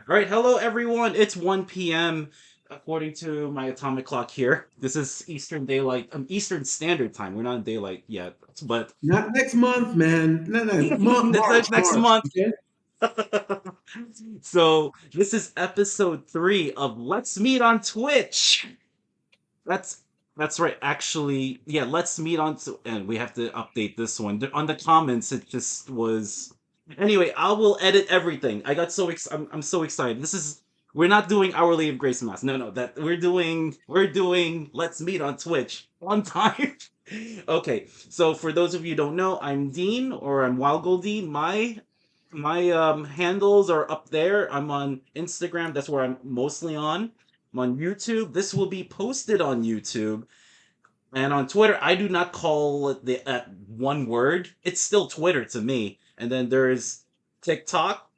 All right, hello everyone. It's 1 p.m. according to my atomic clock here. This is Eastern Standard Time. We're not in daylight yet, but Not next month, man. No, March, next March. month. Okay. So this is episode 3 of Let's Meet on Twitch. That's that's right. Actually, yeah, let's meet on and we have to update this one. On the comments, it just was. Anyway, I will edit everything. I got I'm so excited. We're not doing Our Lady of Grace Mass. No, that we're doing Let's Meet on Twitch on time. Okay, so for those of you who don't know, I'm Dean or I'm Wild Gold Dean. My handles are up there. I'm on Instagram. That's where I'm mostly on. I'm on YouTube. This will be posted on YouTube and on Twitter. I do not call it the one word. It's still Twitter to me. And then there's TikTok.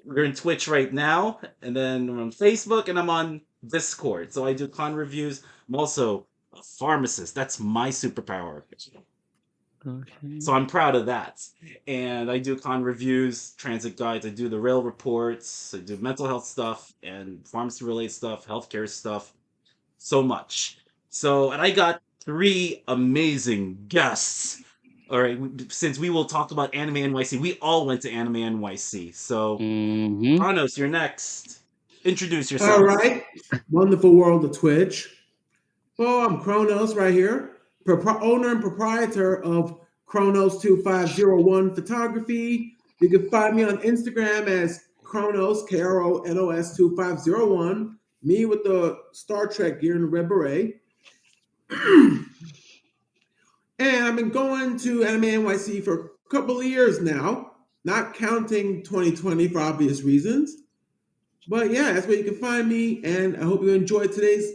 We're in Twitch right now, and then I'm on Facebook, and I'm on Discord. So I do con reviews. I'm also a pharmacist. That's my superpower. Okay. So I'm proud of that. And I do con reviews, transit guides, I do the rail reports, I do mental health stuff and pharmacy related stuff, healthcare stuff, so much. So, and I got 3 amazing guests. All right, since we will talk about Anime NYC, we all went to Anime NYC. So, Mm-hmm. Kronos, you're next. Introduce All yourself. right. Wonderful world of Twitch. Well, I'm Kronos right here, owner and proprietor of Kronos 2501 Photography. You can find me on Instagram as Kronos, Kronos 2501. Me with the Star Trek gear and the red beret. And I've been going to Anime NYC for a couple of years now, not counting 2020 for obvious reasons. But yeah, that's where you can find me. And I hope you enjoyed today's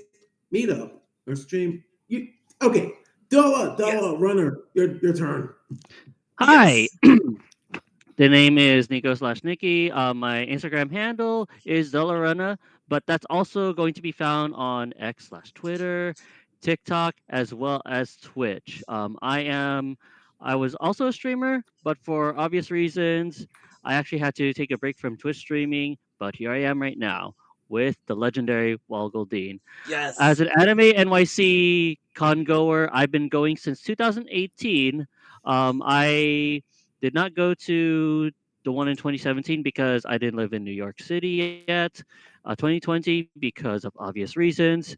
meetup or stream. Okay, Della, Yes. Runner, your turn. Hi. Yes. The name is Nico/Nikki. My Instagram handle is Zellarunna, but that's also going to be found on X/Twitter, TikTok, as well as Twitch. I was also a streamer, but for obvious reasons, I actually had to take a break from Twitch streaming. But here I am right now with the legendary Walgoldine. As Yes. an Anime NYC con goer, I've been going since 2018. I did not go to the one in 2017 because I didn't live in New York City yet. 2020 because of obvious reasons.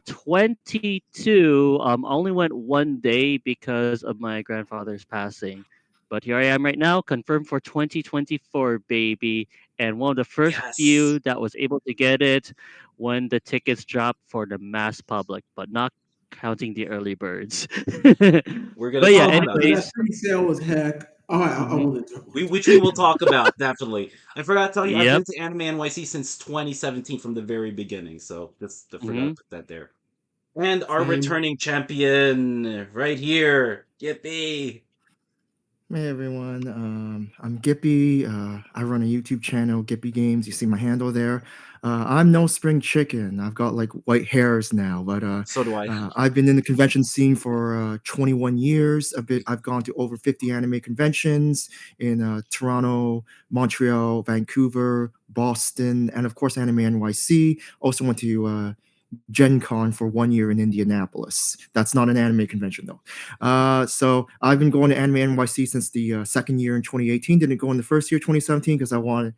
22 only went one day because of my grandfather's passing. But here I am right now, confirmed for 2024, baby. And one of the first Yes. few that was able to get it when the tickets dropped for the mass public, but not counting the early birds. We're going to But yeah, talk Oh about man, that. that anyways. pre-sale was heck. All right, I Hmm. won't interrupt. Which we will talk about definitely. I forgot to tell you, I've Yep. been to Anime NYC since 2017 from the very beginning, so just I forgot to Hmm. put that there. And our Same. returning champion right here, Gippy. Hey everyone, I'm Gippy. I run a YouTube channel, Gippy Games. You see my handle there. I'm no spring chicken. I've got like white hairs now, but So do I. I've been in the convention scene for 21 years. I've gone to over 50 anime conventions in Toronto, Montreal, Vancouver, Boston, and of course Anime NYC. Also went to Gen Con for 1 year in Indianapolis. That's not an anime convention though. So I've been going to Anime NYC since the second year in 2018. Didn't go in the first year, 2017, because I wanted,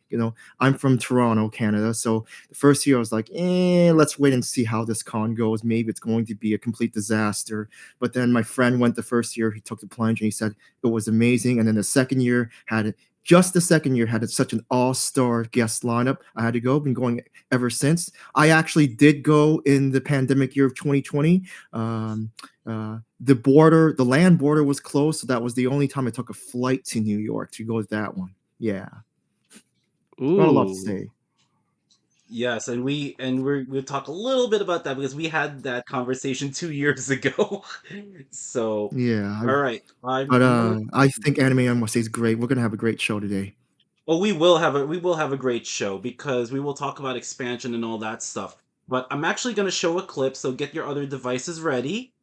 I'm from Toronto, Canada. So the first year I was like, let's wait and see how this con goes. Maybe it's going to be a complete disaster. But then my friend went the first year. He took the plunge and he said it was amazing. And then the second year had just the second year had such an all-star guest lineup. I had to go. Been going ever since. I actually did go in the pandemic year of 2020. Um, the land border was closed, so that was the only time I took a flight to New York to go to that one. Yeah, got a lot to Ooh. say. Yes, we'll talk a little bit about that because we had that conversation 2 years ago. So, Yeah, all right, but I'm gonna. I think Anime NYC is great. We're gonna have a great show today. Well, we will have a great show because we will talk about expansion and all that stuff. But I'm actually gonna show a clip, so get your other devices ready.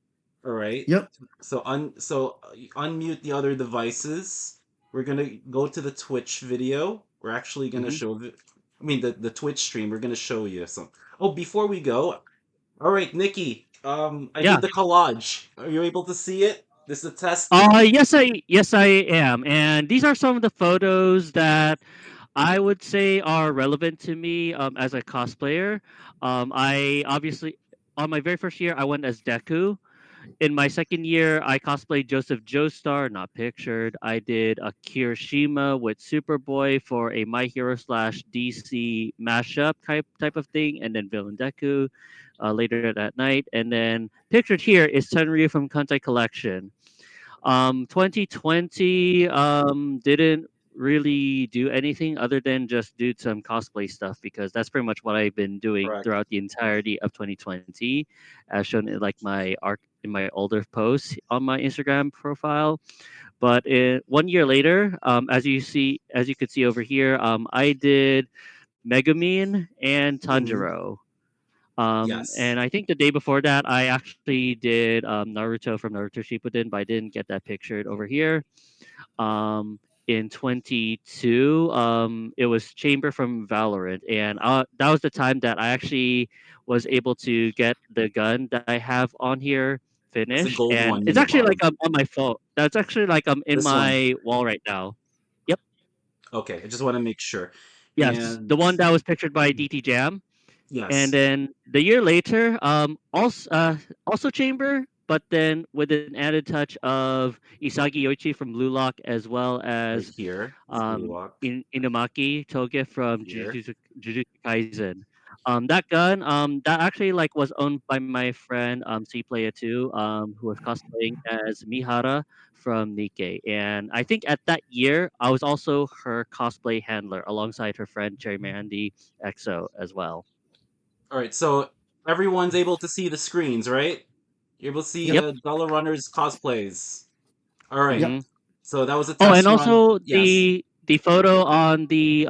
All right. Yep. So unmute the other devices. We're gonna go to the Twitch video. We're actually gonna Hmm. show it. I mean the Twitch stream. We're gonna show you some. Oh, before we go, all right, Nikki. I did Yeah. the collage. Are you able to see it? This is a test. Yes I am, and these are some of the photos that I would say are relevant to me as a cosplayer. I obviously on my very first year I went as Deku. In my second year, I cosplayed Joseph Joestar, not pictured. I did a Kirishima with Superboy for a My Hero slash DC mashup type of thing, and then Villain Deku later that night. And then pictured here is Tenryu from Kantai Collection. 2020 didn't really do anything other than just do some cosplay stuff because that's pretty much what I've been doing Correct. throughout the entirety of 2020, as shown in like my arc in my older posts on my Instagram profile. But 1 year later, as you could see over here, I did Megumin and Mhm. Tanjiro. Yes. And I think the day before that, I actually did Naruto from Naruto Shippuden, but I didn't get that pictured over here. Um, in 22, it was Chamber from Valorant, and that was the time that I actually was able to get the gun that I have on here That's the finished, gold and one it's in the actually like bottom. on my phone. That's actually like in This one. my wall right now. Yep. Okay, I just want to make sure. Yes, And the one that was pictured by DT Jam. And yes, then the year later, also Chamber, but then with an added touch of Isagi Yoichi from Blue Lock, as well right as here is Blue Lock. Inumaki Toge from Here. Jujutsu Kaisen. That gun, that actually like was owned by my friend C Player 2, who was cosplaying as Mihara from Nikkei. And I think at that year, I was also her cosplay handler alongside her friend Cherry Mandy EXO as well. All right, so everyone's able to see the screens, right? You're able to see Yep. Dollar Runner's cosplays. All right, hmm Yep. so that was a Oh, and test run. also Yes, the photo on the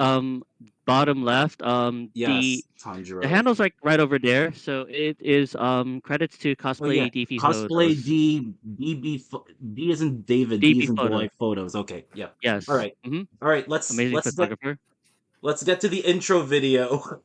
bottom left, yes, the Tanjiro. handle's like right over there. So it is credits to Oh yeah, cosplay DP cosplay photos. D is in David, D is DP in boy photo. photos. Okay, yeah. All Yes. right, all right. Let's Amazing let's get photographer. let's get to the intro video.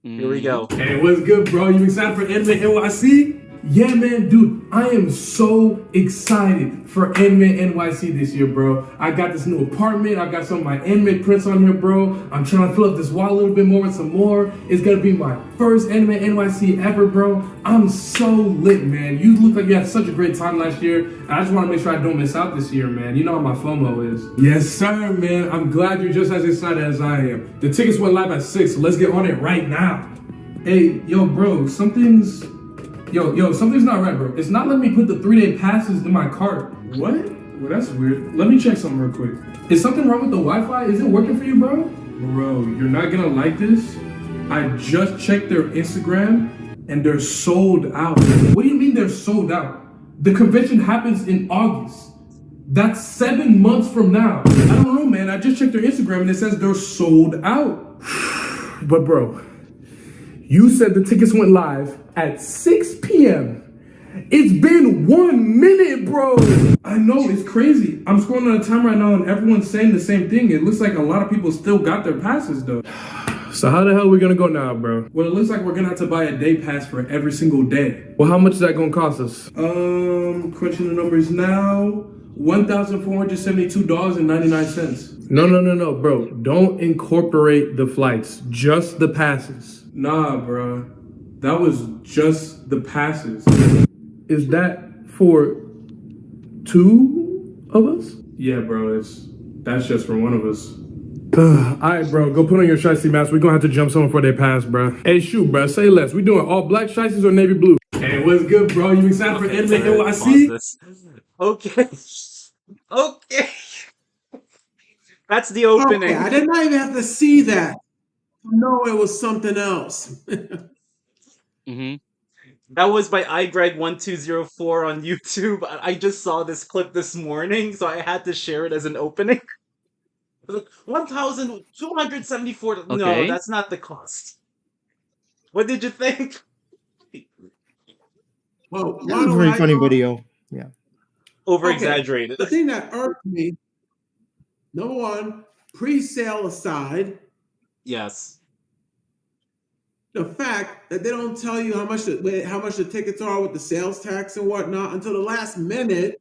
Here we hmm go. Hey, what's good, bro? You excited for AnimeNYC? Yeah, man, dude, I am so excited for AnimeNYC this year, bro. I got this new apartment. I got some of my anime prints on here, bro. I'm trying to fill up this wall a little bit more with some more. It's gonna be my first AnimeNYC ever, bro. I'm so lit, man. You look like you had such a great time last year. And I just want to make sure I don't miss out this year, man. You know how my FOMO is. Yes, sir, man. I'm glad you're just as excited as I am. The tickets went live at 6, so let's get on it right now. Hey, yo, bro, something's not right, bro. It's not letting me put the 3-day passes in my cart. What? Well, that's weird. Let me check something real quick. Is something wrong with the Wi-Fi? Is it working for you, bro? Bro, you're not gonna like this. I just checked their Instagram and they're sold out. What do you mean they're sold out? The convention happens in August. That's 7 months from now. I don't know, man. I just checked their Instagram and it says they're sold out. But bro, you said the tickets went live at 6 p.m. It's been 1 minute, bro. I know, it's crazy. I'm scrolling on the time right now and everyone's saying the same thing. It looks like a lot of people still got their passes, though. So how the hell are we gonna go now, bro? Well, it looks like we're gonna have to buy a day pass for every single day. Well, how much is that gonna cost us? Crunching the numbers now. $1,472.99. No, bro. Don't incorporate the flights, just the passes. Nah, bro. That was just the passes. Is that for 2 of us? Yeah, bro. That's just for one of us. Alright, bro, go put on your shiesty mask. We're gonna have to jump someone for their pass, bro. Hey, shoot, bro, say less. We doing all black shiesties or navy blue? Hey, what's good, bro? You excited for Okay, sorry, pause AnimeNYC? this. Okay, okay. That's the Okay, I opening. did not even have to see that. No, it was something else. hmm That was by iGreg1204 on YouTube. I just saw this clip this morning, so I had to share it as an opening. 1,274. No, Okay. that's not the cost. What did you think? Well, That why was a don't very I funny go? video. Yeah. Over Okay, exaggerated. the thing that irked me, number one, pre-sale aside, Yes. The fact that they don't tell you how much the tickets are with the sales tax and whatnot until the last minute.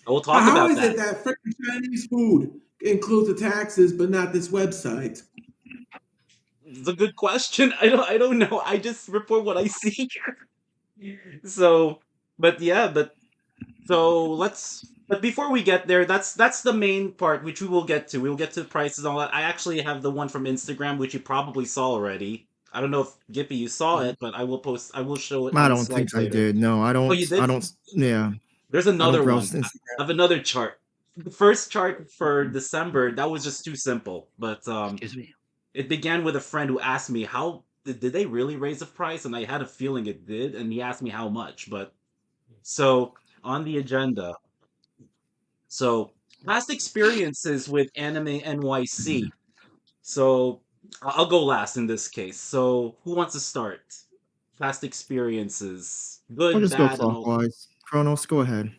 We'll talk How about is that. it that freaking Chinese food includes the taxes but not this website? It's a good question. I don't know. I just report what I see. So, but yeah, so let's. But before we get there, that's the main part, which we will get to. We will get to the prices and all that. I actually have the one from Instagram, which you probably saw already. I don't know if Gippy you saw Mhm. it, but I will post. I will show it I on the don't think slides I later. did. No, I Oh, you don't. I did? don't. Yeah, There's I don't another browse one. Instagram. I have another chart. The first chart for December that was just too simple, but Excuse me. it began with a friend who asked me how did they really raise the price, and I had a feeling it did, and he asked me how much. But so on the agenda, so past experiences with Anime NYC. So I'll go last in this case. So who wants to start? Past experiences, We'll good, just go bad, and all. clockwise. Kronos, go ahead.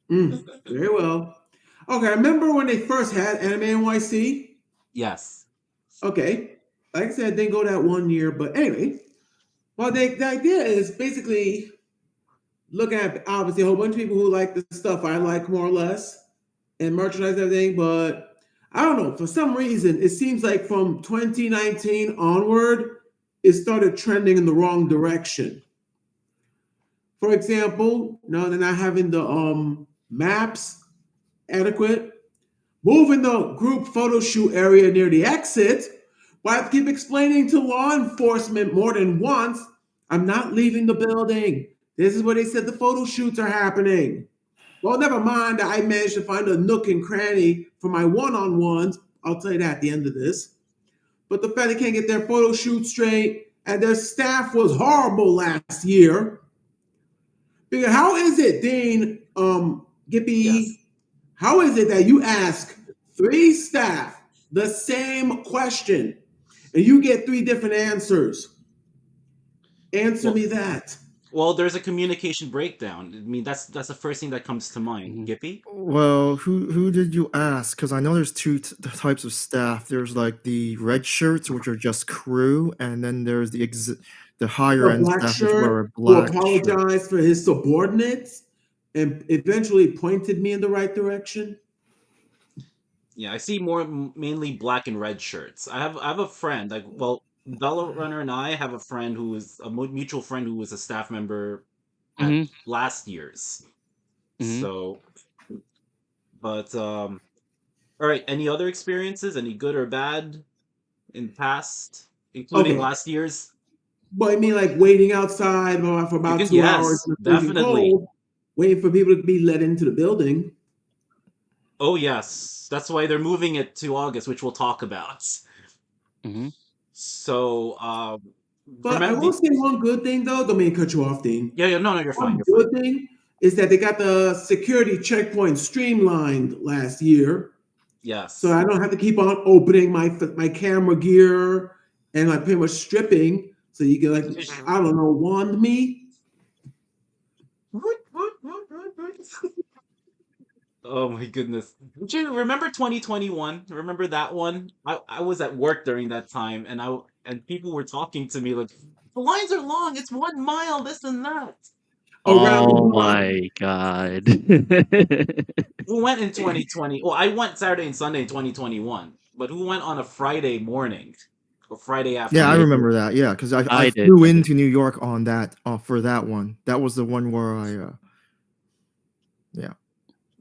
Very well. Okay, I remember when they first had Anime NYC. Yes. Okay, like I said, didn't go that 1 year, but anyway. Well, the idea is basically looking at obviously a whole bunch of people who like the stuff I like more or less and merchandise and everything, but I don't know. For some reason, it seems like from 2019 onward, it started trending in the wrong direction. For example, now they're not having the maps adequate. Moving the group photo shoot area near the exit. But I have to keep explaining to law enforcement more than once, I'm not leaving the building. This is where they said the photo shoots are happening. Well, never mind. I managed to find a nook and cranny for my one-on-ones. I'll tell you that at the end of this. But the fact they can't get their photo shoot straight and their staff was horrible last year. Because how is it, Dean, Yes. Gippy, how is it that you ask three staff the same question and you get three different answers? Answer Well, me that. well, there's a communication breakdown. I mean, that's the first thing that comes to mind. Mhm. Gippy? Well, who did you ask? Because I know there's two types of staff. There's like the red shirts, which are just crew, and then there's the higher The end black staff, which wear a shirt who black shirt. apologized for his subordinates and eventually pointed me in the right direction. Yeah, I see more mainly black and red shirts. I have a friend like well, Bella Runner and I have a friend who is a mutual friend who was a staff member at Mhm. last year's. Mhm. So, but all right. Any other experiences? Any good or bad in the past, including Okay. last year's? But I mean, like waiting outside for You about can 2 hours yes, in the freezing definitely. cold, waiting for people to be let into the building. Oh yes, that's why they're moving it to August, which we'll talk about. Mhm. So, But I remember will the say one good thing though. Don't mean to cut you off, Dean. yeah, yeah, no, no, you're fine, One you're fine. good thing is that they got the security checkpoint streamlined last year, so Yes. I don't have to keep on opening my camera gear and like pretty much stripping. So you can like I don't know wand me. Oh my goodness. Do you remember 2021? Remember that one? I was at work during that time and and people were talking to me like the lines are long, it's 1 mile, this and that. Around the Oh block. my god. Who went in 2020? Well, I went Saturday and Sunday in 2021, but who went on a Friday morning or Friday Yeah, I I afternoon? did. remember that. Yeah, because I I did. flew I did. into New York on that for that one. That was the one where yeah.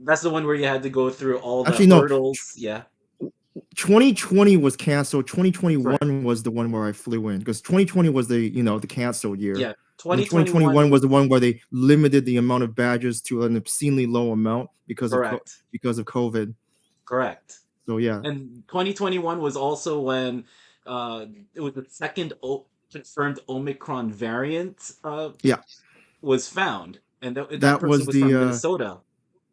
That's the one where you had to go through all the Actually, no. hurdles. Yeah, 2020 was canceled. correct. 2021 was the one where I flew in because 2020 was the canceled year, Yeah, and then 2021 2021. was the one where they limited the amount of badges to an obscenely low amount Correct. because of COVID. Correct. So yeah, And 2021 was also when uh, it was the second confirmed Omicron variant yeah, was found, and that that person was was from Minnesota.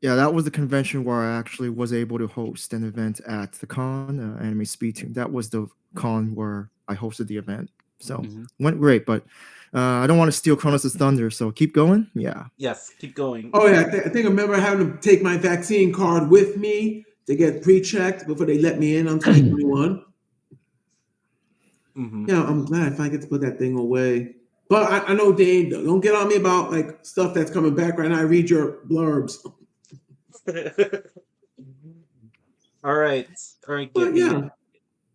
that was the convention where I actually was able to host an event at the con, Anime Speed Tune. That was the con where I hosted the event. So Mhm. went great, but I don't want to steal Kronos' thunder. So keep going. Yeah. Yes, keep going. Oh yeah, I think I remember having to take my vaccine card with me to get pre-checked before they let me in on 2021. Hmm. Yeah, I'm glad if I get to put that thing away. But I know Dane, don't get on me about like stuff that's coming back right now. I read your blurbs. All right. All right, But Gippy. yeah.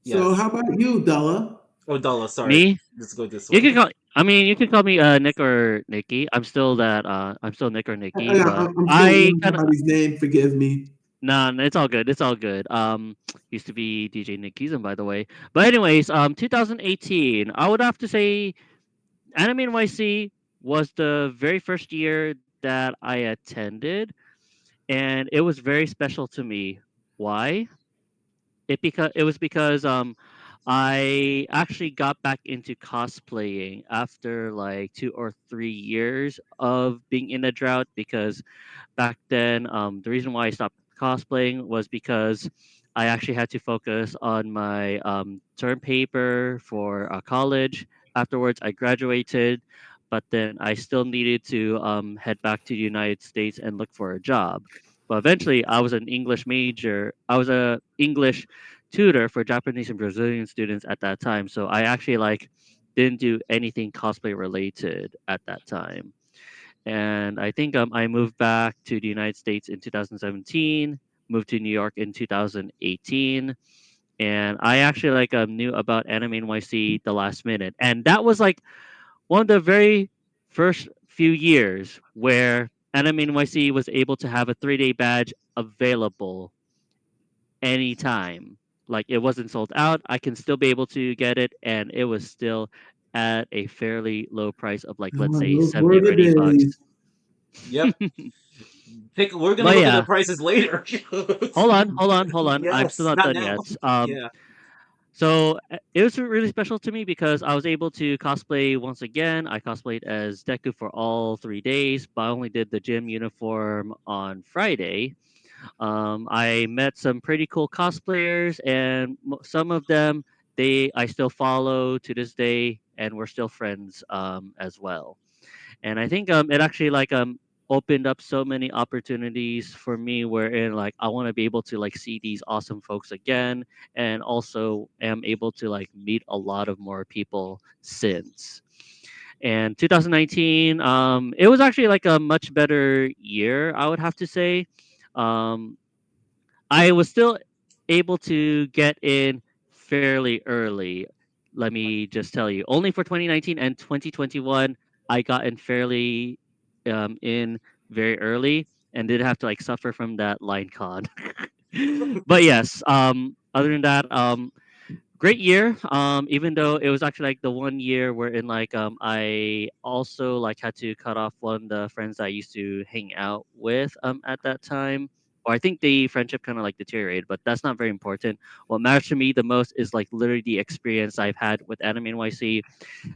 So Yes. how about you, Della? Oh, Dalla, sorry. Me? Let's go this You way. can call. I mean, you can call me Nick or Nikki. I'm still that. I'm still Nick or Nikki, but I'm still I learning kind of. somebody's name. Forgive me. Nah, it's all good. It's all good. Used to be DJ Nick Keeson, by the way. But anyways, 2018. I would have to say, Anime NYC was the very first year that I attended, and it was very special to me. Why? It was because I actually got back into cosplaying after like 2 or 3 years of being in a drought because back then the reason why I stopped cosplaying was because I actually had to focus on my term paper for college. Afterwards I graduated, but then I still needed to head back to the United States and look for a job. But eventually I was an English major. I was a English tutor for Japanese and Brazilian students at that time, so I actually like didn't do anything cosplay related at that time. And I think I moved back to the United States in 2017, moved to New York in 2018, and I actually like knew about Anime NYC the last minute, and that was like one of the very first few years where Anime NYC was able to have a 3-day badge available anytime. Like it wasn't sold out. I can still be able to get it, and it was still at a fairly low price of like let's Oh, say those 70 were or the 80 bucks. days. Yep. We're gonna But look at the yeah, prices later. hold on. I'm still Yes, not not done now. yet. Yeah. So it was really special to me because I was able to cosplay once again. I cosplayed as Deku for all 3 days, but I only did the gym uniform on Friday. I met some pretty cool cosplayers, and some of them I still follow to this day, and we're still friends as well. And I think it actually like opened up so many opportunities for me wherein like I want to be able to like see these awesome folks again, and also am able to like meet a lot of more people since. And 2019, it was actually like a much better year, I would have to say. um I was still able to get in fairly early. Let me just tell you, only for 2019 and 2021, I got in fairly in very early and did have to like suffer from that line con. But yes, other than that, great year. Even though it was actually like the one year wherein like I also like had to cut off one of the friends I used to hang out with at that time. Or I think the friendship kind of like deteriorated, but that's not very important. What matters to me the most is like literally the experience I've had with Anime NYC.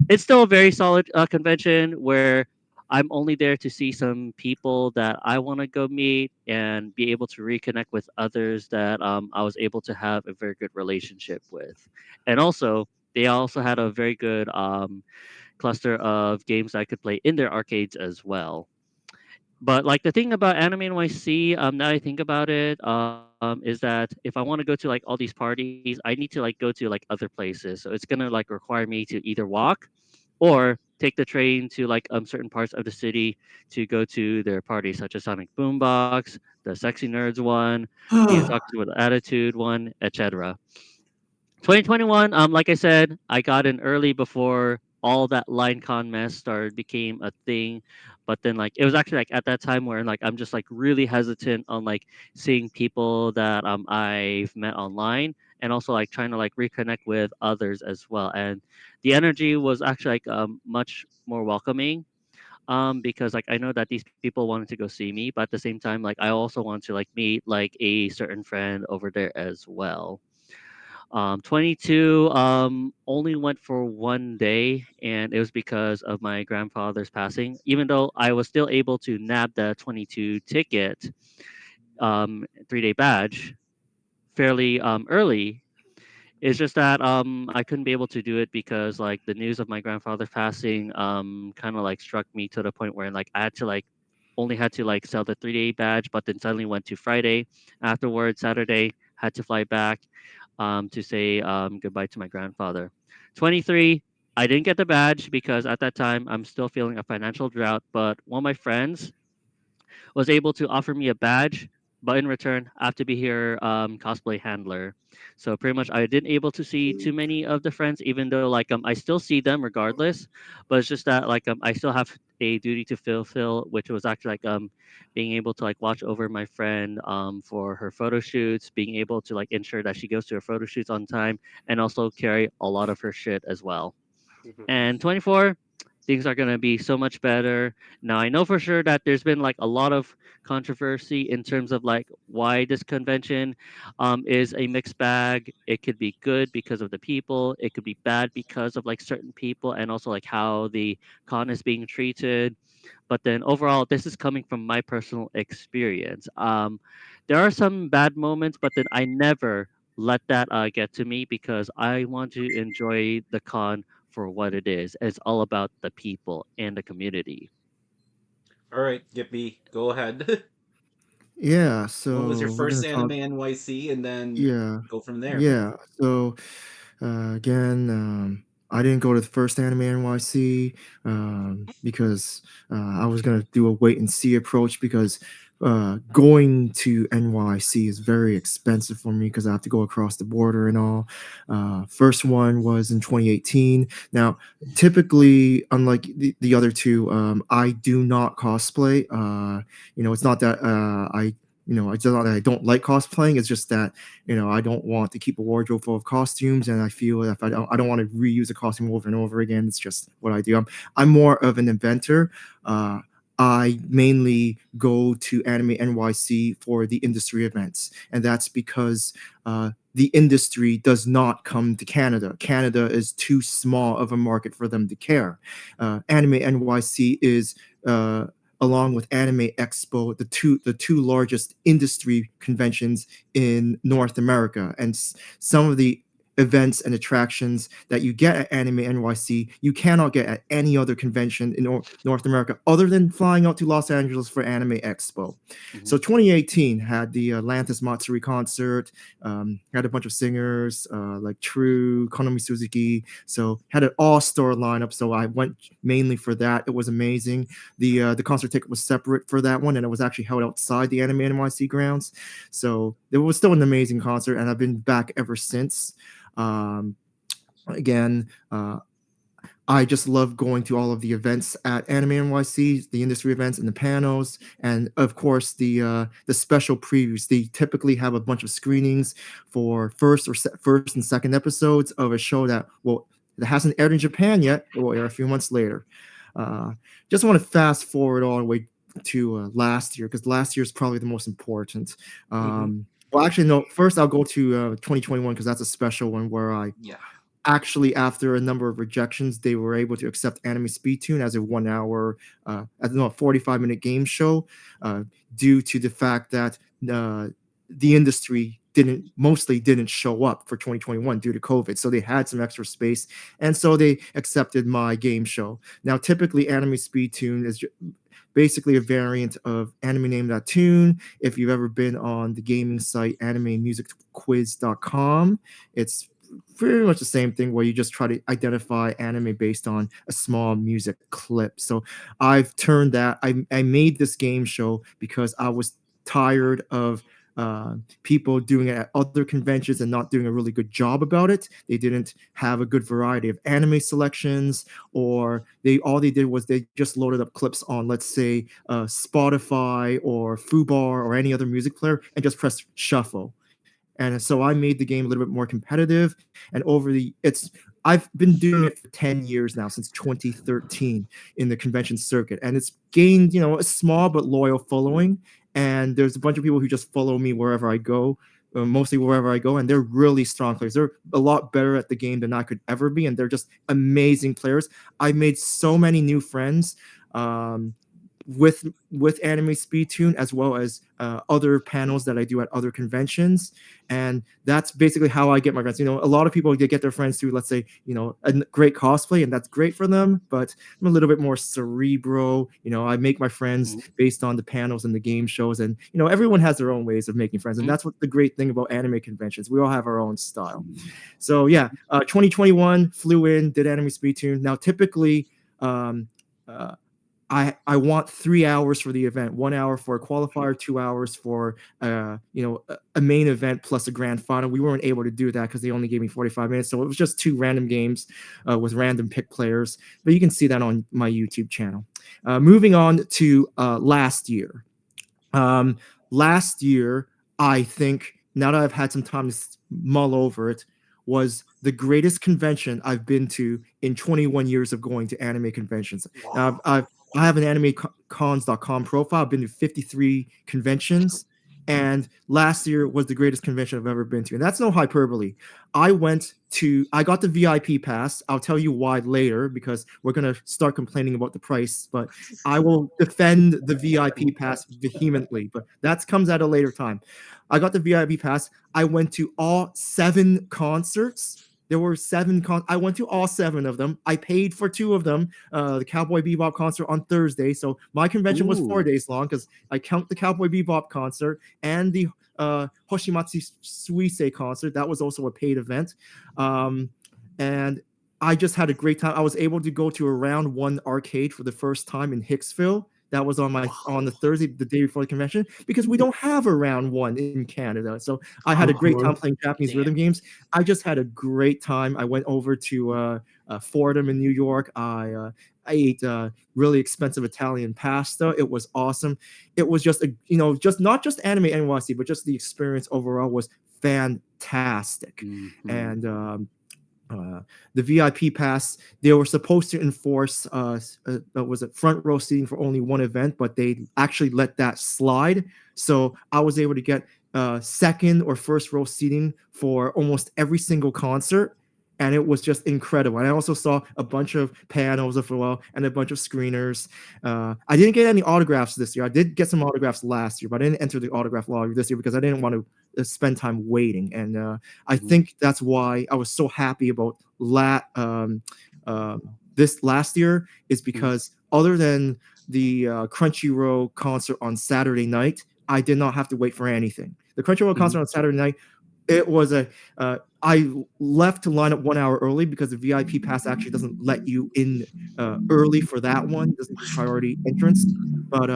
It's still a very solid convention where I'm only there to see some people that I want to go meet and be able to reconnect with others that I was able to have a very good relationship with. And also, they also had a very good cluster of games I could play in their arcades as well. But like the thing about Anime NYC, now I think about it, is that if I want to go to like all these parties, I need to like go to like other places. So it's gonna like require me to either walk or take the train to like certain parts of the city to go to their parties, such as Sonic Boombox, the Sexy Nerds one, the Otakus with Attitude one, etc. 2021, like I said, I got in early before all that line con mess started became a thing. But then like it was actually like at that time where like I'm just like really hesitant on like seeing people that I've met online, and also like trying to like reconnect with others as well. And the energy was actually like much more welcoming, because like I know that these people wanted to go see me, but at the same time like I also want to like meet like a certain friend over there as well. 22 only went for 1 day, and it was because of my grandfather's passing. Even though I was still able to nab the 22 ticket, 3-day badge fairly early. It's just that I couldn't be able to do it because like the news of my grandfather passing kind of like struck me to the point where like I had to like only had to like sell the 3-day badge, but then suddenly went to Friday. Afterwards, Saturday, had to fly back to say goodbye to my grandfather. 23, I didn't get the badge because at that time I'm still feeling a financial drought, but one of my friends was able to offer me a badge, but in return, I have to be here cosplay handler. So pretty much, I didn't able to see too many of the friends, even though like I still see them regardless. But it's just that like I still have a duty to fulfill, which was actually like being able to like watch over my friend for her photo shoots, being able to like ensure that she goes to her photo shoots on time, and also carry a lot of her shit as well. And 24, things are going to be so much better. Now I know for sure that there's been like a lot of controversy in terms of like why this convention is a mixed bag. It could be good because of the people, it could be bad because of like certain people, and also like how the con is being treated. But then overall, this is coming from my personal experience. There are some bad moments, but then I never let that get to me because I want to enjoy the con for what it is. It's all about the people and the community. All right, Gippy, go ahead. Yeah, When was your so we're first gonna anime talk. NYC, and then Yeah, go from there. yeah. So again, I didn't go to the first Anime NYC because I was gonna do a wait and see approach because going to NYC is very expensive for me because I have to go across the border and all. First one was in 2018. Now, typically, unlike the other two, I do not cosplay. It's not that it's not that I don't like cosplaying. It's just that I don't want to keep a wardrobe full of costumes, and I feel if I don't want to reuse a costume over and over again. It's just what I do. I'm more of an inventor. Uh, I mainly go to Anime NYC for the industry events, and that's because the industry does not come to Canada. Canada is too small of a market for them to care. Anime NYC is along with Anime Expo, the two largest industry conventions in North America. And some of the events and attractions that you get at Anime NYC, you cannot get at any other convention in North America other than flying out to Los Angeles for Anime Expo. Hmm. So 2018 had the Atlantis Matsuri concert, had a bunch of singers like True, Konomi Suzuki. So had an all-star lineup. So I went mainly for that. It was amazing. The concert ticket was separate for that one, and it was actually held outside the Anime NYC grounds. So it was still an amazing concert, and I've been back ever since. Um, Again, I just love going to all of the events at Anime NYC, the industry events and the panels, and of course the special previews. They typically have a bunch of screenings for first and second episodes of a show that hasn't aired in Japan yet. It will air a few months later. Uh, just want to fast forward all the way to last year because last year is probably the most important. Hmm. Well, actually, no. First, I'll go to 2021 because that's a special one where I Yeah. actually, after a number of rejections, they were able to accept Anime Speedtune as a 1 hour, I don't know, 45-minute game show, uh, due to the fact that uh, the industry didn't show up for 2021 due to COVID. So they had some extra space, and so they accepted my game show. Now, typically, Anime Speedtune is basically a variant of Anime Name That Tune. If you've ever been on the gaming site animemusicquiz.com, it's pretty much the same thing where you just try to identify anime based on a small music clip. So I've turned that, I made this game show because I was tired of people doing it at other conventions and not doing a really good job about it. They didn't have a good variety of anime selections, or they all they did was they just loaded up clips on, let's say, Spotify or Fubar or any other music player and just pressed shuffle. And so I made the game a little bit more competitive. And I've been doing it for 10 years now, since 2013 in the convention circuit. And it's gained, a small but loyal following. And there's a bunch of people who just follow me wherever I go, mostly wherever I go. And they're really strong players. They're a lot better at the game than I could ever be. And they're just amazing players. I've made so many new friends. Um, with Anime Speed Tune, as well as other panels that I do at other conventions. And that's basically how I get my friends. A lot of people get their friends through, let's say, a great cosplay, and that's great for them. But I'm a little bit more cerebral. I make my friends based on the panels and the game shows, and everyone has their own ways of making friends, and that's what the great thing about anime conventions. We all have our own style. So yeah, 2021 flew in, did Anime Speed Tune. Now typically, I want 3 hours for the event, 1 hour for a qualifier, 2 hours for a main event plus a grand final. We weren't able to do that because they only gave me 45 minutes, so it was just 2 random games with random pick players. But you can see that on my YouTube channel. Moving on to last year. Last year, I think, now that I've had some time to mull over it, was the greatest convention I've been to in 21 years of going to anime conventions. Now, I have an animecons.com profile. I've been to 53 conventions, and last year was the greatest convention I've ever been to. And that's no hyperbole. I got the VIP pass. I'll tell you why later, because we're going to start complaining about the price, but I will defend the VIP pass vehemently, but that comes at a later time. I got the VIP pass. I went to all 7 concerts. There were 7 I went to all 7 of them. I paid for 2 of them. The Cowboy Bebop concert on Thursday. So my convention was 4 days long because I count the Cowboy Bebop concert and the Hoshimatsu Suisei concert. That was also a paid event. And I just had a great time. I was able to go to a round 1 arcade for the first time in Hicksville. That was on the Thursday, the day before the convention, because we don't have a round 1 in Canada. So I had a great time playing Japanese rhythm games. I just had a great time. I went over to Fordham in New York. I ate really expensive Italian pasta. It was awesome. It was just just not just Anime NYC, but just the experience overall was fantastic. And the VIP pass, they were supposed to enforce was it front row seating for only 1 event, but they actually let that slide. So I was able to get second or first row seating for almost every single concert, and it was just incredible. And I also saw a bunch of panels as well and a bunch of screeners. I didn't get any autographs this year. I did get some autographs last year, but I didn't enter the autograph lottery this year because I didn't want to spend time waiting. And I think that's why I was so happy about this last year, is because other than the Crunchyroll concert on Saturday night, I did not have to wait for anything. The Crunchyroll concert on Saturday night, it was I left to line up 1 hour early because the VIP pass actually doesn't let you in early for that one. It doesn't give priority entrance. But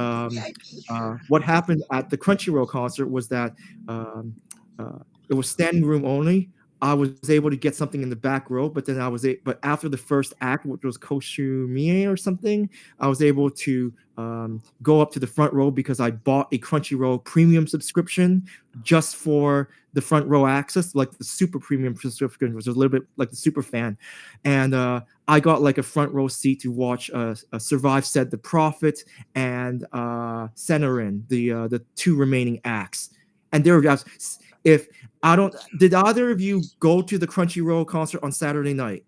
what happened at the Crunchyroll concert was that it was standing room only. I was able to get something in the back row, but then but after the first act, which was Koshumie or something, I was able to go up to the front row because I bought a Crunchyroll premium subscription just for the front row access, like the super premium subscription, which was a little bit like the super fan. And I got like a front row seat to watch Survive Said the Prophet and Senarin, the 2 remaining acts. And there were did either of you go to the Crunchyroll concert on Saturday night?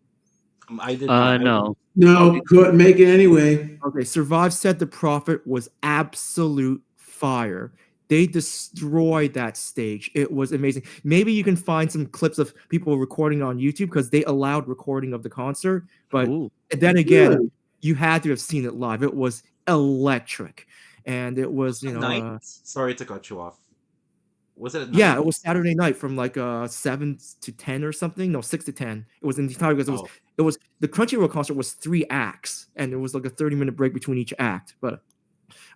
I did not. No. No, couldn't make it anyway. Okay, Survive Said the Prophet was absolute fire. They destroyed that stage. It was amazing. Maybe you can find some clips of people recording on YouTube because they allowed recording of the concert. But then again, you had to have seen it live. It was electric. And it was, night? Sorry to cut you off. Was it at night? Yeah, it was Saturday night from like 7 to 10 or something. No, 6 to 10. It was in the time because it was the Crunchyroll concert was 3 acts, and there was like a 30-minute break between each act. But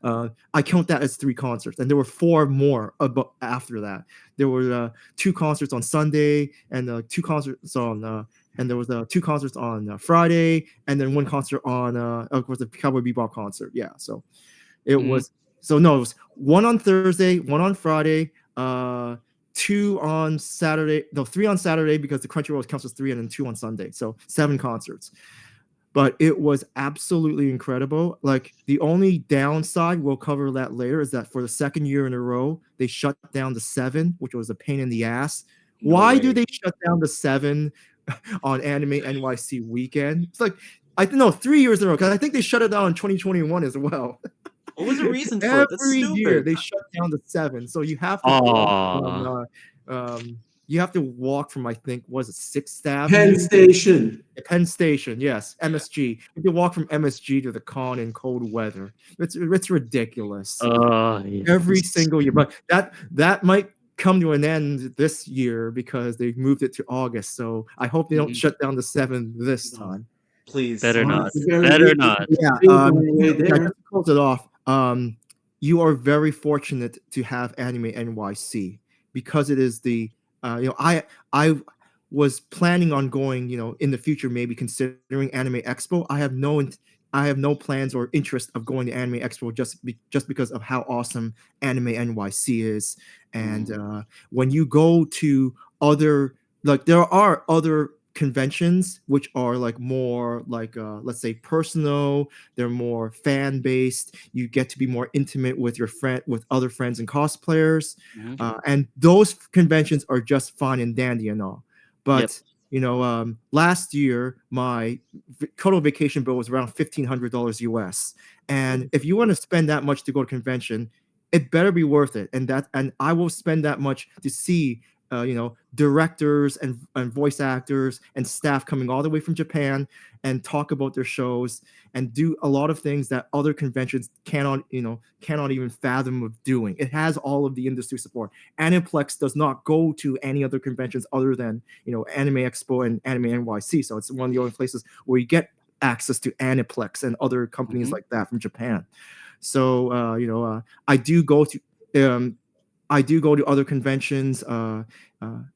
I count that as 3 concerts, and there were 4 more after that. There were 2 concerts on Sunday, and 2 concerts on and there was 2 concerts on Friday, and then 1 concert on of course the Cowboy Bebop concert. Yeah, so it was it was 1 on Thursday, 1 on Friday. 2 on Saturday, 3 on Saturday because the Crunchyroll counts as 3, and then 2 on Sunday. So 7 concerts. But it was absolutely incredible. Like the only downside, we'll cover that later, is that for the 2nd year in a row, they shut down the 7, which was a pain in the ass. Why do they shut down the 7 on Anime NYC weekend? It's like, I know 3 years in a row, because I think they shut it down in 2021 as well. What was the reason for it? That's Every year stupid. they shut down the 7, so you have to walk Oh. from I think was it 6th Penn Avenue Station. Penn Station, yes, MSG. You have to walk from MSG to the con in cold weather. It's ridiculous. Every Yes. single year, but that might come to an end this year because they moved it to August. So I hope they don't Mhm. shut down the 7 this No. time. Please, Better Well, not. it's a please. very Better good not. Yeah, thing on the way yeah, there. just to close it off, you are very fortunate to have Anime NYC because it is the I was planning on going, in the future, maybe considering Anime Expo. I have no plans or interest of going to Anime Expo just because of how awesome Anime NYC is. And when you go to other, like, there are other conventions which are like more like let's say personal, they're more fan based, you get to be more intimate with your friend with other friends and cosplayers, Mhm. and those conventions are just fun and dandy and all. Yep. But last year my total vacation bill was around $1,500 US, and if you want to spend that much to go to convention, it better be worth it. And I will spend that much to see directors and voice actors and staff coming all the way from Japan and talk about their shows and do a lot of things that other conventions cannot even fathom of doing. It has all of the industry support. Aniplex does not go to any other conventions other than Anime Expo and Anime NYC. So it's one of the only places where you get access to Aniplex and other companies Mhm. like that from Japan. So I do go to other conventions.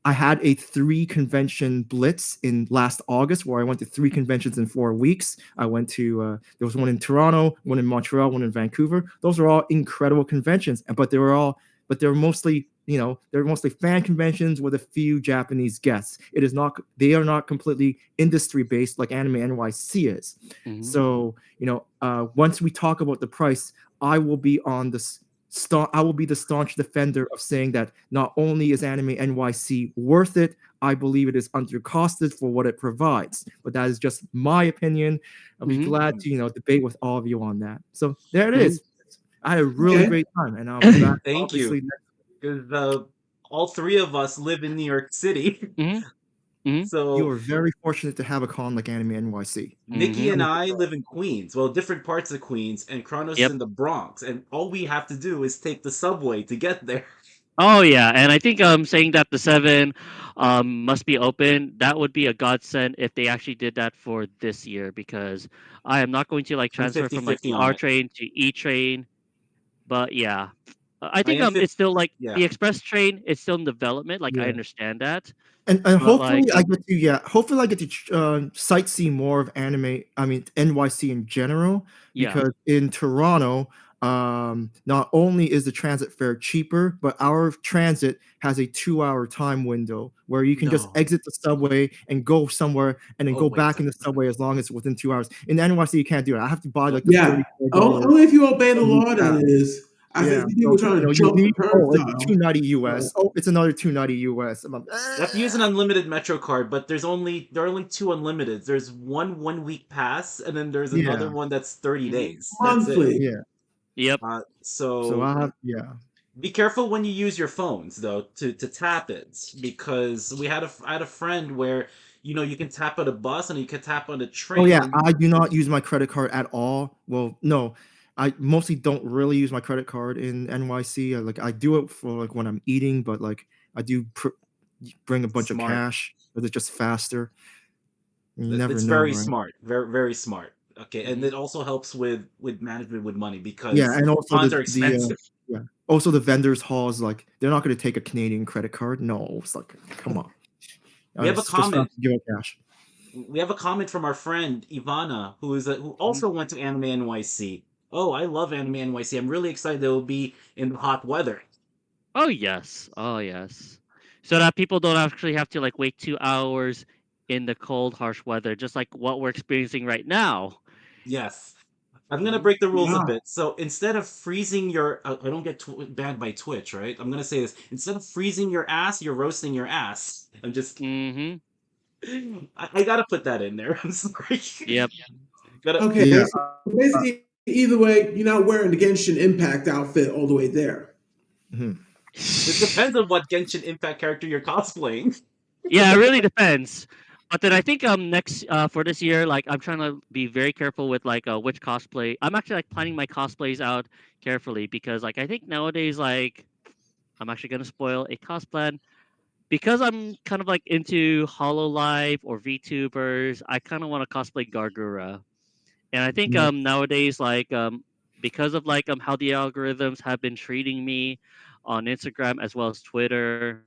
I had a 3 convention blitz in last August where I went to 3 conventions in 4 weeks. I went to there was one in Toronto, one in Montreal, one in Vancouver. Those were all incredible conventions, but they were mostly they're mostly fan conventions with a few Japanese guests. They are not completely industry based like Anime NYC is. Mhm. So once we talk about the price, I will be on this I will be the staunch defender of saying that not only is Anime NYC worth it, I believe it is undercosted for what it provides. But that is just my opinion. I'll be Mhm. glad to debate with all of you on that. So there it Mhm. is. I had a really Okay. great time, and I'll be back Thank you. obviously. Because all three of us live in New York City. Mhm. Mhm. You So are very fortunate to have a con like Anime NYC. Nikki Mhm. and I live in Queens. Well, different parts of Queens, and Kronos is Yep. in the Bronx. And all we have to do is take the subway to get there. Oh yeah, and I think saying that the 7 must be open, that would be a godsend if they actually did that for this year, because I am not going to like I'm transfer from like 50-50 the on R it. train to E train. But yeah. I I think am it's 50. still like Yeah. the express train, it's still in development, like I Yeah. understand that. And But like hopefully I get to sightsee more of NYC in general, yeah. because in Toronto, not only is the transit fare cheaper, but our transit has a 2-hour time window where you can just No. exit the subway and go somewhere and then Oh, go wait. back in the subway as long as it's within 2 hours. In NYC, you can't do it. I have to buy like the Yeah. $34 Only if you obey the subway law, pass. that is. I Yeah, see people so trying to you jump the need. Oh, it's turnstile. 290 But US. Oh, it's another 290 US. I'm like, You have to use an unlimited Metro card, but there are only two unlimiteds. There's one week pass, and then there's yeah, another one that's 30 Mhm. days. That's it. monthly. yeah. Yep. So So I have, yeah. be careful when you use your phones though to tap it, because I had a friend where you can tap on a bus and you can tap on a Oh train yeah, and I do not use my credit card at all. Well, no, I mostly don't really use my credit card in NYC. Like I do it for like when I'm eating, but like I do bring a bunch of smart. cash, but it's just faster. You never It's know, very right? smart, very very smart. Okay, and Mhm. it also helps with management with money Yeah, because and also cons are expensive. yeah, also the vendors halls, like they're not going to take a Canadian credit card. No, it's like come on, We have a it's just comment. fast to give out cash. We have a comment from our friend Ivana, who Mhm. also went to Anime NYC. Oh, I love Anime NYC. I'm really excited they will be in the hot weather. Oh yes. Oh yes. So that people don't actually have to like wait 2 hours in the cold harsh weather, just like what we're experiencing right now. Yes. I'm gonna Mhm. break the rules a Yeah. bit. So instead of freezing your, I don't get banned by Twitch, right? I'm gonna say this: instead of freezing your ass, you're roasting your ass. I'm just, Mhm. I gotta put that in there. I'm sorry. Yep. Gotta. Okay. Yeah, So basically, either way, you're not wearing the Genshin Impact outfit all the way there. Mhm. It depends on what Genshin Impact character you're cosplaying. Yeah, it really depends. But then I think next for this year, like I'm trying to be very careful with like which cosplay. I'm actually like planning my cosplays out carefully because like I think nowadays like I'm actually gonna spoil a cosplay because I'm kind of like into Hololive or VTubers. I kind of want to cosplay Gargura, and I think Yeah. nowadays like because of like how the algorithms have been treating me on Instagram as well as Twitter,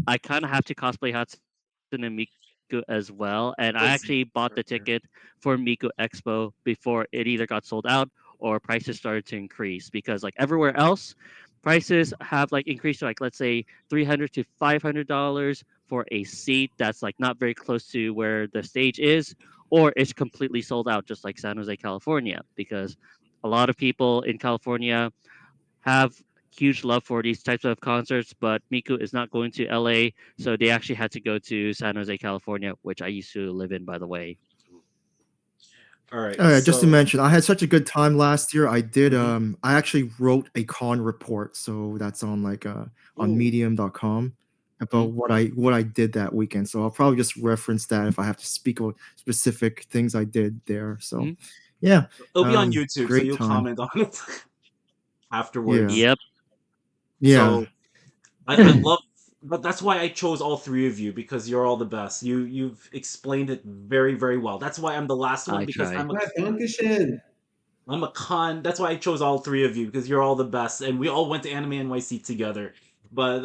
I kind of have to cosplay Hatsune Miku as well. And I actually bought the Listen, ticket for Miku Expo before it either got sold out or prices started to increase because like everywhere else, prices have like increased to like let's say $300 to $500 for a seat that's like not very close to where the stage is, or it's completely sold out, just like San Jose, California, because a lot of people in California have huge love for these types of concerts, but Miku is not going to LA, so they actually had to go to San Jose, California, which I used to live in, by the way. all right, Oh yeah, just to so mention, I had such a good time last year. mhm. I actually wrote a con report, so that's on like on Ooh, medium.com Mhm. about what I did that weekend. So I'll probably just reference that if I have to speak on specific things I did there. So Mhm. yeah, it'll be on YouTube, so great you'll time. comment on it Yeah. afterwards. Yep. Yeah. So I love, but that's why I chose all three of you because you're all the best. You've explained it very very well. That's why I'm the last one I because try. Dankeschön. I'm a con. That's why I chose all three of you because you're all the best, and we all went to Anime NYC together. But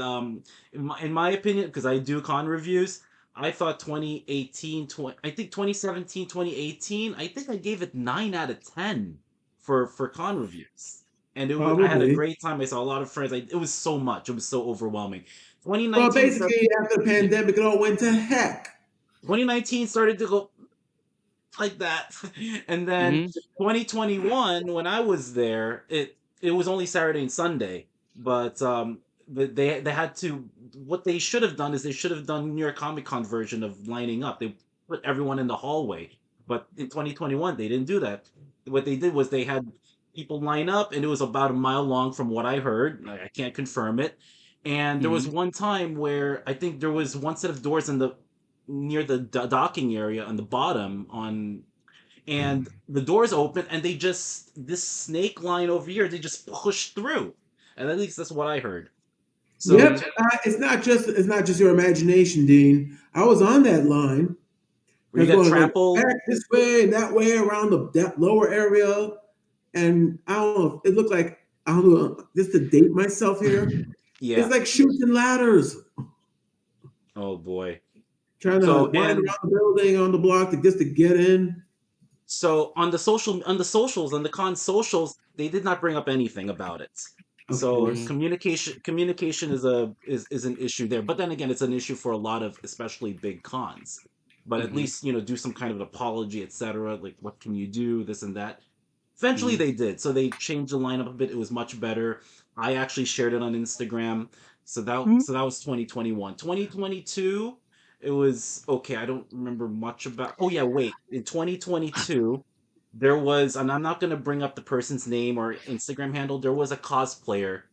in my opinion, because I do con reviews, I thought 2018, I think 2017, 2018, I think I gave it 9 out of 10 for con reviews, and I had a Probably. great time. I saw a lot of friends. It was so much. It was so overwhelming. Well, 2019 started. basically, after the Yeah, pandemic, it all went to heck. 2019 started to go like that. And then Hmm. 2021, when I was there, it was only Saturday and Sunday, but they had to. What they should have done is they should have done New York Comic Con version of lining up. They put everyone in the hallway, but in 2021 they didn't do that. What they did was they had people line up, and it was about a mile long from what I heard. I can't confirm it. And there was Hmm. one time where I think there was one set of doors in the near the docking area on the bottom on, and the doors open and they just this snake line over here they just push through, and at least that's what I heard. So Yep, it's not just your imagination, Dean. I was on that line. where I you was got going like trampled. back this way and that way around that lower area, and I don't know. It looked like I don't know. Just to date myself here, it's Yeah. like shooting ladders, Oh boy. trying to So wind and around the building on the block to just to get in. so on the socials, on the con socials, they did not bring up anything about it. Of So Hmm. course. communication is an issue there, but then again it's an issue for a lot of especially big cons. But at Hmm. least do some kind of an apology, etc. Like what can you do, this and that. Eventually Hmm. they did. So they changed the lineup a bit. It was much better. I actually shared it on Instagram. So that was 2021. 2022, it was okay. I don't remember much about. Oh yeah, wait. In 2022, there was, and I'm not going to bring up the person's name or Instagram handle. There was a cosplayer,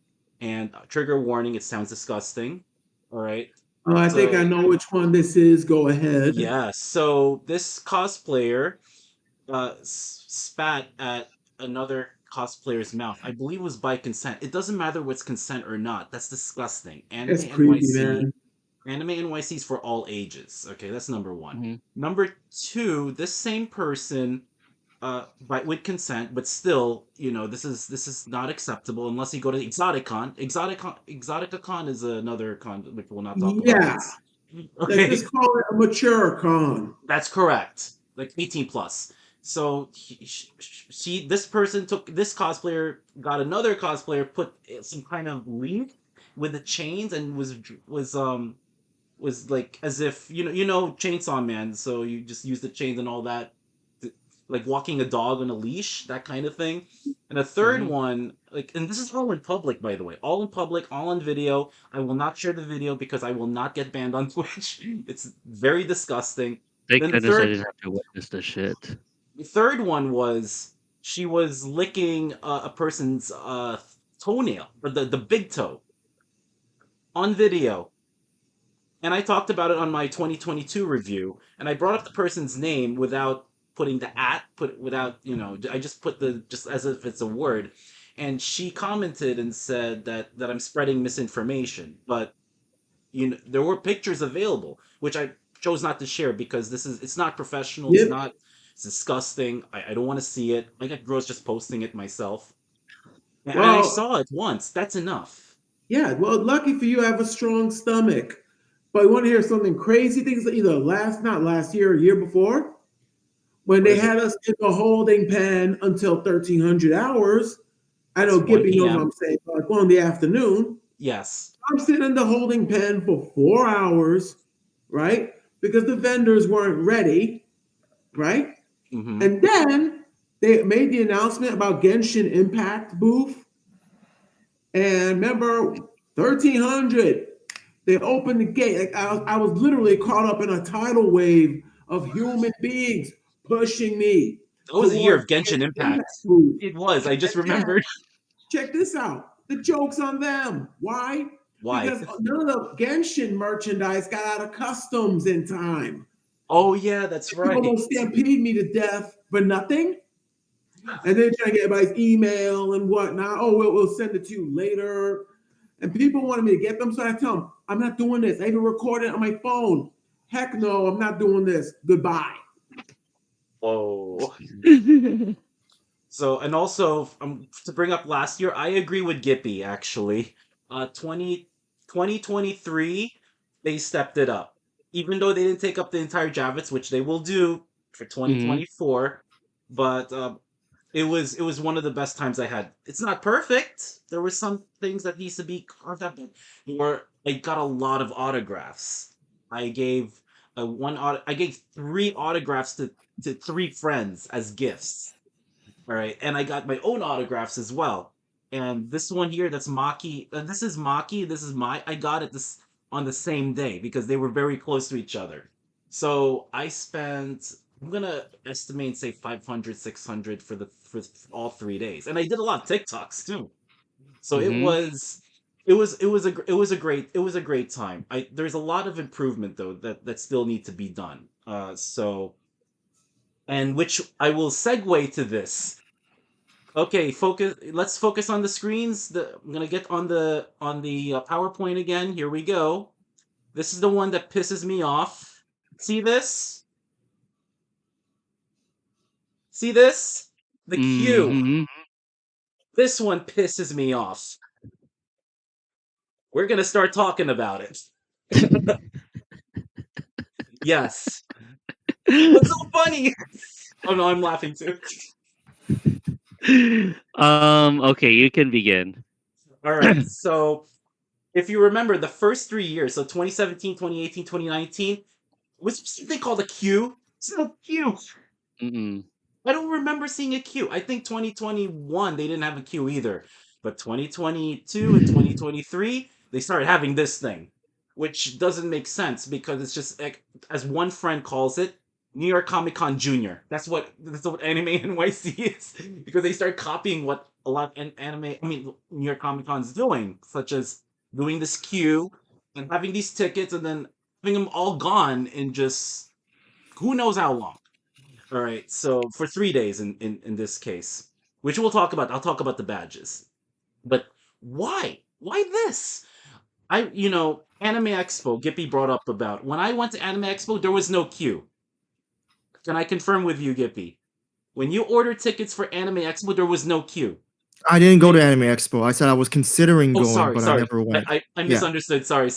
and trigger warning, it sounds disgusting. All right. I think I So, know which one this is. Go ahead. yeah, so this cosplayer spat at another cosplayer's mouth. I believe it was by consent. It doesn't matter what's consent or not. That's disgusting. That's creepy, man. Anime NYC is for all ages. Okay, that's number one. Hmm. Number two, this same person, by with consent, but still, this is not acceptable unless you go to Exoticon. Exoticon is another con which we'll not talk about. Yeah, It's let's just okay. call it a mature con. That's correct. Like 18 plus. So this person took this cosplayer, got another cosplayer, put some kind of leaf with the chains, and was like as if Chainsaw Man. So you just use the chains and all that, th- like walking a dog on a leash, that kind of thing. And a third Hmm. one, like, and this is all in public, by the way, all in public, all on video. I will not share the video because I will not get banned on Twitch. It's very disgusting. Thank Then goodness I didn't have to witness this shit. the third one was she was licking a person's toenail, or the big toe, on video. And I talked about it on my 2022 review, and I brought up the person's name without putting the at, put without, I just put the just as if it's a word. And she commented and said that I'm spreading misinformation, but there were pictures available, which I chose not to share because it's not professional, Yep. it's disgusting. I don't want to see it. I got girls just posting it myself. And I Well, saw it once. That's enough. yeah. Well, lucky for you, I have a strong stomach. But you want to hear something crazy? Things either not last year or year before, when What they is it? had us in the holding pen until 1300 hours. I That's know 1 Gippy knows what p.m. I'm saying. Like 1 in the afternoon, Yes. I'm sitting in the holding pen for 4 hours, right? Because the vendors weren't ready, right? Mm-hmm. And then they made the announcement about Genshin Impact booth. And remember, 1300, they opened the gate. Like I was literally caught up in a tidal wave of human beings pushing me That was a year towards of the Genshin Genshin Impact Impact. booth. It was. I just And then, remembered. check this out. The joke's on them. Why? Why? Because none of the Genshin merchandise got out of customs in time. Oh yeah, that's People right. don't stampede me to death for nothing. And then trying to get everybody's email and whatnot. Oh, we'll send it to you later. And people wanted me to get them. So I tell them, I'm not doing this. I even record it on my phone. Heck no, I'm not doing this. Goodbye. Whoa. So, and also, to bring up last year, I agree with Gippy, actually. 2023, they stepped it up. Even though they didn't take up the entire Javits, which they will do for Hmm. 2024, but it was one of the best times I had. It's not perfect. There were some things that needs to be carved out, but where I got a lot of autographs. I gave I gave 3 autographs to 3 friends as gifts. All right, and I got my own autographs as well. And this one here, that's Maki. This is Maki. This is my. I got it this on the same day because they were very close to each other. So I spent. I'm gonna estimate and say 500, 600 for all 3 days, and I did a lot of TikToks too. So Hmm. it was a great time. There's a lot of improvement though that still need to be done. And which I will segue to this. Okay, focus. Let's focus on the screens. I'm gonna get on the PowerPoint again. Here we go. This is the one that pisses me off. See this? See this? The Q. Hmm. This one pisses me off. We're gonna start talking about it. Yes. What's so funny? Oh no, I'm laughing too. Okay, you can begin. All right. So if you remember the first 3 years, so 2017, 2018, 2019, was something called a Q. It's no Q. Mm-mm. I don't remember seeing a queue. I think 2021 they didn't have a queue either. But 2022 and 2023 they started having this thing, which doesn't make sense because it's just like, as one friend calls it, New York Comic Con Junior. That's what Anime NYC is because they start copying what a lot of New York Comic Con's doing, such as doing this queue and having these tickets and then having them all gone in just who knows how long. All right, so for 3 days in this case, which we'll talk about. I'll talk about the badges. But why? Why this? Anime Expo, Gippy brought up about. When I went to Anime Expo, there was no queue. Can I confirm with you, Gippy? When you ordered tickets for Anime Expo, there was no queue. I didn't go And to Anime Expo. I said I was considering oh, going, sorry, but I sorry. never went. I Yeah. misunderstood. Sorry.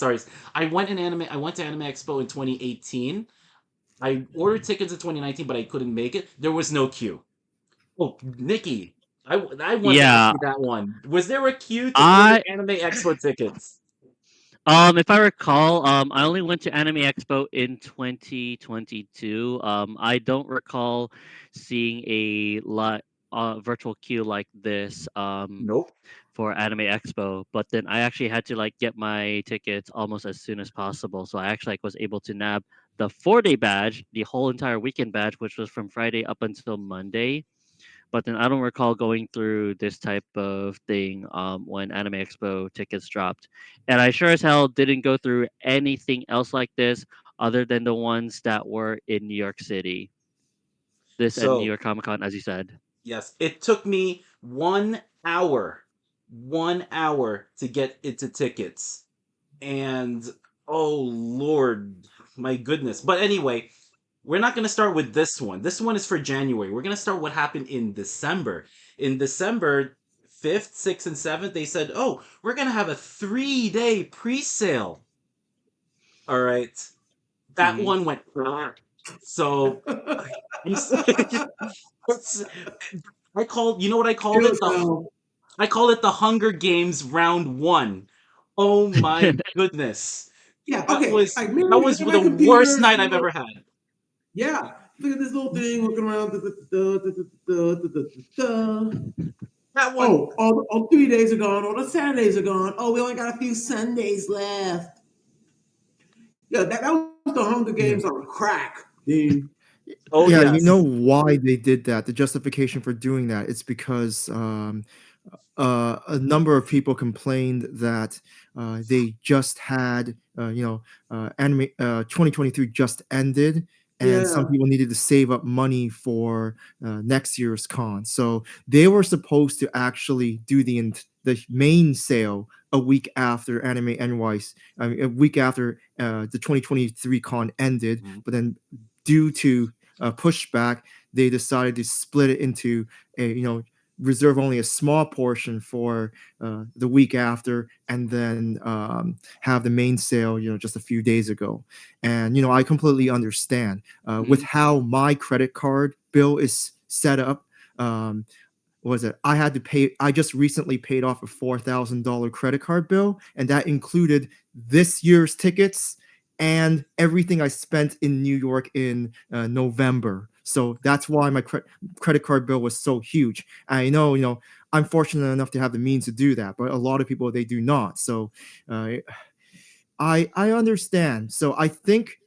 I went to Anime Expo in 2018. I ordered tickets in 2019, but I couldn't make it. There was no queue. Oh, Nikki, I want to ask Yeah, you that one. Was there a queue to order I Anime Expo tickets? if I recall, I only went to Anime Expo in 2022. I don't recall seeing a virtual queue like this Nope. for Anime Expo. But then I actually had to like get my tickets almost as soon as possible. So I actually was able to nab the 4-day badge, the whole entire weekend badge, which was from Friday up until Monday. But then I don't recall going through this type of thing when Anime Expo tickets dropped. And I sure as hell didn't go through anything else like this other than the ones that were in New York City. This and New So York Comic Con, as you said. yes, it took me 1 hour, 1 hour to get into tickets, and oh Lord, my goodness. But anyway, we're not going to start with this one. This one is for January. We're going to start what happened in December. In December 5th, 6th, and 7th, they said, oh, we're going to have a 3-day pre sale. All right. That Hmm. one went. So I'm it's- I called, you know what I called it? Still sound. I call it the Hunger Games round one. Oh my goodness. Yeah, That okay. was Like me that was looking at my the worst computer, night see I've what ever had. yeah. Look at this little thing looking around. That one. Oh, all 3 days are gone. All the Saturdays are gone. Oh, we only got a few Sundays left. Yeah, that was the Hunger Games Yeah. on crack, dude. Oh Yeah, you know yes. why they did that. The justification for doing that, it's because a number of people complained that they just had, anime 2023 just ended, and some Yeah, people needed to save up money for next year's con. So they were supposed to actually do the main sale a week after Anime NYC, I mean, a week after the 2023 con ended, Mhm. but then due to pushback, they decided to split it into a reserve only a small portion for the week after, and then have the main sale, just a few days ago. And I completely understand with Mhm. how my credit card bill is set up. Um, was it? I had to pay. I just recently paid off a $4,000 credit card bill, and that included this year's tickets and everything I spent in New York in November. So that's why my credit card bill was so huge. I know, I'm fortunate enough to have the means to do that, but a lot of people they do not. So uh, I understand. So I think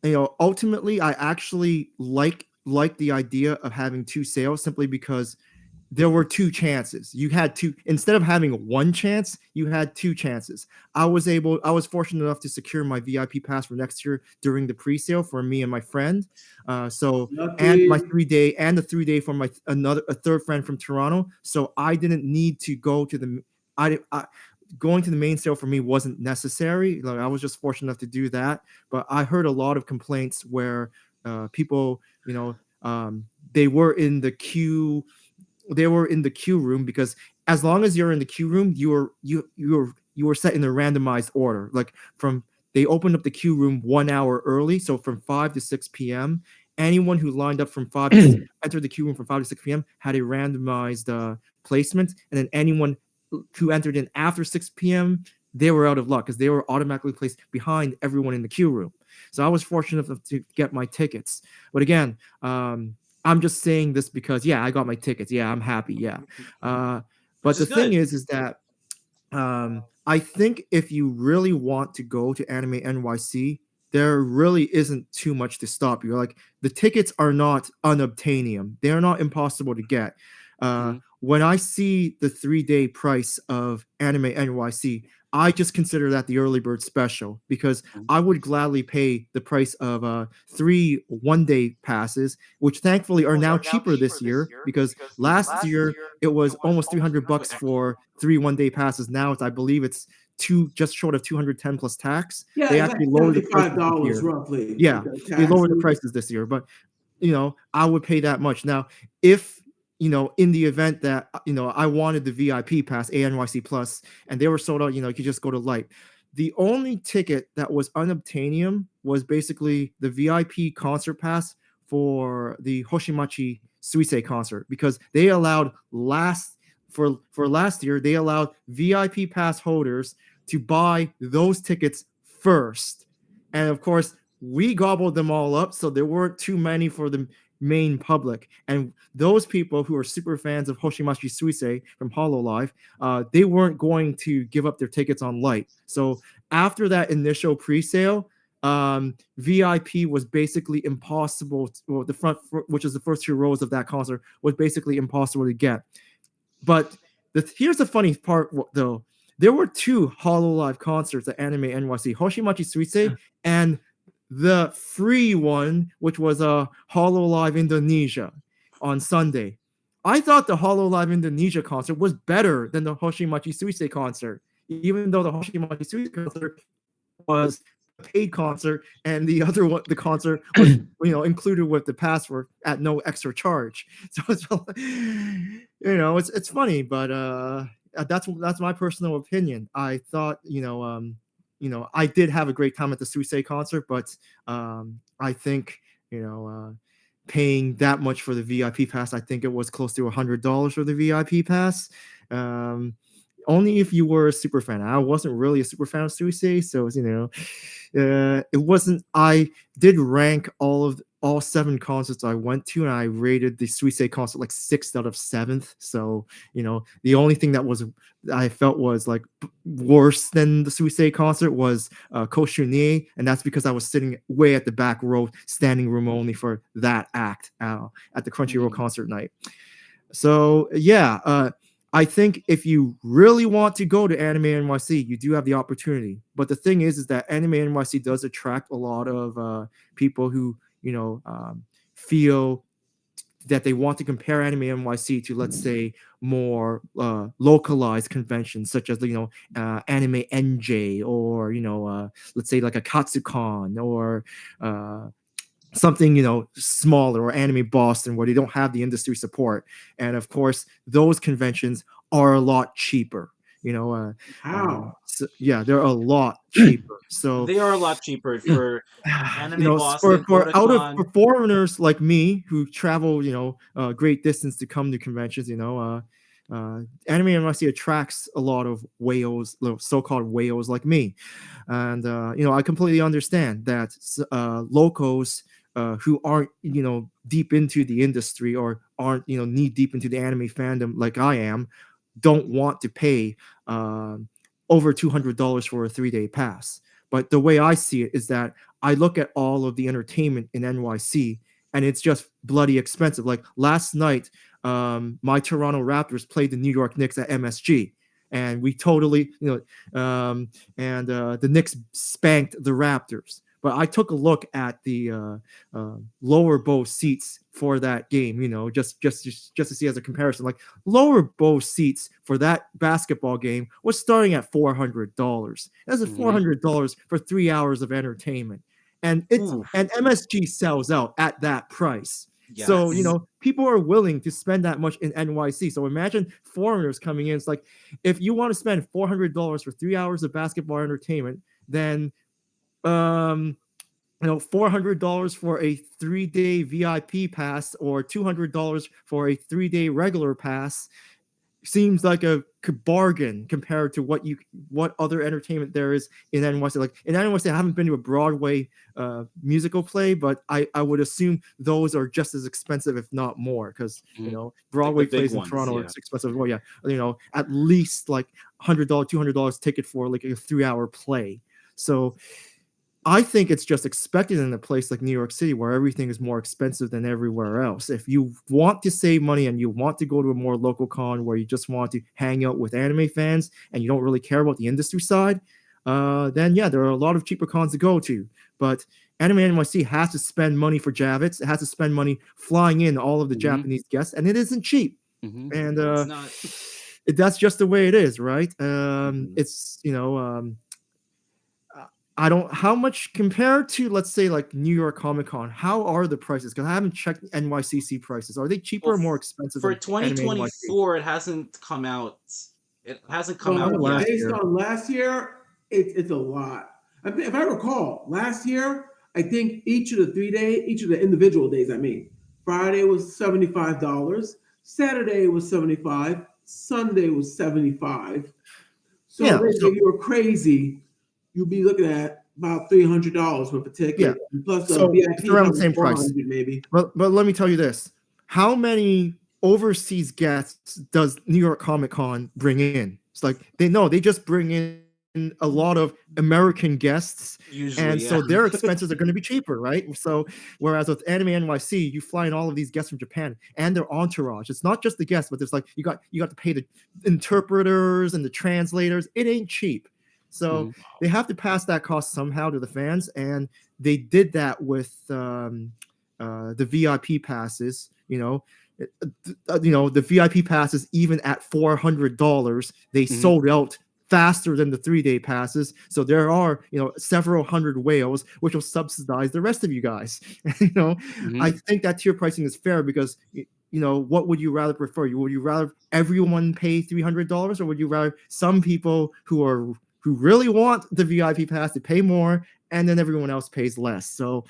ultimately I actually like the idea of having two sales simply because there were two chances. You had two, instead of having one chance, you had two chances. I was fortunate enough to secure my VIP pass for next year during the pre-sale for me and my friend. So and my lucky. 3 day and the 3 day for my a third friend from Toronto. So I didn't need to go to the I going to the main sale for me wasn't necessary. Like I was just fortunate enough to do that. But I heard a lot of complaints where people, they were in the queue room because as long as you're in the queue room, you were set in a randomized order. Like from they opened up the queue room 1 hour early, so from 5 to 6 p.m. Anyone who lined up from entered the queue room from 5 to 6 p.m. had a randomized placement, and then anyone who entered in after 6 p.m. they were out of luck because they were automatically placed behind everyone in the queue room. So I was fortunate enough to get my tickets, but again, I'm just saying this because yeah, I got my tickets. Yeah, I'm happy. Yeah, uh, Which but is the thing good. is that I think if you really want to go to Anime NYC, there really isn't too much to stop you. Like the tickets are not unobtainium; they are not impossible to get. Mhm. When I see the 3 day price of Anime NYC, I just consider that the early bird special because Mhm. I would gladly pay the price of 3 1 day passes, which thankfully are now cheaper this year because last year it was almost Wait, $300 for 3 1 day passes. Now I believe it's just short of 210 plus tax. Yeah, They it's like actually lowered the prices this $75 year. roughly Yeah, because they lowered the taxes. prices this year, but I would pay that much. Now, if in the event that I wanted the VIP pass, ANYC Plus, and they were sold out, you could just go to Light. The only ticket that was unobtainium was basically the VIP concert pass for the Hoshimachi Suisei concert because they allowed last year they allowed VIP pass holders to buy those tickets first. And of course, we gobbled them all up, so there weren't too many for the main public. And those people who are super fans of Hoshimachi Suisei from Hololive, they weren't going to give up their tickets on Light. So after that initial pre-sale, VIP was basically impossible. Well, which is the first 2 rows of that concert, was basically impossible to get. But here's the funny part, though. There were 2 HoloLive concerts at Anime NYC, Hoshimachi Suisei and the free one, which was a HoloLive Indonesia on Sunday. I thought the HoloLive Indonesia concert was better than the Hoshimachi Suisei concert, even though the Hoshimachi Suisei concert was a paid concert, and the other one, the concert was included with the password at no extra charge. So it's funny, but that's my personal opinion. I thought I did have a great time at the Suisei concert, but I think paying that much for the VIP pass, I think it was close to $100 for the VIP pass. Only if you were a super fan. I wasn't really a super fan of Suisei, so it wasn't. I did rank all 7 concerts I went to, and I rated the Suisei concert like 6th out of 7th. So the only thing that I felt was like worse than the Suisei concert was Koshunie, and that's because I was sitting way at the back row, standing room only for that act at the Crunchyroll concert night. So yeah. I think if you really want to go to Anime NYC, you do have the opportunity. But the thing is that Anime NYC does attract a lot of people who, feel that they want to compare Anime NYC to, let's say, more localized conventions, such as Anime NJ, or let's say like a Katsucon, or something smaller, or Anime Boston, where they don't have the industry support. And of course those conventions are a lot cheaper. How? So, yeah, they're a lot cheaper. So They are a lot cheaper for Anime for Boston, Otakon. for foreigners like me who travel great distance to come to conventions, Anime NYC attracts a lot of whales, so-called whales like me. And I completely understand that locals who aren't deep into the industry, or aren't knee deep into the anime fandom like I am, don't want to pay over $200 for a 3-day pass. But the way I see it is that I look at all of the entertainment in NYC, and it's just bloody expensive. Like last night, my Toronto Raptors played the New York Knicks at MSG, and we totally, and the Knicks spanked the Raptors. But I took a look at the lower bow seats for that game, just to see as a comparison. Like lower bow seats for that basketball game was starting at $400. That's $400 for 3 hours of entertainment, and MSG sells out at that price. Yes. So people are willing to spend that much in NYC. So imagine foreigners coming in. It's like, if you want to spend $400 for 3 hours of basketball entertainment, then $400 for a 3-day VIP pass, or $200 for a 3-day regular pass seems like a bargain compared to what other entertainment there is in NYC. Like in NYC, I haven't been to a Broadway musical play, but I would assume those are just as expensive, if not more, because Broadway like plays in ones, Toronto are expensive. Well, yeah, at least like $100, $200 ticket for like a 3-hour play. So I think it's just expected in a place like New York City, where everything is more expensive than everywhere else. If you want to save money and you want to go to a more local con where you just want to hang out with anime fans and you don't really care about the industry side, then yeah, there are a lot of cheaper cons to go to. But Anime NYC has to spend money for Javits. It has to spend money flying in all of the Japanese guests, and it isn't cheap. And it's not. That's just the way it is, right? It's I don't, how much compared to, let's say, like New York Comic Con, how are the prices? Because I haven't checked NYCC prices. Are they cheaper or more expensive for than 2024? It hasn't come out. It hasn't come out yet. Based on last year, it's a lot. If I recall, last year, I think each of the individual days, Friday was $75, Saturday was $75, Sunday was $75. So if you were crazy, you'd be looking at about $300 worth of ticket. Yeah. Plus so VIP it's around the same price. maybe. But let me tell you this: how many overseas guests does New York Comic Con bring in? It's like they just bring in a lot of American guests, Usually, and yeah. so their expenses are going to be cheaper, right? So whereas with Anime NYC, you fly in all of these guests from Japan and their entourage. It's not just the guests, but there's like you got to pay the interpreters and the translators. It ain't cheap. So Mhm. they have to pass that cost somehow to the fans, and they did that with the VIP passes. The VIP passes, even at $400, they Mhm. sold out faster than the 3-day passes. So there are, several hundred whales which will subsidize the rest of you guys. Mhm. I think that tier pricing is fair because what would you rather prefer? Would you rather everyone pay $300, or would you rather some people who really want the VIP pass to pay more, and then everyone else pays less? So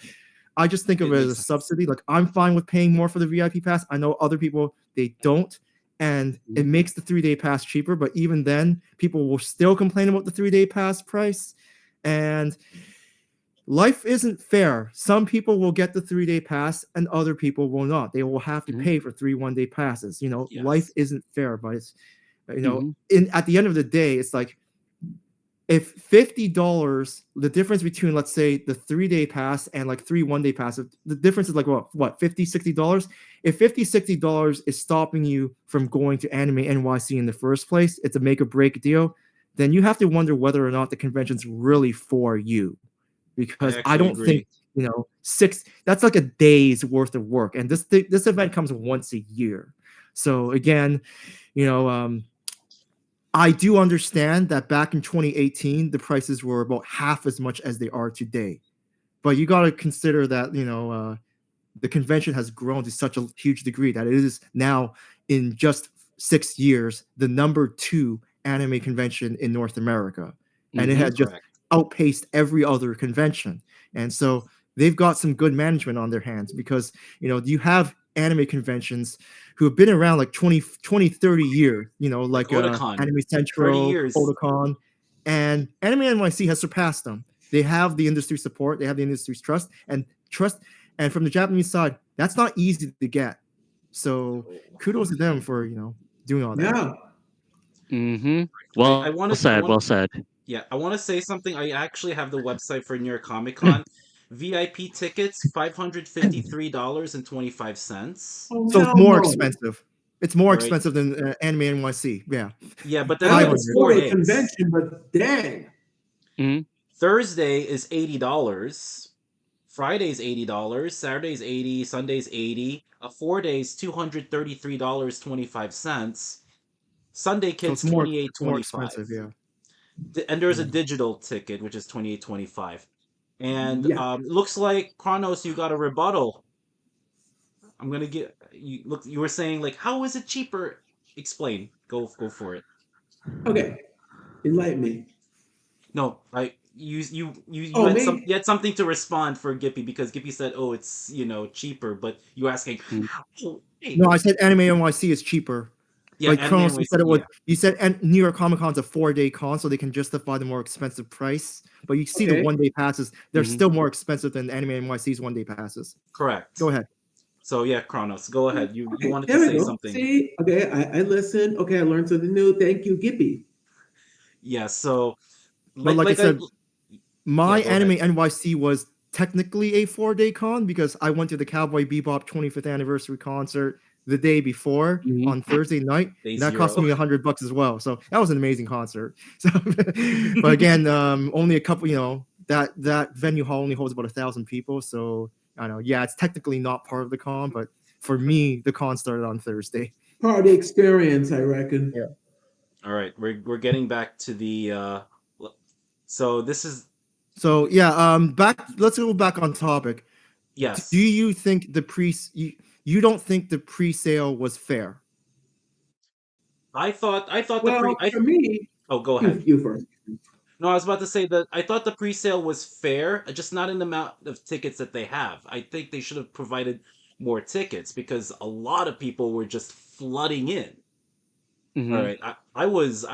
I just think of It it as makes a sense. subsidy. Like, I'm fine with paying more for the VIP pass. I know other people, they don't, and it Mhm. makes the 3-day pass cheaper. But even then, people will still complain about the 3-day pass price. And life isn't fair. Some people will get the 3-day pass and other people will not. They will have to Mhm. pay for 3 1-day passes. Life Yes. isn't fair, but it's, Mhm. at the end of the day, it's like, if $50, the difference between, let's say, the 3-day pass and like 3 1-day pass, the difference is like what, $50-$60. If $50-$60 is stopping you from going to Anime NYC in the first place, it's a make or break deal, then you have to wonder whether or not the convention's really for you. I Because I actually don't think, agree. that's like a day's worth of work, and this event comes once a year. So again, you know I do understand that back in 2018, the prices were about half as much as they are today. But you got to consider that, the convention has grown to such a huge degree that it is now, in just 6 years, the number 2 anime convention in North America. And it Mhm. has just Correct. outpaced every other convention. And so they've got some good management on their hands, because, you have anime conventions who have been around like 20, 30 years, Like like Otakon, Anime 30 Central, years. Otakon, and Anime NYC has surpassed them. They have the industry support, they have the industry's trust, and from the Japanese side, that's not easy to get. So kudos to them for doing all that. Yeah. Mhm. I Well want to, said. Well said. yeah, I want to say something. I actually have the website for New York Comic Con. VIP tickets, $553.25. Oh, So it's hell more no. expensive. It's more All right. expensive than Anime NYC. Yeah, Yeah, but I then like again, to it's 500. go four to a days. convention, but dang. Mhm. Thursday is $80. Friday's $80. Saturday's 80. Sunday's 80. 4 days, $233.25. Sunday So kids 28 it's more 25. expensive. Yeah. And there's a Mm. digital ticket which is 28.25. And Yeah. looks like Chronos, you got a rebuttal. I'm gonna get you. Look, you were saying like, how is it cheaper? Explain. Go for it. Okay. Enlighten me. No, I you Oh, had some me? you had something to respond for Gippy because Gippy said, "Oh, it's cheaper," but you asking Mhm. how? Hey, No, I said Anime NYC is cheaper. yeah, But Anime Kronos, you NYC, said it was. yeah, You said and New York Comic Con's a 4-day con, so they can justify the more expensive price. But you see the Okay. 1-day passes; they're Mhm. still more expensive than Anime NYC's 1-day passes. Go correct. ahead. So yeah, Chronos, go ahead. You Okay. wanted to There we say go. something. See? Okay. I listened. Okay. I learned something new. Thank you, Gippy. Yeah. So But like I I said, yeah, my go ahead. Anime NYC was technically a 4-day con because I went to the Cowboy Bebop 25th anniversary concert the day before Mhm. on Thursday night, Day and that cost zero. me $100 as well. So that was an amazing concert. So, but again, only a couple. That venue hall only holds about 1,000 people. So I know, yeah, it's technically not part of the con, but for me, the con started on Thursday. Part of the experience, I reckon. Yeah. All right, we're getting back to the so this is So yeah, back. Let's go back on topic. Do yes. you think you don't think the pre-sale was fair? I thought the Well, pre I for me, oh go ahead. you first. No, I was about to say that I thought the pre-sale was fair, just not in the amount of tickets that they have. I think they should have provided more tickets because a lot of people were just flooding in. All Mhm. right, I was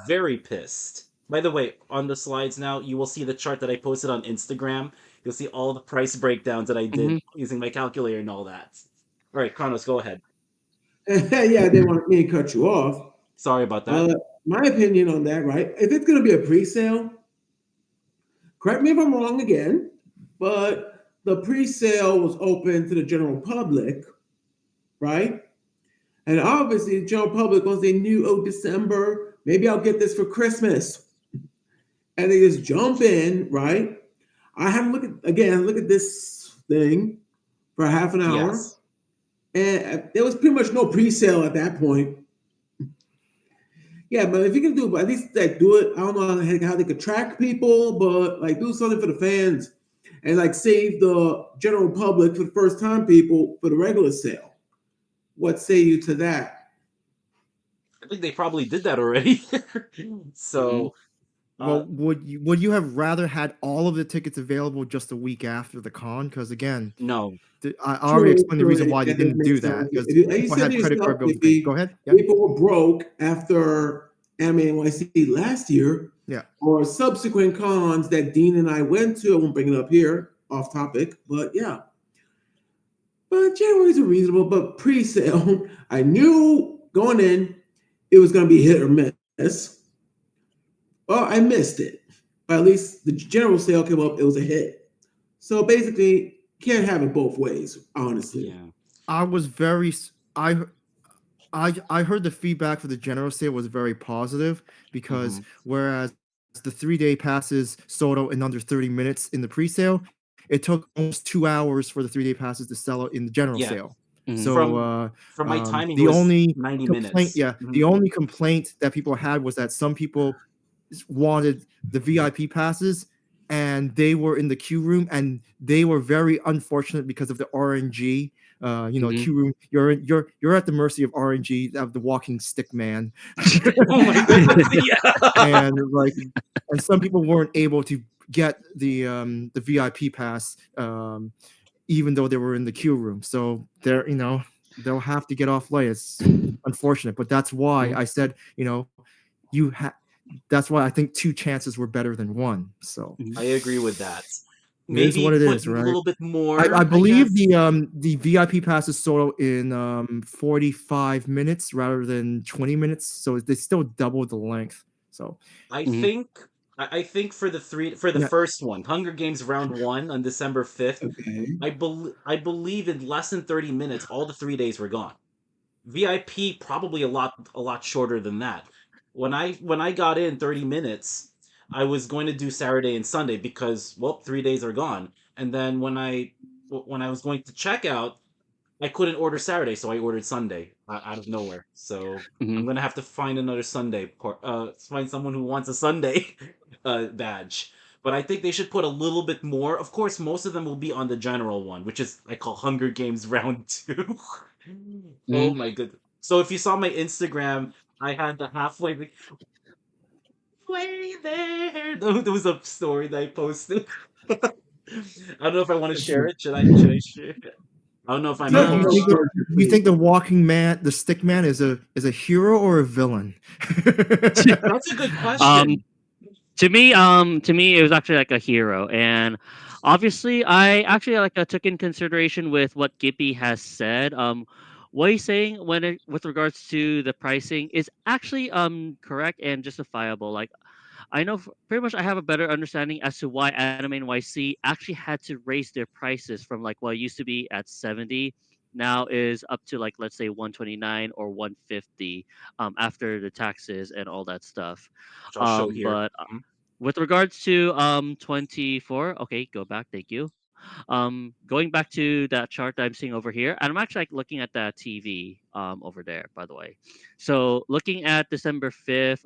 very pissed. By the way, on the slides now, you will see the chart that I posted on Instagram. You'll see all the price breakdowns that I did Mhm. using my calculator and all that. All right, Kronos, go ahead. Yeah, I didn't want me to cut you off. Sorry about that. My opinion on that, right? If it's going to be a pre-sale, correct me if I'm wrong again, but the pre-sale was open to the general public, right? And obviously, the general public, once they knew, oh, December, maybe I'll get this for Christmas, and they just jump in, right? I have look at this thing for half an hour, Yes. and there was pretty much no pre-sale at that point. Yeah, but if you can do, at least like do it. I don't know how they could track people, but like do something for the fans, and like save the general public for the first time people for the regular sale. What say you to that? I think they probably did that already. Hmm. So, uh, Well, would you have rather had all of the tickets available just a week after the con? Because again, no. I already True, explained the reason true. why they That does didn't make do sense. that because You people said had to credit yourself, card bills to pay. Go maybe ahead. Yeah. people were broke after AnimeNYC last year Yeah. or subsequent cons that Dean and I went to. I won't bring it up here, off topic, but yeah. But January's a reasonable, but pre-sale, I knew going in it was going to be hit or miss. Well, I missed it, but at least the general sale came up. It was a hit. So basically, can't have it both ways, honestly. Yeah. I was very I heard the feedback for the general sale was very positive because Hmm. whereas the 3-day passes sold out in under 30 minutes in the pre-sale, it took almost 2 hours for the 3-day passes to sell out in the general Yeah. sale. Hmm. So From from my timing, it the was only 90 complaint, minutes. yeah, Mhm. the only complaint that people had was that some people wanted the VIP passes and they were in the queue room and they were very unfortunate because of the RNG. Hmm. Queue room. You're at the mercy of RNG, of the walking stick man, Oh my goodness. Yeah. and like, and some people weren't able to get the VIP pass, even though they were in the queue room. So they'll have to get off late. It's unfortunate, but that's why I said you have that's why I think two chances were better than one. So I agree with that. it is what Maybe it put is, a right? little bit I more, I believe guess. the VIP pass is sold out in 45 minutes rather than 20 minutes, so they still double the length. So I Hmm. think I think for the yeah, first one, Hunger Games round 1 on December 5th, Okay. I believe in less than 30 minutes all the 3 days were gone. VIP probably a lot shorter than that. When I got in 30 minutes, I was going to do Saturday and Sunday because well, 3 days are gone. And then when I was going to check out, I couldn't order Saturday, so I ordered Sunday out of nowhere. So Hmm. I'm gonna have to find another Sunday find someone who wants a Sunday badge. But I think they should put a little bit more. Of course, most of them will be on the general one, which is I call Hunger Games Round Two. Oh Hmm. my good. So if you saw my Instagram, I had the halfway way there. There was a story that I posted. I don't know if I want to share it. Should I share it? I don't know if I'm Tell able me to no Um, share. further, do you please. think the walking man, the stick man, is a hero or a villain? That's a good um, question. to me, it was actually like a hero, and obviously, I actually like took in consideration with what Gippy has said. What he's saying with regards to the pricing is actually correct and justifiable. Like I know pretty much I have a better understanding as to why Anime NYC actually had to raise their prices from like what used to be at 70 now is up to like let's say 129 or 150 after the taxes and all that stuff. Which I'll show here. But Mhm. with regards to 24, okay, go back, thank you. Going back to that chart that I'm seeing over here, and I'm actually like looking at that TV over there, by the way. So looking at December 5th,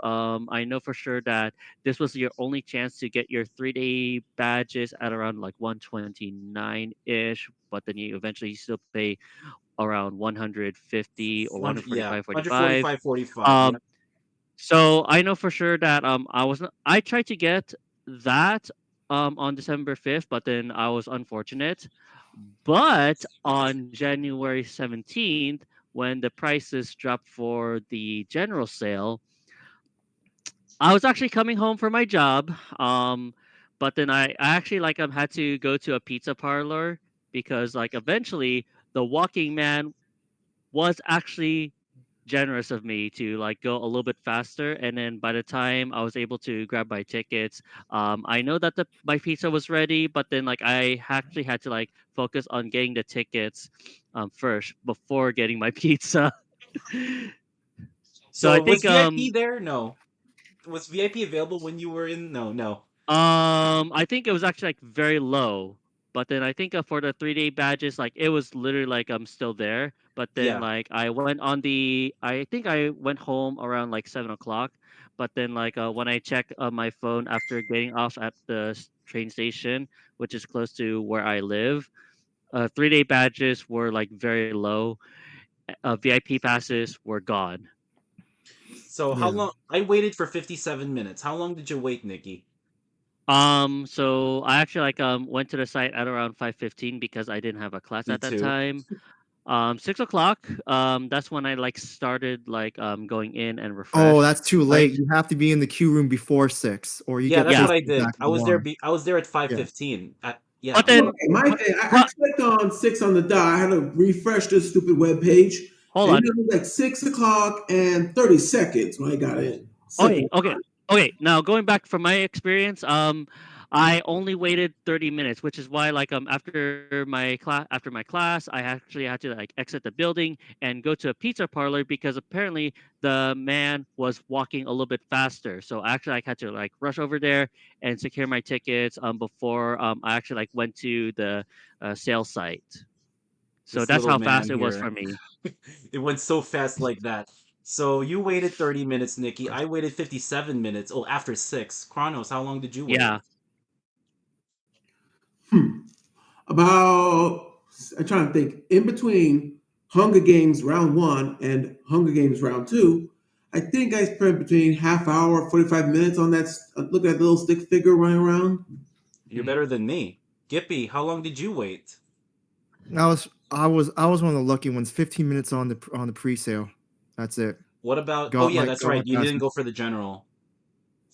I know for sure that this was your only chance to get your 3-day badges at around like 129 ish, but then you eventually still pay around 150 or Yeah, 145.45. 145.45. Yeah. Um, so I know for sure that I tried to get that on December 5th, but then I was unfortunate. But on January 17th, when the prices dropped for the general sale, I was actually coming home from my job. But then I actually like had to go to a pizza parlor because like eventually the walking man was actually generous of me to like go a little bit faster. And then by the time I was able to grab my tickets, I know that my pizza was ready, but then like I actually had to like focus on getting the tickets first before getting my pizza. So I So was think VIP there? No. Was VIP available when you were in? No, no. I think it was actually like very low, but then I think for the 3 day badges, like it was literally like I'm still there. But then Yeah. like I went on I think I went home around like 7 o'clock. But then like when I checked my phone after getting off at the train station, which is close to where I live, 3 day badges were like very low. VIP passes were gone. So how Yeah. long? I waited for 57 minutes. How long did you wait, Nikki? So I actually like went to the site at around 5:15 because I didn't have a class Me at that too. time. 6 o'clock. That's when I like started like going in and Oh, refresh. that's too Like late. You have to be in the queue room before 6, or you Yeah, get that's yeah, what pushed I to the did. back of the line. I was there at Yeah. 5:15. Yeah, but I was. Well, then okay, my but, thing, I but clicked on 6 on the dot. I had to refresh this stupid web page, hold and on. it was like 6 o'clock and 30 seconds when I got in. Okay, Simple. okay, okay. Now going back from my experience, I only waited 30 minutes, which is why like after my class, I actually had to like exit the building and go to a pizza parlor because apparently the man was walking a little bit faster. So actually, I had to like rush over there and secure my tickets before I actually like went to the sales site. So This that's little how fast man it was here. for me. It went so fast like that. So you waited 30 minutes, Nikki. I waited 57 minutes. Oh, after 6. Chronos, how long did you wait? Yeah. Hmm. About, I'm trying to think, in between Hunger Games round one and Hunger Games round two, I think I spent between half hour, 45 minutes on that. Look at that little stick figure running around. You're better than me. Gippy, how long did you wait? I was one of the lucky ones. 15 minutes on the pre-sale. That's it. What about? Oh Got yeah, my that's got my right. You didn't passes. go for the general.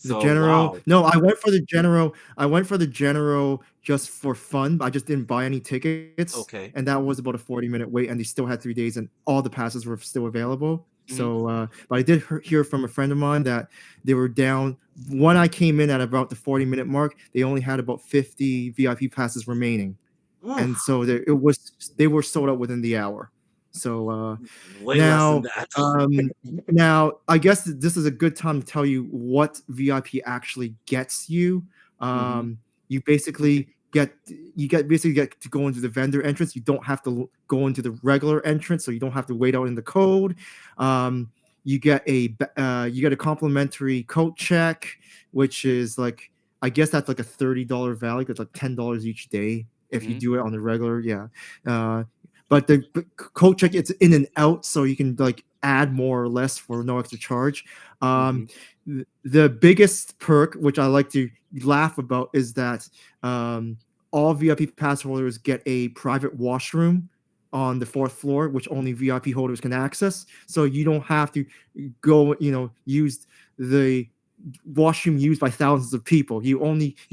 The So general. wow. No, I went for the general. I went for the general just for fun. I just didn't buy any tickets, Okay. and that was about a 40-minute wait. And they still had 3 days, and all the passes were still available. Mhm. So, but I did hear from a friend of mine that they were down. When I came in at about the 40-minute mark, they only had about 50 VIP passes remaining, and Oof, so they were sold out within the hour. So way less than now, that. now I guess this is a good time to tell you what VIP actually gets you. Hmm. You basically get to go into the vendor entrance. You don't have to go into the regular entrance, so you don't have to wait out in the code. Um, you get a complimentary coat check, which is like, I guess that's like a $30 value. It's like $10 each day if you Mhm. do it on the regular. Yeah. Uh, but coat check, it's in and out, so you can like add more or less for no extra charge. Mhm. The biggest perk, which I like to laugh about, is that all VIP pass holders get a private washroom on the fourth floor, which only VIP holders can access. So you don't have to go, use the washroom used by thousands of people. You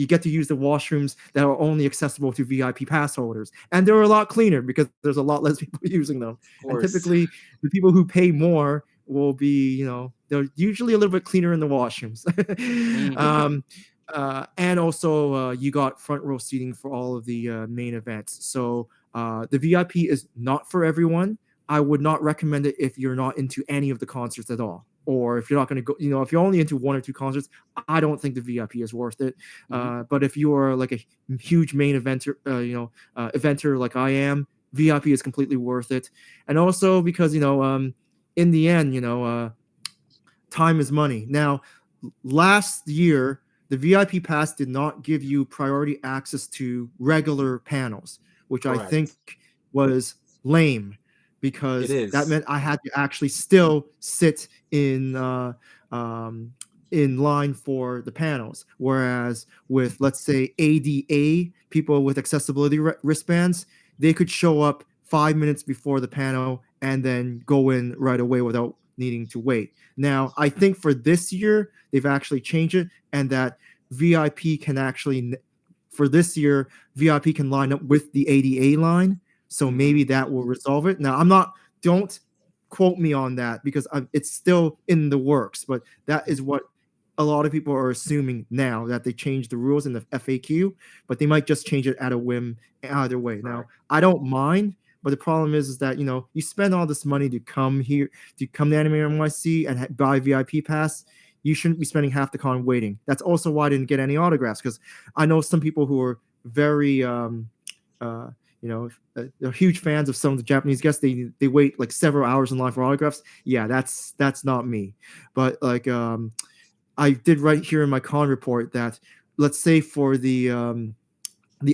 get to use the washrooms that are only accessible to VIP pass holders, and they're a lot cleaner because there's a lot less people using them. Of And course. typically, the people who pay more will be, they're usually a little bit cleaner in the washrooms. Mhm. And also, you got front row seating for all of the main events. So the VIP is not for everyone. I would not recommend it if you're not into any of the concerts at all, or if you're not going to go, if you're only into one or two concerts, I don't think the VIP is worth it. Mhm. But if you are like a huge main eventer, eventer like I am, VIP is completely worth it. And also because in the end, time is money. Now, last year, the VIP pass did not give you priority access to regular panels, which I think Correct. was lame It because that is. meant I had to actually still sit um, in line for the panels. Whereas with, let's say, ADA, people with accessibility wristbands, they could show up 5 minutes before the panel and then go in right away without needing to wait. Now, I think for this year, they've actually changed it, and that VIP can actually, for this year, VIP can line up with the ADA line. So Hmm. maybe that will resolve it. Now, I'm not, don't quote me on that because it's still in the works. But that is what a lot of people are assuming now, that they changed the rules in the FAQ, but they might just change it at a whim either way. Now, I don't mind, but the problem is that you spend all this money to come here, to come to Anime NYC and buy VIP pass. You shouldn't be spending half the con waiting. That's also why I didn't get any autographs, because I know some people who are very uh, they're huge fans of some of the Japanese guests. They wait like several hours in line for autographs. Yeah, that's not me. But like I did write here in my con report that, let's say for the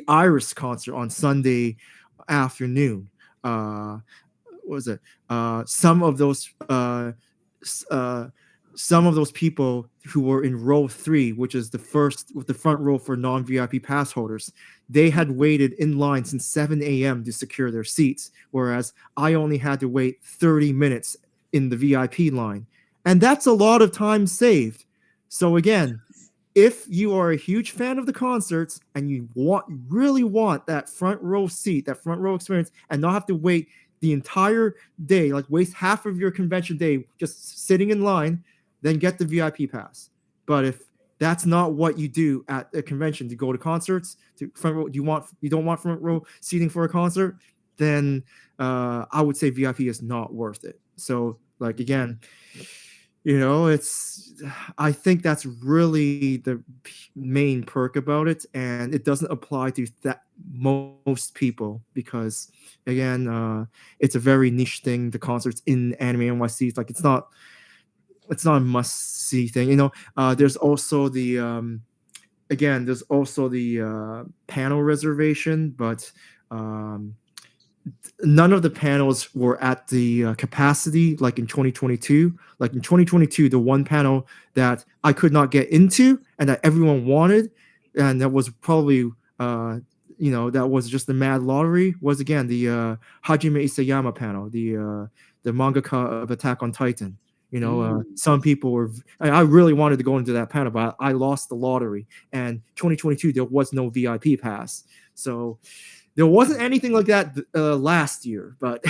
Iris concert on Sunday afternoon, what was it? Some of those some of those people who were in row 3, which is the front row for non-VIP pass holders, they had waited in line since 7 a.m. to secure their seats, whereas I only had to wait 30 minutes in the VIP line. And that's a lot of time saved. So again, if you are a huge fan of the concerts and you really want that front row seat, that front row experience, and not have to wait the entire day, like waste half of your convention day just sitting in line, then get the VIP pass. But if that's not what you do at a convention, to go to concerts, to front row, you don't want front row seating for a concert, then I would say VIP is not worth it. So like again, I think that's really the main perk about it, and it doesn't apply to most people because again, it's a very niche thing. The concerts in Anime NYC, it's like it's not a must see thing. There's also the panel reservation, but none of the panels were at the capacity like in 2022. Like in 2022, the one panel that I could not get into and that everyone wanted, and that was probably that was just the mad lottery, was again the Hajime Isayama panel, the mangaka of Attack on Titan. Some people were. I really wanted to go into that panel, but I lost the lottery. And 2022, there was no VIP pass, so there wasn't anything like that last year. But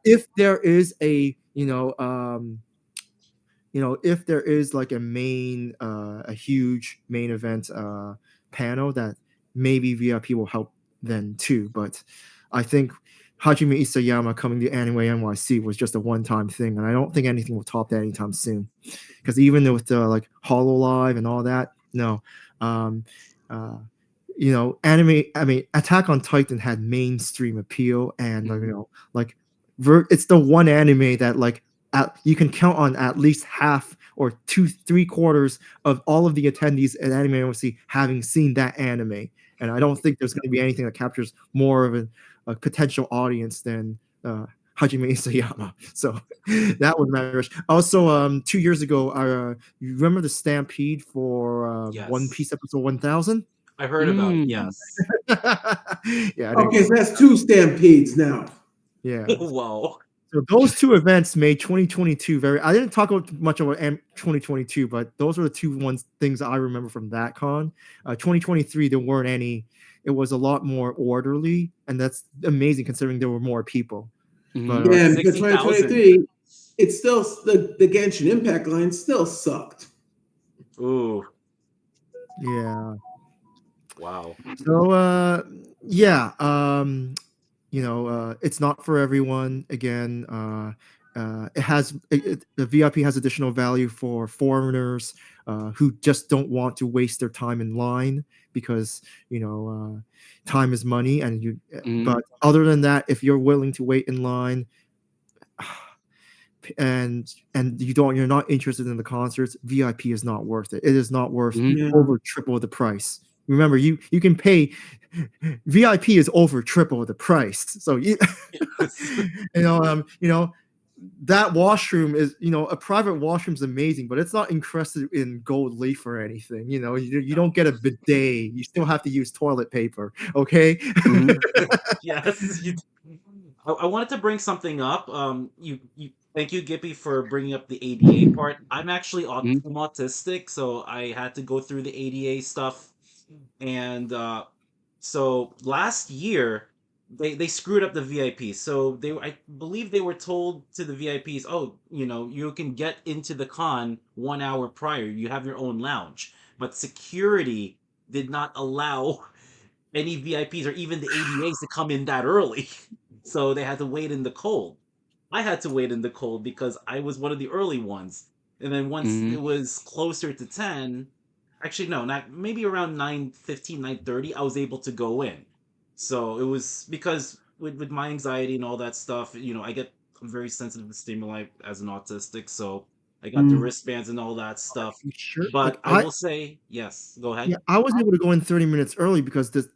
if there is if there is like a huge main event panel, that maybe VIP will help then too. But I think Hajime Isayama coming to Anime NYC was just a one-time thing, and I don't think anything will top that anytime soon. Because even with like Hololive and all that, no. Attack on Titan had mainstream appeal, and it's the one anime that you can count on at least half or 3/4 of all of the attendees at Anime NYC having seen that anime. And I don't think there's going to be anything that captures more of a potential audience than Hajime Isayama. So that was my Also, 2 years ago, you remember the Stampede for One Yes. Piece episode 1000? I heard about it. Yes. Yeah. Okay, so that's 2 stampedes now. Yeah. Whoa. So those 2 events made 2022 very. I didn't talk much about 2022, but those were the 2 things I remember from that con. 2023, there weren't any. It was a lot more orderly, and that's amazing considering there were more people. But Yeah, and for 60,000. 2023, it's still the Genshin Impact line still sucked. Ooh. Yeah. Wow. So it's not for everyone. Again, the VIP has additional value for foreigners who just don't want to waste their time in line because time is money, and But other than that, if you're willing to wait in line, and you're not interested in the concerts, VIP is not worth it. It is not worth over triple the price. Remember, you can pay. VIP is over triple the price. So that washroom is a private washroom is amazing, but it's not encrusted in gold leaf or anything. You don't get a bidet. You still have to use toilet paper. Okay. Yes. I wanted to bring something up. Thank you, Gippy, for bringing up the ADA part. I'm actually autistic, so I had to go through the ADA stuff. And so last year, they screwed up the VIPs. So I believe they were told to the VIPs, oh, you can get into the con 1 hour prior. You have your own lounge. But security did not allow any VIPs or even the ADAs to come in that early. So they had to wait in the cold. I had to wait in the cold because I was one of the early ones. And then once Hmm. it was closer to 10, actually no, not maybe around 9:15, 9:30, I was able to go in. So it was because with my anxiety and all that stuff, I'm very sensitive to stimuli as an autistic, so I got the Mm. wristbands and all that stuff. You sure? But Like I will say, yes, go ahead. yeah, I was able to go in 30 minutes early because the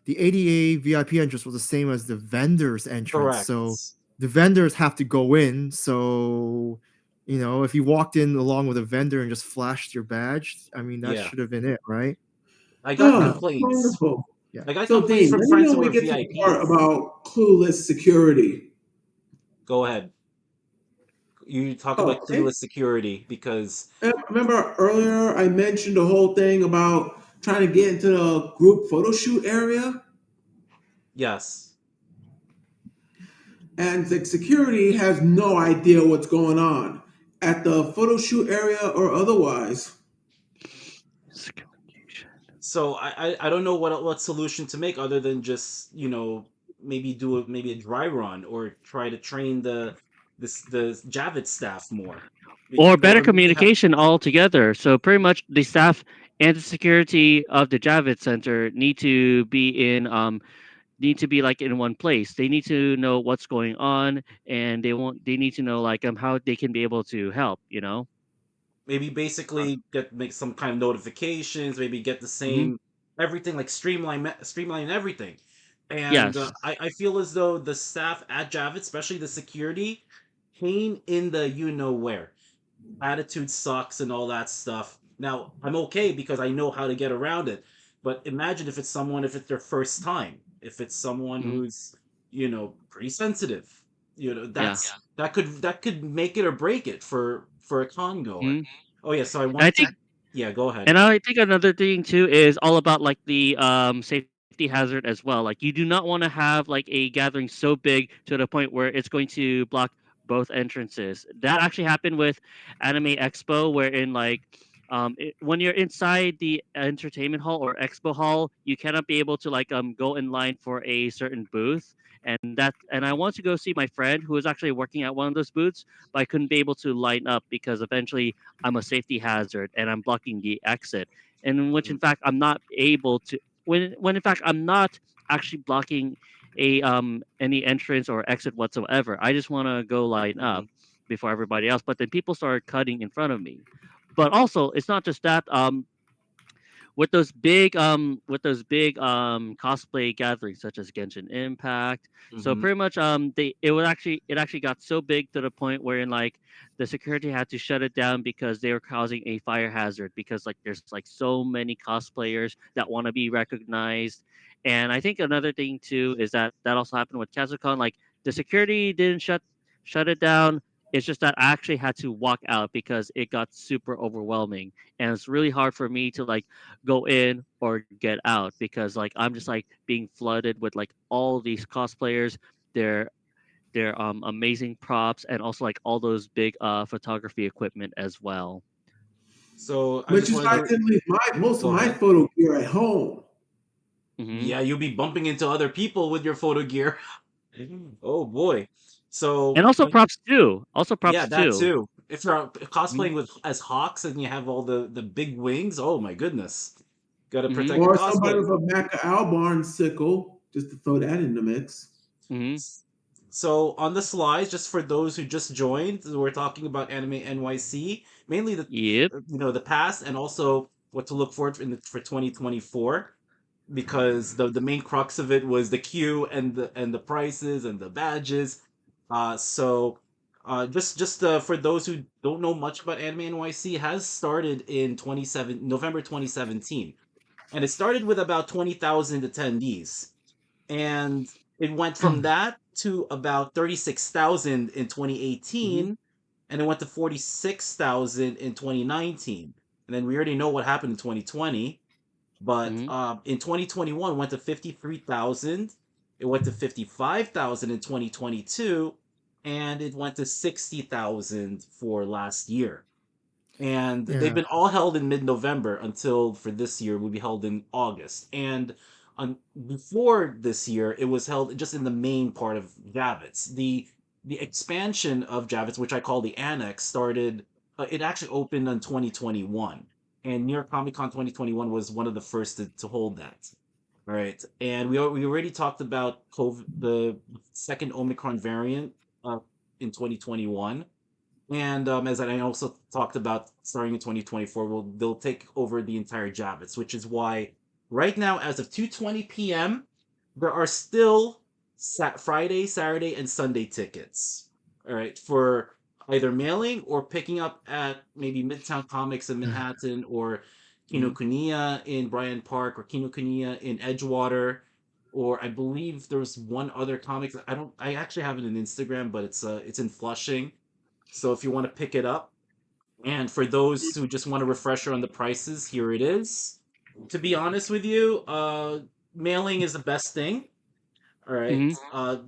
ADA VIP entrance was the same as the vendors entrance. So Correct. the vendors have to go in. So if you walked in along with a vendor and just flashed your badge, I mean that Yeah. should have been it, right? I got Yeah, Ah, complaints. wonderful. yeah. I got So, complaints Dean, from let me friends know who when we were get to the part VIPs. about clueless security. Go ahead. You talk Oh, about okay. clueless security because Remember earlier I mentioned the whole thing about trying to get into the group photo shoot area, yes. and the security has no idea what's going on at the photo shoot area or otherwise. Communication. So I don't know what solution to make other than just maybe do maybe a dry run or try to train the Javits staff more. Or better Or maybe have communication altogether. So pretty much the staff and the security of the Javits Center need to be like in one place. They need to know what's going on, and they need to know like how they can be able to help. maybe basically make some kind of notifications, maybe get the Hmm. same everything like streamline everything. And Yes. I feel as though the staff at Javits, especially the security, pain in the you know where. Attitude sucks and all that stuff. Now, I'm okay because I know how to get around it. But imagine if it's their first time, if it's someone Hmm. who's, pretty sensitive. Yeah. That could make it or break it for a con goer. Hmm. Oh yeah, so I And I wanted to think yeah, go ahead. And I think another thing too is all about like the safety hazard as well. Like you do not want to have like a gathering so big to the point where it's going to block both entrances. That actually happened with Anime Expo, wherein when you're inside the entertainment hall or expo hall, you cannot be able to go in line for a certain booth. And I want to go see my friend who was actually working at one of those booths, but I couldn't be able to line up because eventually I'm a safety hazard and I'm blocking the exit. And in which in Mhm, fact I'm not able to when in fact I'm not actually blocking a any entrance or exit whatsoever. I just want to go line up mhm, before everybody else. But then people started cutting in front of me. But also it's not just that with those big cosplay gatherings such as Genshin Impact. So mhm. pretty much it actually got so big to the point wherein like the security had to shut it down because they were causing a fire hazard because like there's like so many cosplayers that want to be recognized. And I think another thing too is that also happened with Kazucon. Like the security didn't shut it down. It's just that I actually had to walk out because it got super overwhelming, and it's really hard for me to like go in or get out because like I'm just like being flooded with like all these cosplayers, their amazing props, and also like all those big photography equipment as well. So I Which just is wanted why I to didn't leave most of go my ahead. photo gear at home. Hmm. Yeah, you'll be bumping into other people with your photo gear. Oh boy. So And also props too. Also yeah, props that too. too. If you're Hmm. cosplaying with as Hawks and you have all the big wings, oh my goodness, got to Hmm. protect your Or somebody cosplay. with a Maca Albarn sickle, just to throw that in the mix. Hmm. S- So on the slides, just for those who just joined, we're talking about Anime NYC, mainly Yep. the past and also what to look forward for 2024, because the main crux of it was the queue and the prices and the badges. Just for those who don't know much about Anime NYC, has started in November 2017, and it started with about 20,000 attendees, and it went from that to about 36,000 in Hmm. 2018, and it went to 46,000 in 2019, and then we already know what happened in 2020. But Hmm. in 2021 went to 53,000, It went to 55,000 in 2022, and it went to 60,000 for last year. And they've Yeah. been all held in mid-November until for this year will be held in August. And before this year, it was held just in the main part of Javits. The expansion of Javits, which I call the Annex, started. It actually opened in 2021, and New York Comic Con 2021 was one of the first to hold that. All right, and we already talked about COVID, the second Omicron variant, uh, in 2021. And as I also talked about, starting in 2024, they'll take over the entire Javits, which is why right now, as of 2:20 p.m., there are still Friday, Saturday, and Sunday tickets. All right, for either mailing or picking up at maybe Midtown Comics in Manhattan, or Mhm. Kinokuniya in Bryant Park, or Kinokuniya in Edgewater, or I believe there's one other comics. I actually have it on Instagram, but it's in Flushing. So if you want to pick it up, and for those who just want a refresher on the prices, here it is. To be honest with you, mailing is the best thing. All right. Mhm.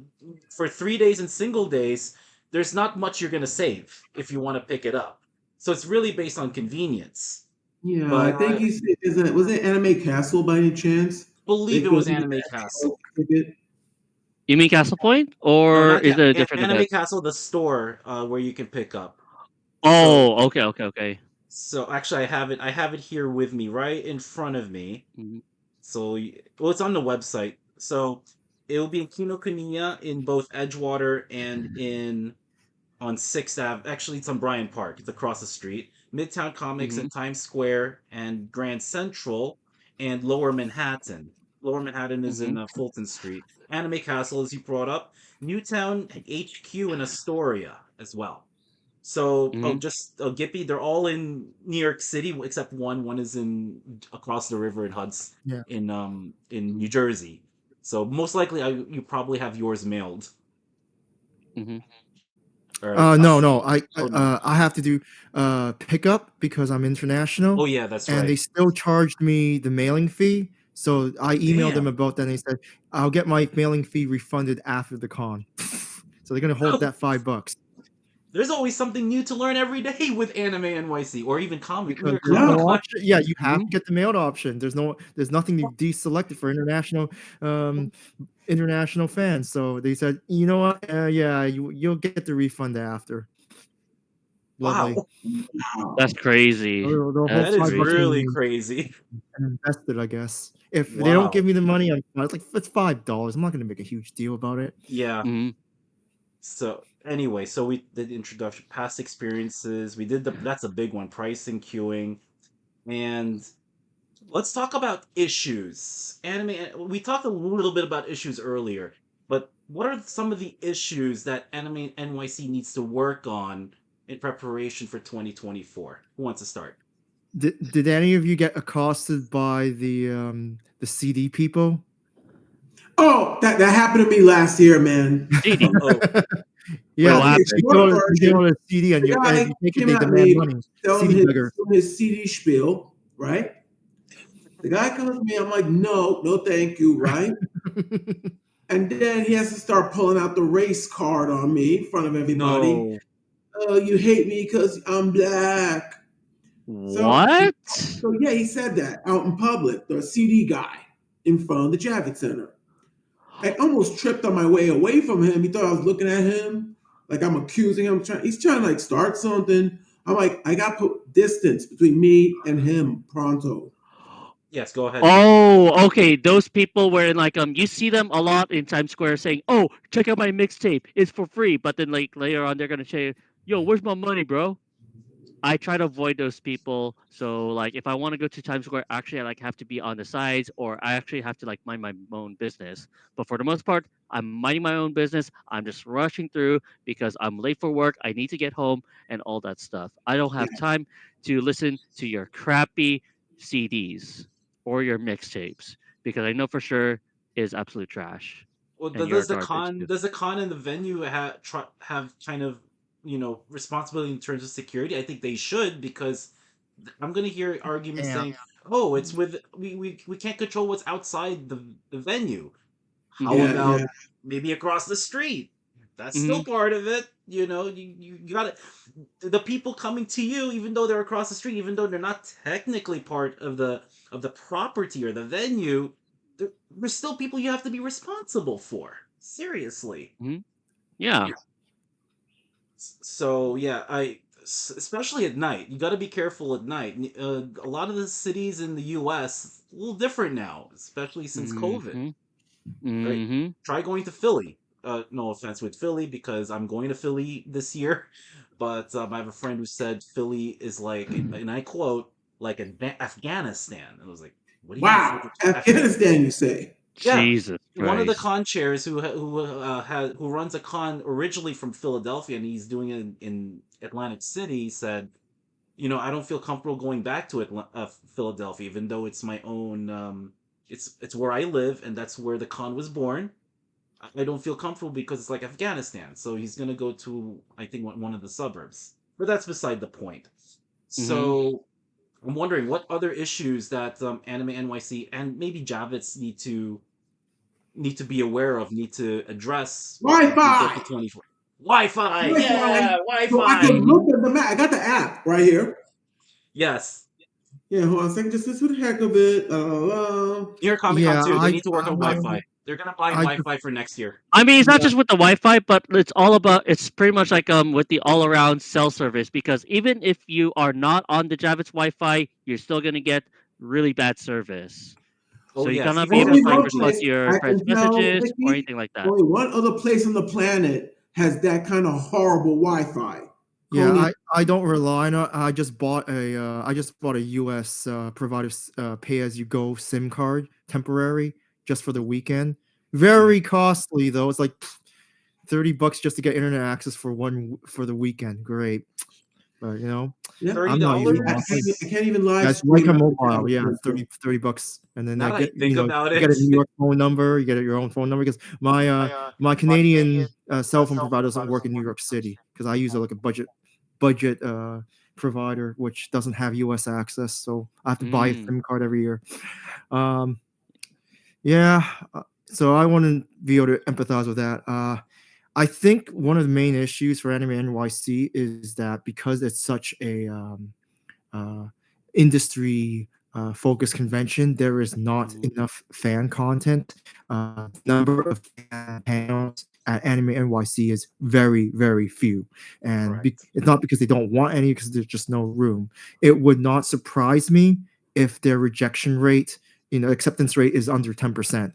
For 3 days and single days, there's not much you're gonna save if you want to pick it up. So it's really based on convenience. Yeah, I But think he's isn't was it Anime Castle by any chance? believe They it go was to the Anime actual Castle. ticket. You mean Castle Point, No, or not is it a different Anime event? Castle, the store where you can pick up. So Oh, okay, okay, okay. so actually, I have it here with me, right in front of me. Mhm. So, well, it's on the website. So it'll be in Kinokuniya in both Edgewater and in on Sixth Ave. Actually, it's on Bryant Park. It's across the street. Midtown Comics in Mhm. Times Square and Grand Central, and Lower Manhattan. Lower Manhattan is in Mhm. Fulton Street. Anime Castle, as you brought up. Newtown HQ in Astoria as well. So, Mhm. Gippy, they're all in New York City except one. One is in across the river in Hudson, Yeah. in New Jersey. So most likely, you probably have yours mailed. Mhm. All right. No, no. Oh no. I have to do pickup because I'm Oh international, yeah, that's and they right. still charged me the mailing fee. So I emailed them Damn. about that, and they said I'll get my mailing fee refunded after the con. So they're gonna hold that $5 There's always something new to learn every day with Anime NYC, or even New because York there's Comic no Yeah. Con. option. Yeah, you have Mhm. to get the mailed option. There's nothing to deselect for um, international fans. So they said, you know what? Yeah, you'll get the refund after. Lovely. Wow, That's crazy. They'll hold that That's is $5 crazy. really from me crazy. and invest it, I guess. If they don't give Wow. me the money, it's like it's $5. I'm not gonna make a huge deal about it. Yeah. Mhm. So anyway, so we did introduction, past experiences. We did that's a big one, pricing, queuing, and let's talk about issues. We talked a little bit about issues earlier, but what are some of the issues that Anime NYC needs to work on in preparation for 2024? Who wants to start? Did any of you get accosted by the CD people? Oh, that happened to me last year, man. CD. Oh, Wait, Yeah, what Okay, happened? short you get version. on a CD and The if guy you take it, came they at demand me money. telling CD beggar. his CD spiel, right? The guy comes to me, I'm like, no, no, thank you, right? And then he has to start pulling out the race card on me in front of everybody. no. Oh, you hate me because I'm black. So, What? so yeah, he said that out in public, the CD guy in front of the Javits Center. I almost tripped on my way away from him. He thought I was looking at him like I'm accusing him. He's trying to like start something. I'm like, I got to put distance between me and him pronto. Yes, go ahead, Nikki. Oh, okay. Those people where like you see them a lot in Times Square saying, "Oh, check out my mixtape. It's for free." But then like later on they're going to say, "Yo, where's my money, bro?" I try to avoid those people. So like if I want to go to Times Square, actually I like have to be on the sides, or I actually have to like mind my own business. But for the most part, I'm minding my own business. I'm just rushing through because I'm late for work. I need to get home and all that stuff. I don't Yeah. have time to listen to your crappy CDs or your mixtapes because I know for sure is absolute trash Well, and you're garbage too. does the con and the venue have kind of, responsibility in terms of security? I think they should, because I'm gonna hear arguments Yeah. saying, "Oh, it's with we can't control what's outside the venue." How Yeah, about yeah. maybe across the street? That's still Mhm. part of it. You gotta the people coming to you, even though they're across the street, even though they're not technically part of the property or the venue, they're still people you have to be responsible for. Seriously. Mhm. Yeah. So yeah, especially at night, you got to be careful at night. A lot of the cities in the U.S. a little different now, especially since COVID. Mhm. Right? Mhm. Try going to Philly. No offense with Philly because I'm going to Philly this year, but I have a friend who said Philly is like, and I quote, like Afghanistan. And I was like, what do you mean? It's Wow. like Afghanistan, you say? yeah, Jesus one of the Christ. con chairs who runs a con originally from Philadelphia and he's doing it in Atlantic City said, I don't feel comfortable going back to Philadelphia, even though it's my own. It's where I live and that's where the con was born. I don't feel comfortable because it's like Afghanistan. So he's gonna go to I think one of the suburbs, but that's beside the point. Mhm. So I'm wondering what other issues that Anime NYC and maybe Javits need to be aware of, need to address as we get Wi-Fi. to 24. Wi-Fi, Wi-Fi. yeah, So I can Wi-Fi. look Mhm. at the map. I got the app right here. Yes, Yeah, hold on a second. Just for the heck of it. New York Comic Con Yeah, too. They need to work on Uh, Wi-Fi. They're gonna buy I just Wi-Fi for next year. I mean, it's not yeah just with the Wi-Fi, but it's all about. It's pretty much like with the all-around cell service because even if you are not on the Javits Wi-Fi, you're still gonna get really bad service. Oh So you yes, cannot be even able only to like one San respond place to your I friends' can tell, messages or Nikki, anything like that. only one other place on the planet has that kind of horrible Wi-Fi. yeah Coney. I don't rely on it. I just bought a US provider pay as you go SIM card temporary just for the weekend. Mm. Very costly though. It's like $30 just to get internet access for the weekend. Great. But Yeah, $30 I'm not using I Wi-Fi. can't even live Yeah, it's like a stream. mobile. Yeah, 30 $30, and then Now that I get think about you get a it, New York phone number. You get your own phone number because my Canadian cell phone provider doesn't work in New York City because I use like a budget provider which doesn't have U.S. access, so I have to buy a Mm. SIM card every year. Um, yeah, so I want to be able to empathize with that. I think one of the main issues for Anime NYC is that because it's such a uh, industry focused convention, there is not Mhm. enough fan content. Number of fan panels at Anime NYC is very, very few. And correct. it's not because they don't want any, because there's just no room. It would not surprise me if their rejection rate, acceptance rate is under 10%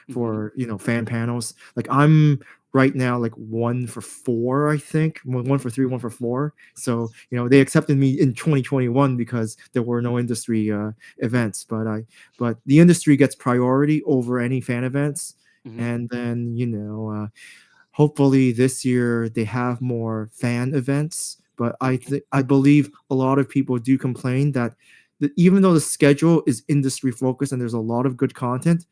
Mhm. for fan panels. Like I'm right now like 1 for 4, I think. 1 for 3, 1 for 4. So they accepted me in 2021 because there were no industry events, but the industry gets priority over any fan events. Mhm. And then hopefully this year they have more fan events. But I believe a lot of people do complain that even though the schedule is industry focused and there's a lot of good content,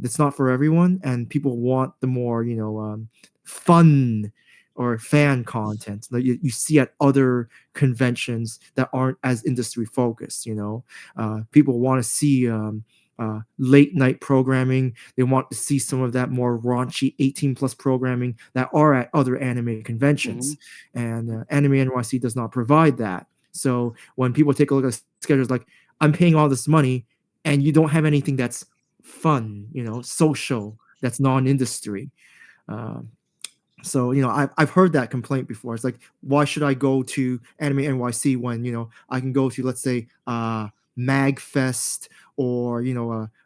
it's not for everyone, and people want the more fun or fan content that you see at other conventions that aren't as industry focused. People want to see late night programming. They want to see some of that more raunchy 18 plus programming that are at other anime conventions, Mhm. and Anime NYC does not provide that. So when people take a look at schedules, like, I'm paying all this money and you don't have anything that's fun, social, that's non-industry. Um, so I've heard that complaint before. It's like, why should I go to Anime NYC when I can go to, let's say, Magfest or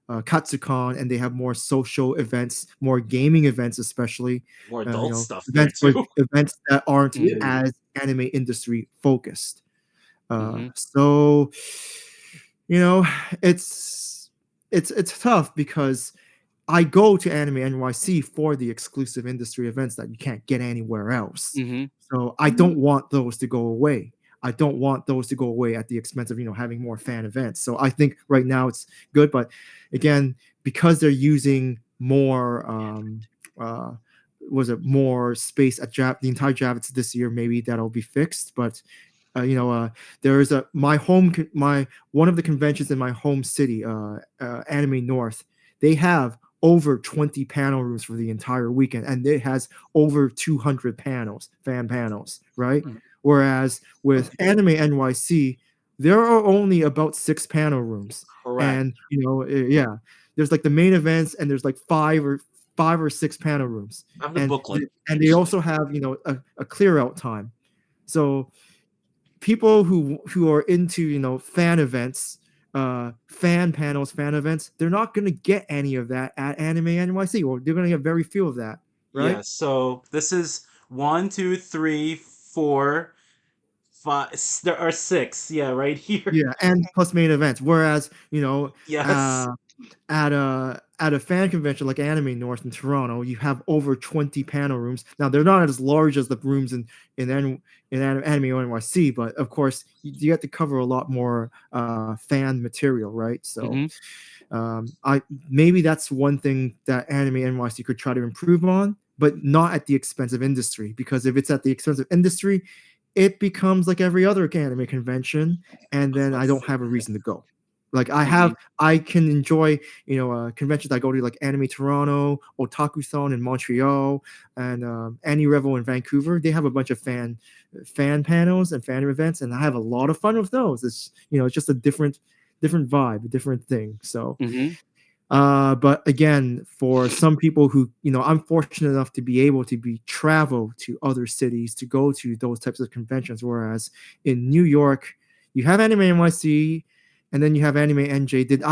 Katsucon, and they have more social events, more gaming events, especially More adult stuff there events too. events that aren't Yeah. Mhm. as anime industry focused. Mhm. So you know it's tough because I go to Anime NYC for the exclusive industry events that you can't get anywhere else. Mhm. So I don't want those to go away. I don't want those to go away at the expense of having more fan events. So I think right now it's good, but again, because they're using more uh was it more space at the entire Javits this year, maybe that'll be fixed. But there is my one of the conventions in my home city, Anime North. They have over 20 panel rooms for the entire weekend, and it has over 200 panels, fan panels, right? Mhm. Whereas with Anime NYC, there are only about 6 panel rooms, Correct. and yeah, there's like the main events, and there's like five or six panel rooms, I have the and booklet. and they also have a clear out time. So people who are into fan events, fan panels, fan events, they're not going to get any of that at Anime NYC, or they're going to get very few of that, right? Yeah, so this is one, two, three, four, five. There are six. Yeah, right here. Yeah, and plus main events. Whereas Yes. at a fan convention like Anime North in Toronto, you have over 20 panel rooms. Now they're not as large as the rooms in Anime NYC, but of course you have to cover a lot more fan material, right? So Mhm. I maybe that's one thing that Anime NYC could try to improve on, but not at the expense of industry. Because if it's at the expense of industry, it becomes like every other anime convention, and then I don't have a reason to go. Like Mhm. I can enjoy conventions I go to, like Anime Toronto, Otaku-thon in Montreal, and Annie Revel in Vancouver. They have a bunch of fan panels and fan events, and I have a lot of fun with those. It's just a different vibe, a different thing. So Mhm. but again, for some people who, I'm fortunate enough to be able to be travel to other cities to go to those types of conventions. Whereas in New York, you have Anime NYC, and then you have Anime NJ. Did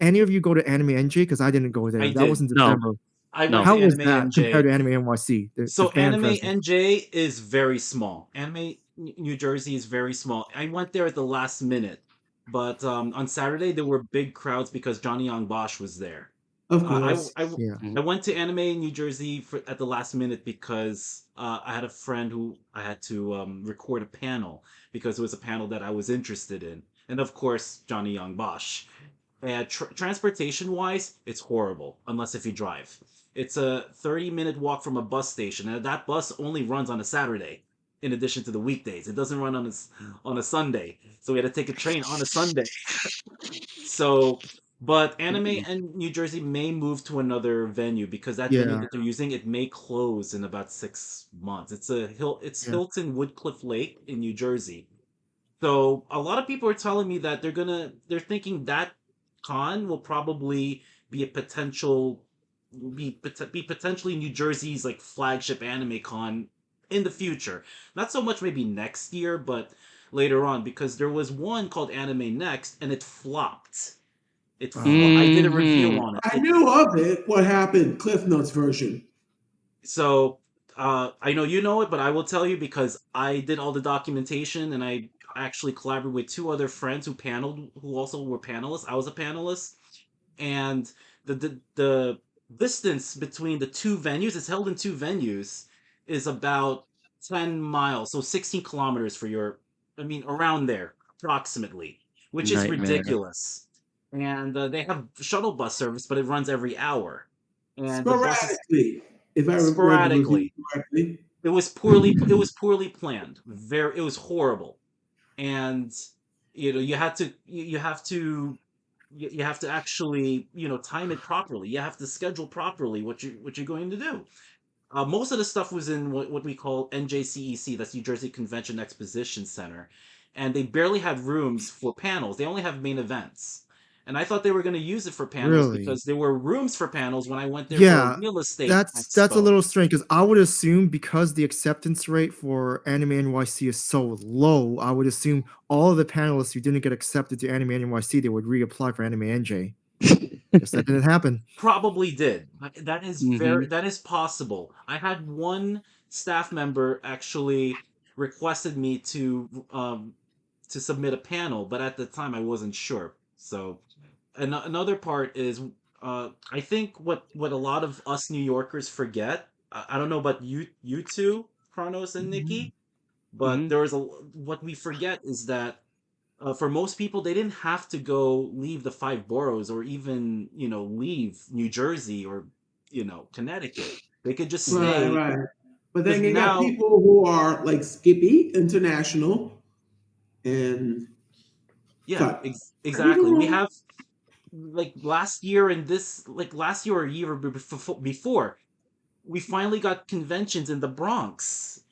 any of you go to Anime NJ? Because I didn't go I there. That was did. in No. December. I went No. How to was Anime that compared NJ. to Anime NYC, the So fan Anime presence? NJ is very small. New Jersey is very small. I went there at the last minute, but on Saturday there were big crowds because Johnny Young Bosch was there. Of Uh, course. I, I Yeah. I Mhm. went to Anime New Jersey at the last minute because I had a friend who I had to record a panel because it was a panel that I was interested in, and of course Johnny Young Bosch. And transportation wise, it's horrible unless if you drive. It's a 30-minute walk from a bus station, and that bus only runs on a Saturday. In addition to the weekdays, it doesn't run on a Sunday, so we had to take a train on a Sunday. So, but Anime Mhm. and New Jersey may move to another venue because that venue Yeah. that they're using it may close in about 6 months. It's Yeah. Hilton Woodcliff Lake in New Jersey. So a lot of people are telling me that they're thinking that con will probably be a potential be potentially New Jersey's like flagship anime con in the future. Not so much maybe next year, but later on because there was one called Anime Next and it flopped. I did a review Mhm. on it. I knew of it. What happened? Cliff Notes version. So I know you know it, but I will tell you because I did all the documentation and I actually collaborated with two other friends who also were panelists. I was a panelist, and the distance between the two venues, it's held in two venues, is about 10 miles, so 16 kilometers I mean, around there approximately, which is Nightmare. ridiculous. And they have shuttle bus service, but it runs every hour, and the buses Sporadically, if I read the review sporadically. correctly. It was poorly planned. It was horrible. And you have to you have to actually time it properly. You have to schedule properly what you're going to do. Most of the stuff was in what we call NJCEC, that's New Jersey Convention Exposition Center, and they barely had rooms for panels. They only have main events. And I thought they were going to use it for panels Really? because there were rooms for panels when I went there for a Yeah, real estate that's a expo. little strange because I would assume, because the acceptance rate for Anime NYC is so low, I would assume all of the panelists who didn't get accepted to Anime NYC, they would reapply for Anime NJ. Guess that didn't happen. Probably did. Mhm. That is possible. I had one staff member actually requested me to submit a panel, but at the time I wasn't sure. So another part is I think what a lot of us New Yorkers forget. I don't know about you two, Kronos and Mhm. Nikki, but Mhm. there is a what we forget is that for most people, they didn't have to go leave the five boroughs or even, leave New Jersey or, Connecticut. They could just Mhm. Right, stay right. But because then you got now, people who are like Skippy International and yeah, but I could be exactly. wrong. like last year and this like last year or a year before, we finally got conventions in the Bronx.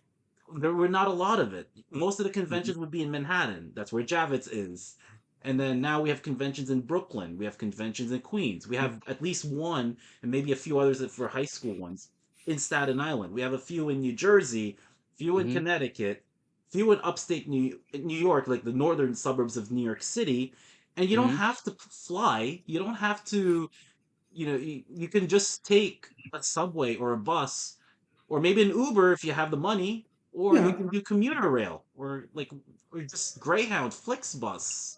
There were not a lot of it. Most of the Mhm. conventions would be in Manhattan. That's where Javits is. And then now we have conventions in Brooklyn. We have conventions in Queens. We have at least one and maybe a few others for high school ones in Staten Island. We have a few in New Jersey, few in Mhm. Connecticut, few in upstate New York, like the northern suburbs of New York City. And you don't Mhm. have to fly. You don't have to, you can just take a subway or a bus or maybe an Uber if you have the money, or you Yeah, can do commuter rail or just Greyhound, Flixbus.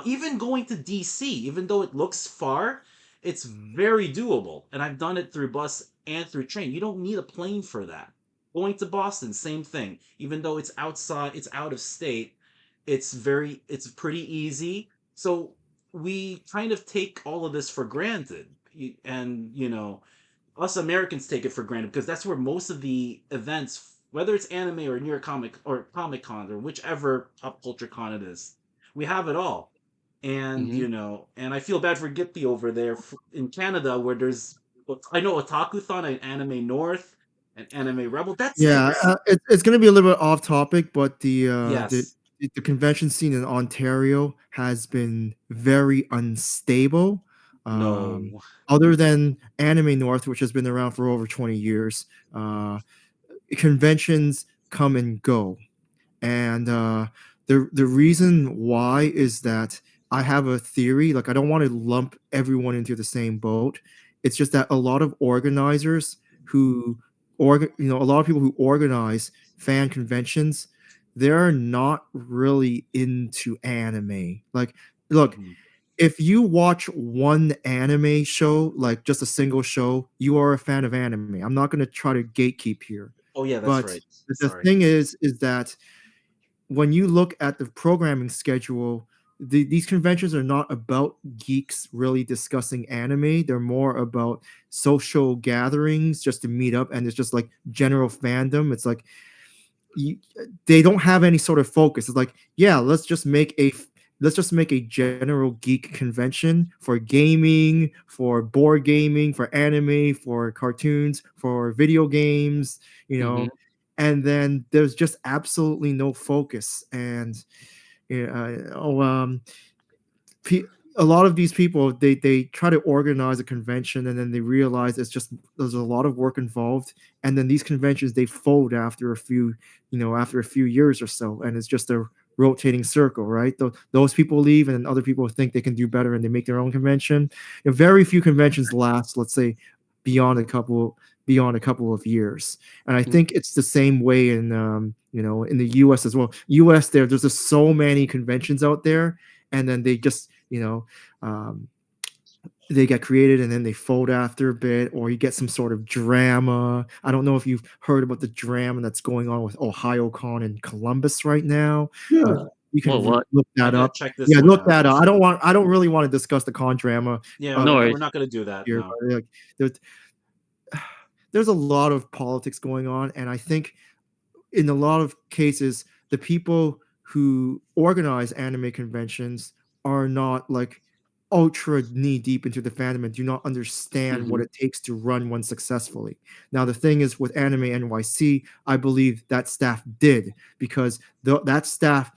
Even going to DC, even though it looks far, it's very doable. And I've done it through bus and through train. You don't need a plane for that. Going to Boston, same thing. Even though it's out of state, it's pretty easy. So we kind of take all of this for granted. And, us Americans take it for granted because that's where most of the events, whether it's anime or New York Comic Con or whichever pop culture con it is, we have it all. And Mhm. and I feel bad for Gippy over there in Canada where I know Otakuthon and Anime North and Anime Rebel. That's Yeah, it. it's going to be a little bit off topic, but Yes. the convention scene in Ontario has been very unstable. Um, No. Other than Anime North, which has been around for over 20 years, uh, conventions come and go. And the reason why is that I have a theory. Like, I don't want to lump everyone into the same boat. It's just that a lot of organizers who a lot of people who organize fan conventions, they're not really into anime. Like, look, Mhm. if you watch one anime show, like just a single show, you are a fan of anime. I'm not going to try to gatekeep here. Oh yeah, that's But right. the Sorry. thing is that when you look at the programming schedule, these conventions are not about geeks really discussing anime. They're more about social gatherings just to meet up, and it's just like general fandom. It's like you, they don't have any sort of focus. It's like, yeah, let's just make a general geek convention for gaming, for board gaming, for anime, for cartoons, for video games, you Mhm. know, and then there's just absolutely no focus. And oh, pe- a lot of these people, they try to organize a convention and then they realize it's just there's a lot of work involved, and then these conventions they fold after a few after a few years or so, and it's just a rotating circle, right? Those people leave and then other people think they can do better and they make their own convention. Very few conventions last, let's say, beyond a couple beyond a couple of years. And I Mhm. think it's the same way in in the US as well. US, there's just so many conventions out there, and then they just um, they get created and then they fold after a bit, or you get some sort of drama. I don't know if you've heard about the drama that's going on with OhioCon in Columbus right now. uh, yeah. you Whoa, can what? look I that gotta up. check this Yeah, one look out. that up. I don't really want to discuss the con drama Yeah, No we're worries. not gonna do that. here, No. but like, there, there's a lot of politics going on, and I think in a lot of cases, the people who organize anime conventions are not like ultra knee deep into the fandom and do not understand what Mhm. it takes to run one successfully. Now, the thing is with Anime NYC, I believe that staff did, because that staff,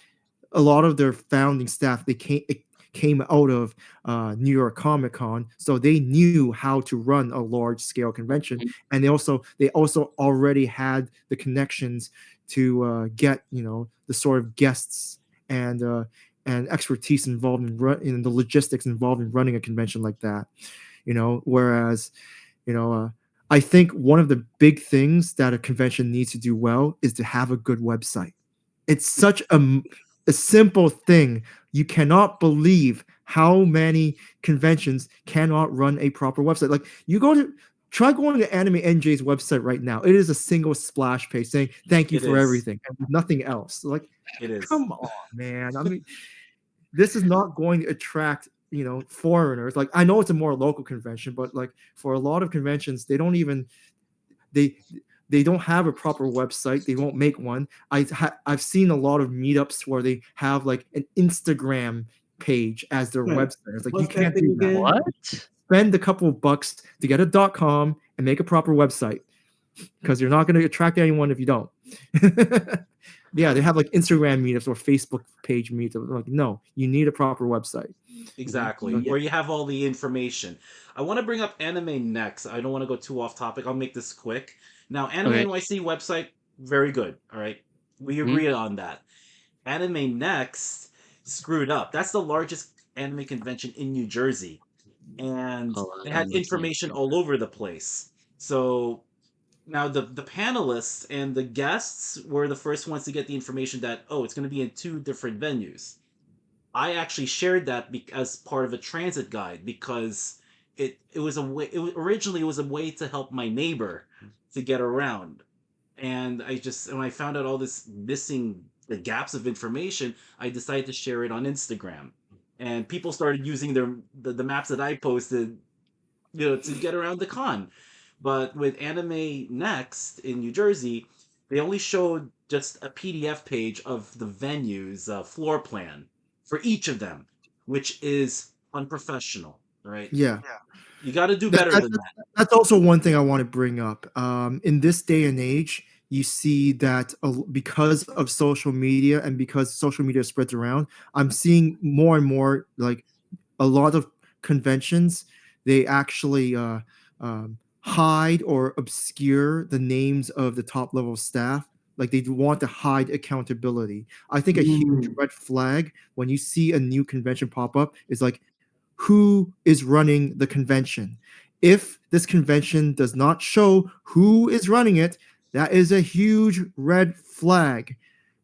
a lot of their founding staff, it came out of New York Comic Con, so they knew how to run a large scale convention, Mhm. and they also already had the connections to get the sort of guests and expertise involved in the logistics involved in running a convention like that. Whereas you know I think one of the big things that a convention needs to do well is to have a good website. It's such a simple thing. You cannot believe how many conventions cannot run a proper website. Like, try going to Anime NJ's website right now. It is a single splash page saying thank you It for is. everything and nothing else. Like, It is. come on, man. I mean, this is not going to attract foreigners. Like, I know it's a more local convention, but like for a lot of conventions, they they don't have a proper website. They won't make one. I've seen a lot of meetups where they have like an Instagram page as their Right. website. It's like you What's that can't thing do that. again? What? Spend a couple of bucks to get a .com and make a proper website because you're not going to attract anyone if you don't. Yeah, they have like Instagram meetups or Facebook page meetups. Like, no, you need a proper website. Exactly, Yeah. where you have all the information. I want to bring up Anime Next. I don't want to go too off topic. I'll make this quick. Now, Anime Okay. NYC website, very good. All right, we Mhm. agree on that. Anime Next screwed up. That's the largest anime convention in New Jersey, and Hold on, they I'm had looking at information it. all over the place. So now the panelists and the guests were the first ones to get the information that, oh, it's going to be in two different venues. I actually shared that as part of a transit guide because it was a way. Originally it was a way to help my neighbor to get around, and when I found out all this missing the gaps of information, I decided to share it on Instagram, and people started using the maps that I posted, to get around the con. But with Anime Next in New Jersey, they only showed just a PDF page of the venue's floor plan for each of them, which is unprofessional, right? Yeah. You got to do That, better that, than that- that. that's also one thing I want to bring up. In this day and age, you see that because of social media and because social media spreads around, I'm seeing more and more like a lot of conventions. They actually hide or obscure the names of the top level staff. Like they want to hide accountability. I think a huge Mm. red flag when you see a new convention pop up is like, who is running the convention? If this convention does not show who is running it, that is a huge red flag.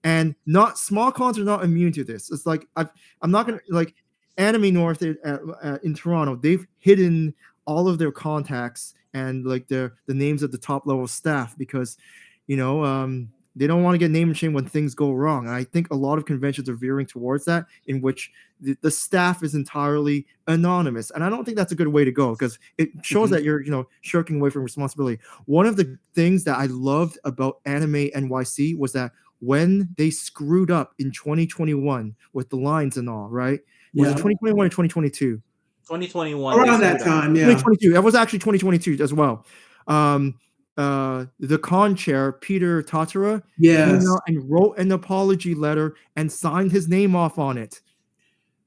And not small cons are not immune to this. It's like I'm not gonna like Anime North in Toronto. They've hidden all of their contacts and like the names of the top level staff because they don't want to get name and shame when things go wrong. And I think a lot of conventions are veering towards that, in which the staff is entirely anonymous. And I don't think that's a good way to go because it shows Mhm. that you're shirking away from responsibility. One of the things that I loved about Anime NYC was that when they screwed up in 2021 with the lines and all, right? Was it Yeah. 2021 or 2022? 2021, they Around that screwed up. time, yeah. 2022. That was actually 2022 as well. The con chair, Peter Tatara, came Yes. out and wrote an apology letter and signed his name off on it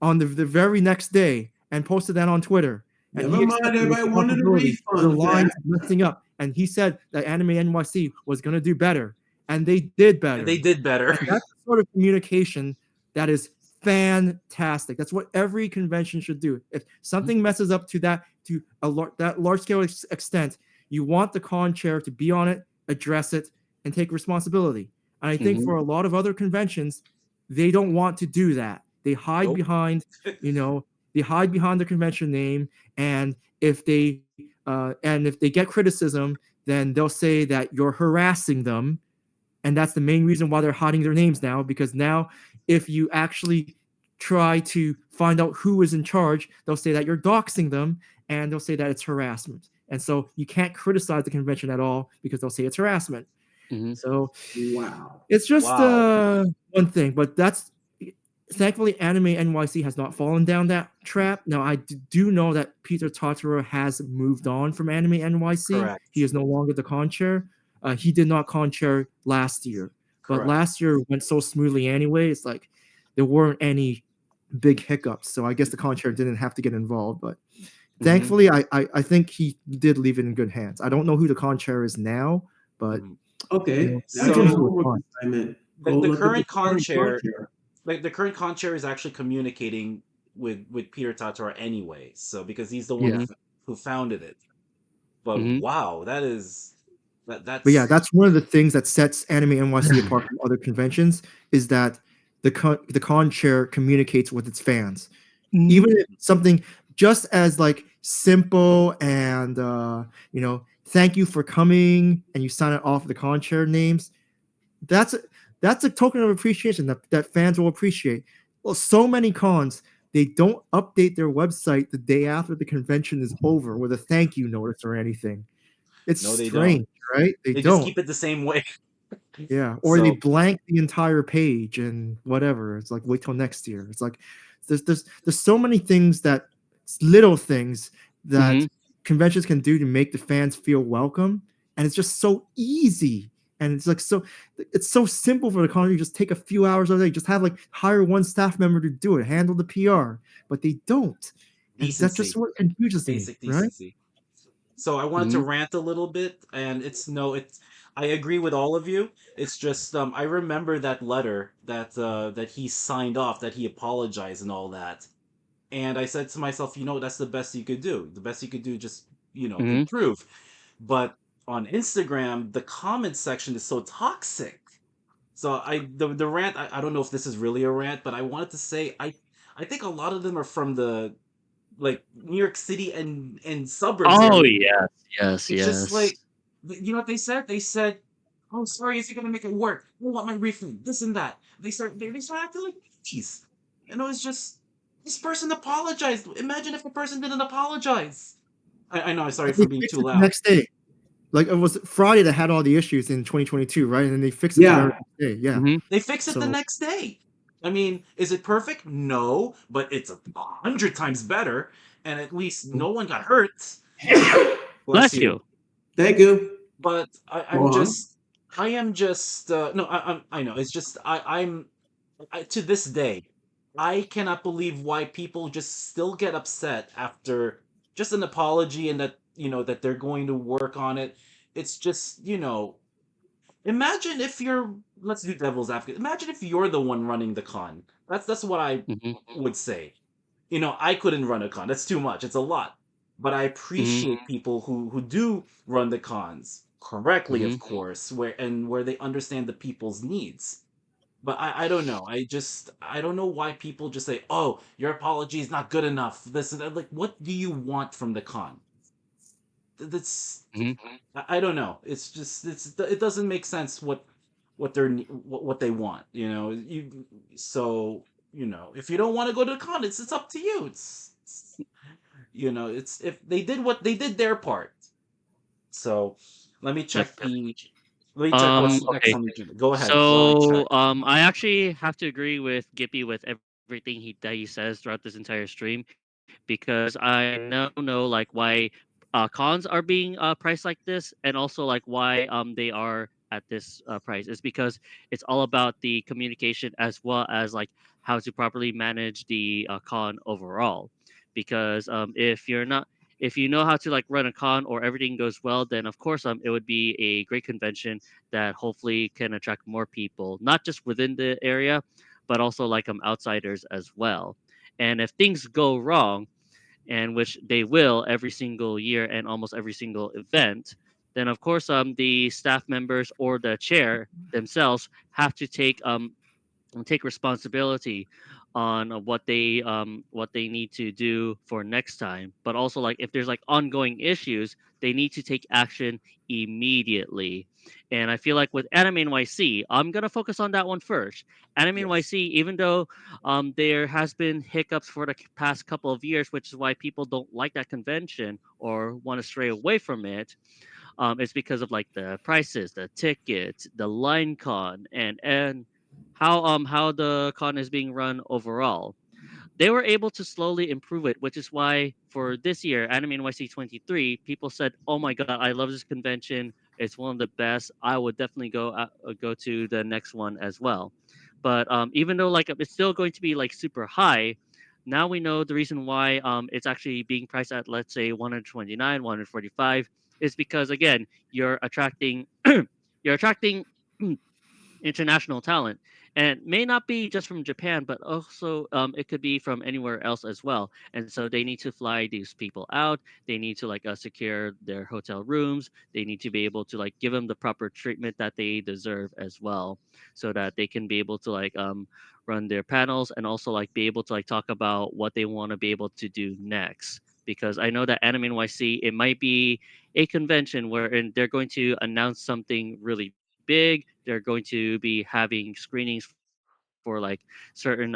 on the very next day and posted that on Twitter. And Never he mind, accepted everybody wanted a responsibility for the refund for lines that. messing up. And he said that Anime NYC was going to do better. And they did And better. they did better. And that's the sort of communication that is fantastic. That's what every convention should do. If something messes up to that that large scale extent, you want the con chair to be on it, address it, and take responsibility. And I think Mhm. for a lot of other conventions, they don't want to do that. They hide Nope. behind, they hide behind the convention name, and if they get criticism, then they'll say that you're harassing them, and that's the main reason why they're hiding their names now, because now if you actually try to find out who is in charge, they'll say that you're doxing them, and they'll say that it's harassment, and so you can't criticize the convention at all because they'll say it's harassment. Mhm. So Wow. it's just Wow. one thing, but that's thankfully Anime NYC has not fallen down that trap. Now I do know that Peter Totoro has moved on from Anime NYC. Correct. He is no longer the con chair. He did not con chair last year, but Correct. last year went so smoothly anyway. It's like there weren't any big hiccups, so I guess the con chair didn't have to get involved. But Mhm. thankfully, I think he did leave it in good hands. I don't know who the con chair is now, but Mhm. Okay. Now So- you 2022 know was what fun. assignment. The, Go the look at current con current chair, like the current con chair, is actually communicating with Peter Tatar anyway. So because he's the one Yeah. who founded it. But Mhm. wow, that's But yeah, that's one of the things that sets Anime NYC apart from other conventions is that the con chair communicates with its fans. Even if something just as like simple and thank you for coming, and you sign it off the con chair names, that's a token of appreciation that fans will appreciate. Well, so many cons, they don't update their website the day after the convention is over with a thank you notice or anything. It's No, they don't. strange, right? They They just don't. keep it the same way. Yeah, or they So blank the entire page and whatever. It's like wait till next year. It's like There's so many things that little things that Mhm. conventions can do to make the fans feel welcome, and it's just so easy. And it's so simple for the company to just take a few hours a day, just have like hire one staff member to do it, handle the PR, but they don't, and that's just Decency, what confuses me, basic right? decency. So I wanted to Mhm. rant a little bit, and it's I agree with all of you. It's just I remember that letter that he signed off, that he apologized and all that. And I said to myself, that's the best you could do. The best you could do, just, Mhm. improve. But on Instagram, the comment section is so toxic. So the rant, I don't know if this is really a rant, but I wanted to say I think a lot of them are from the, like, New York City and suburbs Oh area. yes, yes, It's just yes. like, you know what they said? They said, "Oh, sorry, if you're gonna make it work, I want my refund. This and that." They start acting like bitches, and it was just, this person apologized. Imagine if the person didn't apologize. I know. Sorry But for they being fixed too it the loud. next day. Like it was Friday that had all the issues in 2022, right? And then they fixed it the very Yeah. next day. Yeah. Mhm. They fix it the So next day. I mean, is it perfect? No, but it's 100 times better, and at least no one got hurt. Bless Bless you. you. Thank you. But Mohan. I am just no, I know, it's just to this day, I cannot believe why people just still get upset after just an apology, and that, that they're going to work on it. It's just, imagine if you're, let's do devil's advocate. Imagine if you're the one running the con. That's what I Mhm. would say. I couldn't run a con. That's too much. It's a lot. But I Mhm. appreciate people who do run the cons correctly, of Mhm. course, where they understand the people's needs. But I don't know. I don't know why people just say, "Oh, your apology is not good enough." This and that. Like, what do you want from the con? That's, Mhm. I don't know. It's just, it doesn't make sense what they want. So, if you don't want to go to the con, it's up to you. It's, if they did what they did their part. So let me That's check what's next okay. on the agenda. Go ahead while I check. So I actually have to agree with Gippy with everything that he says throughout this entire stream because I now know like why cons are being priced like this, and also like why they are at this price is because it's all about the communication as well as like how to properly manage the con overall. Because if you know how to like run a con or everything goes well, then of course it would be a great convention that hopefully can attract more people, not just within the area, but also like outsiders as well. And if things go wrong, and which they will every single year and almost every single event, then of course the staff members or the chair themselves have to take responsibility on what they need to do for next time. But also like if there's like ongoing issues, they need to take action immediately. And I feel like with Anime NYC, I'm gonna focus on that one first. Anime Yes. NYC, even though there has been hiccups for the past couple of years, which is why people don't like that convention or want to stray away from it, it's because of like the prices, the tickets, the line con, and how the con is being run overall. They were able to slowly improve it, which is why for this year, Anime NYC 23, people said, "Oh my god, I love this convention. It's one of the best. I would definitely go to the next one as well." But even though like it's still going to be like super high, now we know the reason why it's actually being priced at, let's say, 129, 145 is because again you're attracting you're attracting international talent, and it may not be just from Japan, but also it could be from anywhere else as well. And so they need to fly these people out. They need to like secure their hotel rooms. They need to be able to like give them the proper treatment that they deserve as well, so that they can be able to like run their panels and also like be able to like talk about what they want to be able to do next. Because I know that Anime NYC, it might be a convention wherein they're going to announce something really big. They're going to be having screenings for like certain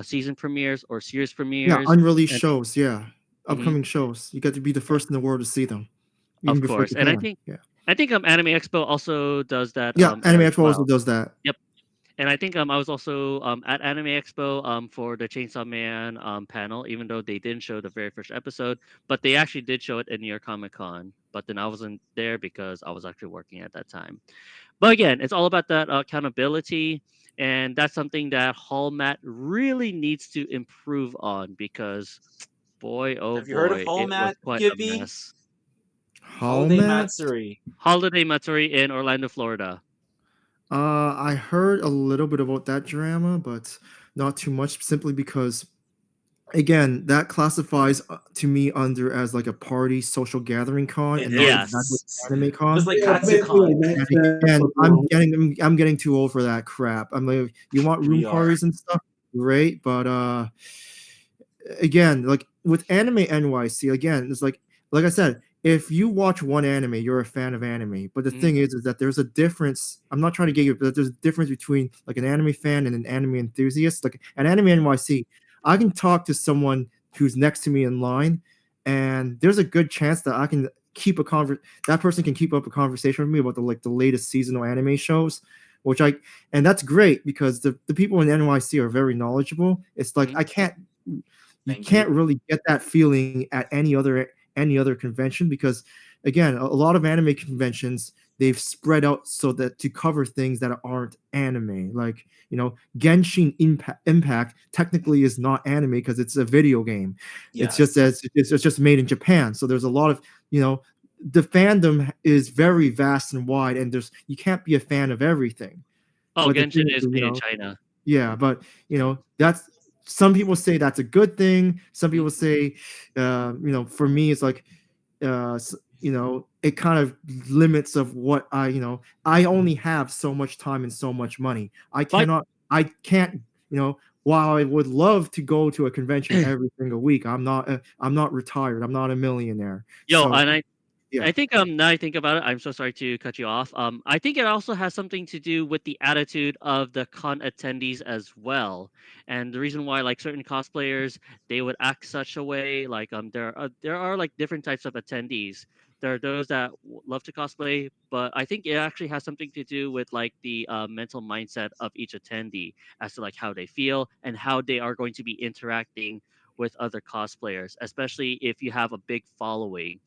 season premieres or series premieres, yeah, and unreleased shows. Yeah, mhm, upcoming shows. You get to be the first in the world to see them, even of before course. And Japan. Yeah. I think Anime Expo also does that Yeah, Anime as Expo also well. does that. Yep. And I think I was also at Anime Expo for the Chainsaw Man panel, even though they didn't show the very first episode, but they actually did show it in New York Comic Con. But then I wasn't there because I was actually working at that time. But again, it's all about that accountability, and that's something that Hallmat really needs to improve on because, boy, oh Have you heard of boy, it was Hallmat, quite a Gibby? mess. Holiday Hallmat. Matsuri. Holiday Matsuri in Orlando, Florida. I heard a little bit about that drama, but not too much, simply because again, that classifies to me under as like a party social gathering con It and not Yes. exactly is. anime Just con. like Yeah, basically Katsucon. like Next And Fest again, for girls. I'm getting too old for that crap. I'm like, you want room We are. parties and stuff, great, but again, like with Anime NYC, again, it's like I said, if you watch one anime, you're a fan of anime. But the Mhm. thing is that there's a difference. I'm not trying to get you, but there's a difference between like an anime fan and an anime enthusiast. Like an Anime NYC, I can talk to someone who's next to me in line, and there's a good chance that I can keep a that person can keep up a conversation with me about the latest seasonal anime shows, which I and that's great because the people in NYC are very knowledgeable. It's like Mhm. you Thank you. can't really get that feeling at any other convention because again a lot of anime conventions they've spread out so that to cover things that aren't anime, like Genshin Impact technically is not anime because it's a video game. It's just Yes. as it's just made in Japan, so there's a lot of the fandom is very vast and wide, and there's you can't be a fan of everything. Oh, But the Genshin thing is is, made in China. yeah, but that's some people say that's a good thing. Some Mhm. people say, for me, it's like, it kind of limits of what I only have so much time and so much money. But I can't, while I would love to go to a convention every single week, I'm not retired. I'm not a millionaire. yo, So and yeah, I think now I think about it, I'm so sorry to cut you off. I think it also has something to do with the attitude of the con attendees as well, and the reason why like certain cosplayers they would act such a way. Like there are like different types of attendees. There are those that love to cosplay, but I think it actually has something to do with like the mental mindset of each attendee as to like how they feel and how they are going to be interacting with other cosplayers, especially if you have a big following.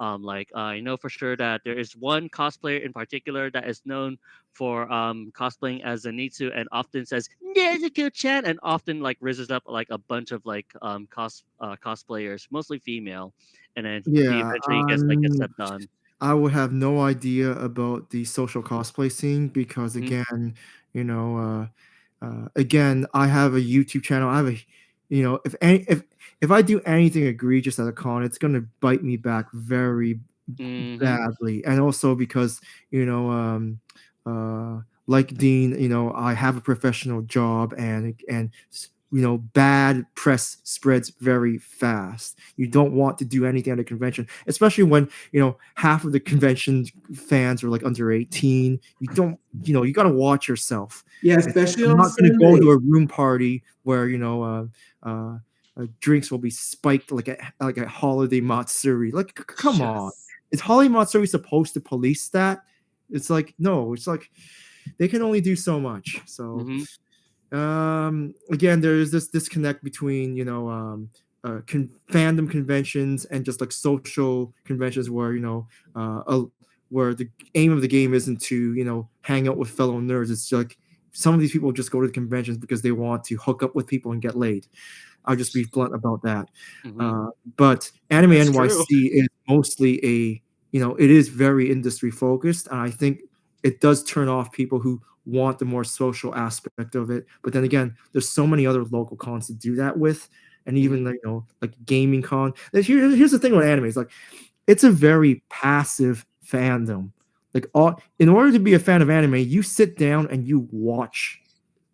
Like I know for sure that there is one cosplayer in particular that is known for cosplaying as Zenitsu and often says Nezuko-chan and often like raises up like a bunch of like cosplayers, mostly female, and then he yeah. eventually gets stepped on. I would have no idea about the social cosplay scene because Mhm. again, again, I have a YouTube channel. I have a, if I do anything egregious at a con, it's gonna bite me back very Mhm. badly, and also because you know, uh, like Dean, I have a professional job, and bad press spreads very fast. You don't want to do anything at a convention, especially when half of the convention fans are like under 18. You don't, you got to watch yourself. Yeah, It's, especially I'm on not going to go Sunday. to a room party where drinks will be spiked like a holiday matsuri. Like, come on, Yes. is holiday matsuri supposed to police that? It's like no, it's like they can only do so much. So Mhm. again, there is this disconnect between fandom conventions and just like social conventions where where the aim of the game isn't to hang out with fellow nerds. It's like some of these people just go to the conventions because they want to hook up with people and get laid. I'll just be blunt about that. Mhm. But Anime That's true. NYC is mostly it is very industry focused. And I think it does turn off people who want the more social aspect of it. But then again, there's so many other local cons to do that with. And even Mhm. like gaming con. Here's the thing with anime. It's like it's a very passive fandom. Like in order to be a fan of anime, you sit down and you watch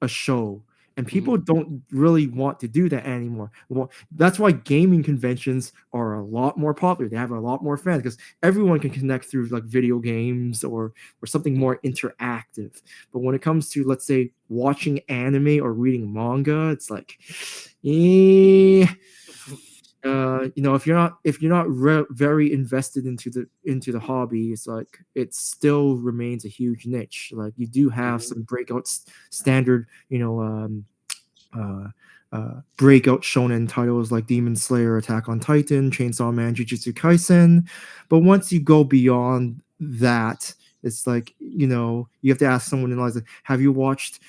a show. And Mhm. people don't really want to do that anymore. Well, that's why gaming conventions are a lot more popular. They have a lot more fans because everyone can connect through like video games or something more interactive. But when it comes to, let's say, watching anime or reading manga, it's like, eh, if you're not very invested into the hobby, it's like it still remains a huge niche. Like you do have Mhm. some breakout standard, uh, breakout shonen titles like Demon Slayer, Attack on Titan, Chainsaw Man, Jujutsu Kaisen. But once you go beyond that, it's like you have to ask someone in line, like, have you watched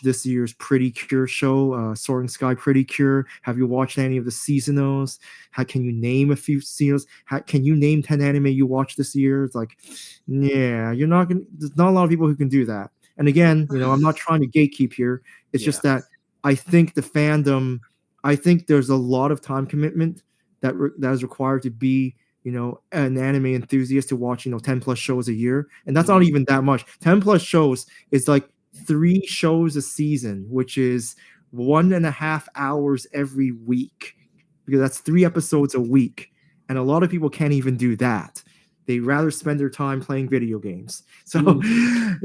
this year's Pretty Cure show, Soaring Sky Pretty Cure? Have you watched any of the seasonals? How can you name a few seasonals? Can you name 10 anime you watched this year? It's like, yeah, you're not gonna. There's not a lot of people who can do that. And again, I'm not trying to gatekeep here. It's Yeah. just that I think the fandom, I think there's a lot of time commitment that is required to be, an anime enthusiast to watch, 10 plus shows a year. And that's not Mhm. even that much. 10 plus shows is like 3 shows a season, which is 1.5 hours every week, because that's 3 episodes a week. And a lot of people can't even do that. They rather spend their time playing video games. So, Mhm.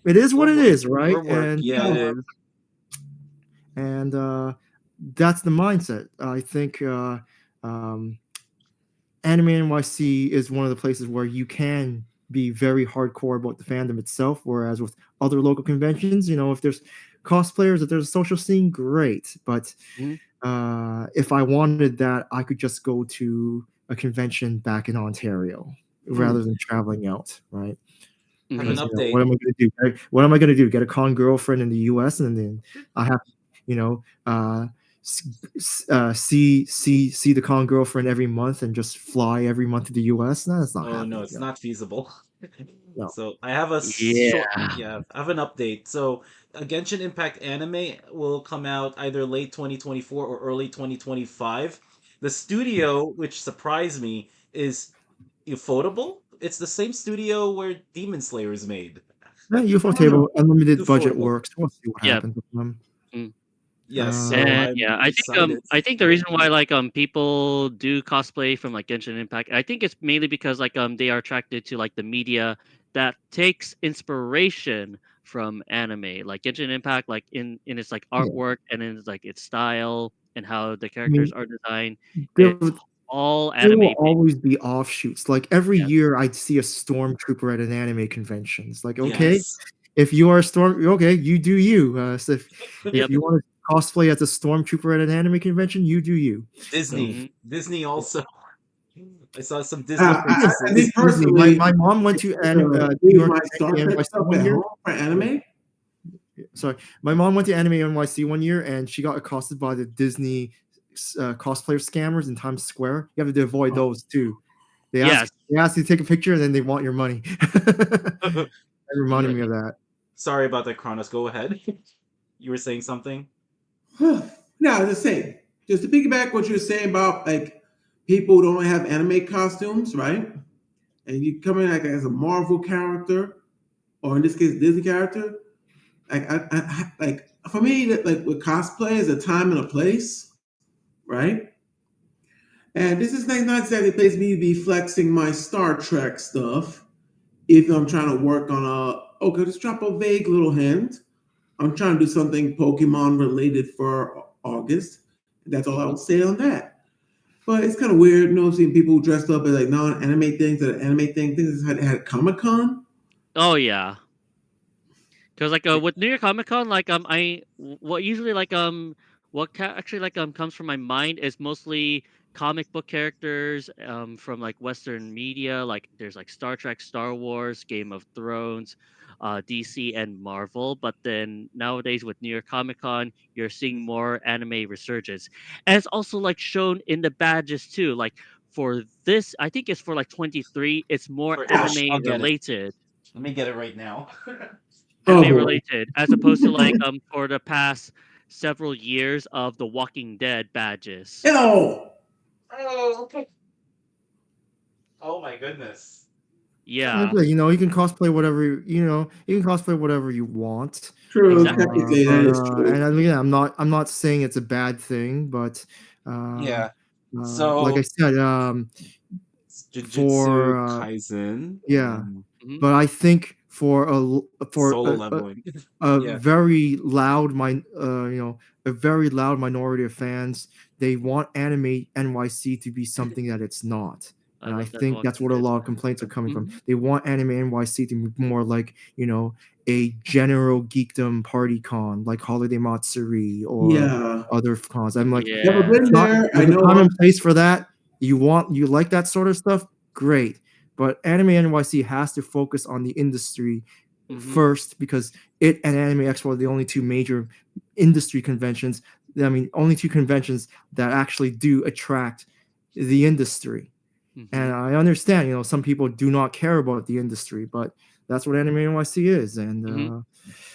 it is what For it work. is, right? For work. Yeah, it is. And that's the mindset. I think Anime NYC is one of the places where you can be very hardcore about the fandom itself. Whereas with other local conventions, if there's cosplayers, if there's a social scene, great. But Mhm. if I wanted that, I could just go to a convention back in Ontario Hmm. rather than traveling out, right? Have an Mhm. Because update. what am I going to do? What am I going to do? Get a con girlfriend in the U.S. and then I have, you know, see the con girlfriend every month and just fly every month to the U.S. No, that's not Oh no, happening. it's not feasible. No. So I have a short, Yeah. yeah, I have an update. So a Genshin Impact anime will come out either late 2024 or early 2025. The studio, which surprised me, is Ufotable. It's the same studio where Demon Slayer is made. Yeah, UFO Oh, table, unlimited budget Ufotable. works. We'll see what Yeah. happens with them. Mm. Yes, so Uh, And I'm yeah, excited. I think the reason why like people do cosplay from like Genshin Impact, I think it's mainly because like they are attracted to like the media that takes inspiration from anime. Like Genshin Impact, like in its like yeah, artwork and in its, like its style and how the I characters mean, are designed, there, it's all there anime will based. always be offshoots. Like every Yes. year, I'd see a stormtrooper at an anime convention. It's like, okay, Yes. if you are a storm, okay, you do you. So if Yep. you want to cosplay as a stormtrooper at an anime convention, you do you. So Disney. Hmm. Disney also. I saw some Disney me It's princesses. Disney. personally, My mom went to New use York my Star Anime Trek NYC stuff one at year. home for anime. Sorry, my mom went to Anime NYC one year, and she got accosted by the Disney cosplayer scammers in Times Square. You have to avoid Oh, those too. They ask Yes. they ask you to take a picture, and then they want your money. That reminded Yeah. me of that. Sorry about that, Kronos. Go ahead. You were saying something? no, just saying, just to piggyback what you're saying about like people who don't have anime costumes, right? And you come in like as a Marvel character, or in this case, Disney character. Like for me, that like with cosplay is a time and a place, right? And this is like not exactly a place for me to be flexing my Star Trek stuff. If I'm trying to work on just drop a vague little hint. I'm trying to do something Pokemon related for August. That's all I will say on that. But it's kind of weird, seeing people dressed up as like non-anime things that are anime things had Comic Con. Oh yeah. Because like with New York Comic Con, like what usually like actually like comes from my mind is mostly comic book characters from like Western media. Like there's like Star Trek, Star Wars, Game of Thrones, DC, and Marvel. But then nowadays with New York Comic Con, you're seeing more anime resurgence, and it's also like shown in the badges too. Like for this, I think it's for like 23. It's more For Ash, anime I'll get it. related, Let me get it right now. Oh anime boy. related, as opposed to like for the past several years of the Walking Dead badges. Oh, Oh, okay. Oh my goodness. Yeah, You can cosplay whatever you can cosplay whatever you want. true. exactly. Technically, that is And true. again, I'm not saying it's a bad thing, but uh, Yeah. like I So said, Jujutsu for Kaisen. yeah, Hmm. but I think for for Solo leveling. a Yeah. very loud a very loud minority of fans. They want anime NYC to be something that it's not. I And I love that The think that's Walking what a Dead. lot of complaints are coming from. Mhm. They want anime NYC to be more like, a general geekdom party con, like Holiday Matsuri or Yeah. other cons. I'm like, Never Yeah. been it's not, there. I there's a know time of. and place for that. You like that sort of stuff? Great. But Anime NYC has to focus on the industry Mhm. first, because it and Anime Expo are the only two major industry conventions. I mean, only two conventions that actually do attract the industry. And Mhm. I understand, some people do not care about the industry, but that's what Anime NYC is. And Mhm.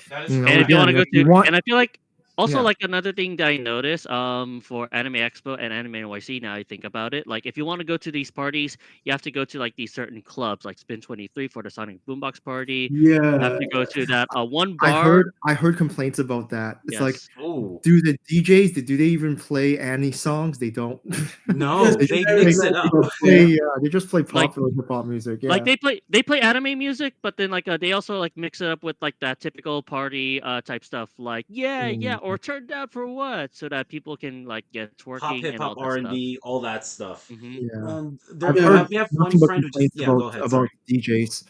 That is And if you correct. want to again, go if you to, want, and I feel like also yeah, like another thing that I noticed for Anime Expo and Anime NYC, now I think about it, like if you want to go to these parties, you have to go to like these certain clubs, like Spin 23 for the Sonic Boombox party. You have Yeah. to go to that one I bar. heard I heard complaints about that. It's like, Yes. Oh do the DJs do they even play any songs? They don't. Just no, they just they play, mix it generic up. retro play flair. they just play Like popular hip hop music. like Yeah. they play anime music, but then like they also like mix it up with like that typical party type stuff, like yeah, yeah, Mm, or turn down for what, so that people can like get Pop, twerking hip and all hop, that R and stuff. B, all that stuff. Mhm. yeah. And I've there, Yeah. heard we have one nothing but friend who just, complaints yeah. Go ahead. about Sorry. DJs.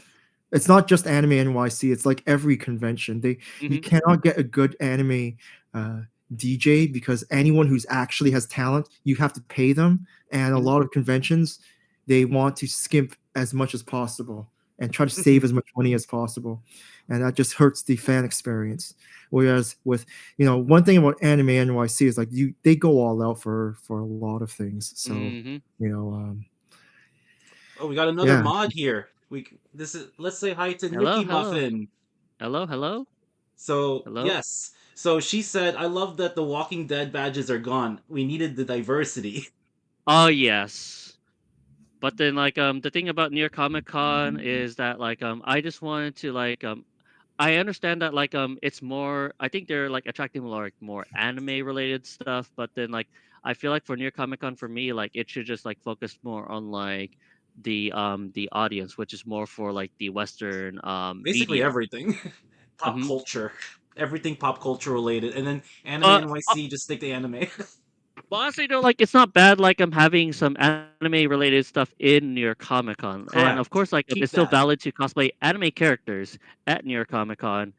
It's not just Anime NYC. It's like every convention. You Mhm. cannot get a good anime uh, DJ, because anyone who's actually has talent, you have to pay them. And a Mhm. lot of conventions, they want to skimp as much as possible and try to save as much money as possible, and that just hurts the fan experience. Whereas with, one thing about Anime NYC is like, they go all out for a lot of things. So Mhm. you know, um, Oh, we got another yeah, mod here. This is, let's say hi to Hello, Nikki hello, Muffin. hello, hello, So hello. yes. So she said, I love that the Walking Dead badges are gone. We needed the diversity. Oh yes. But then like the thing about near Comic Con is that like I just wanted to like I understand that like it's more, I think they're like attracting like more anime related stuff, but then like I feel like for near Comic Con for me, like it should just like focus more on like the audience, which is more for like the Western Basically media. everything. Pop Hmm. culture. Everything pop culture related. And then Anime Uh, NYC, just stick to anime. But honestly, though, like it's not bad. Like I'm having some anime related stuff in New York Comic Con, and of Correct. course, like it's Keep still that. valid to cosplay anime characters at New York Comic Con.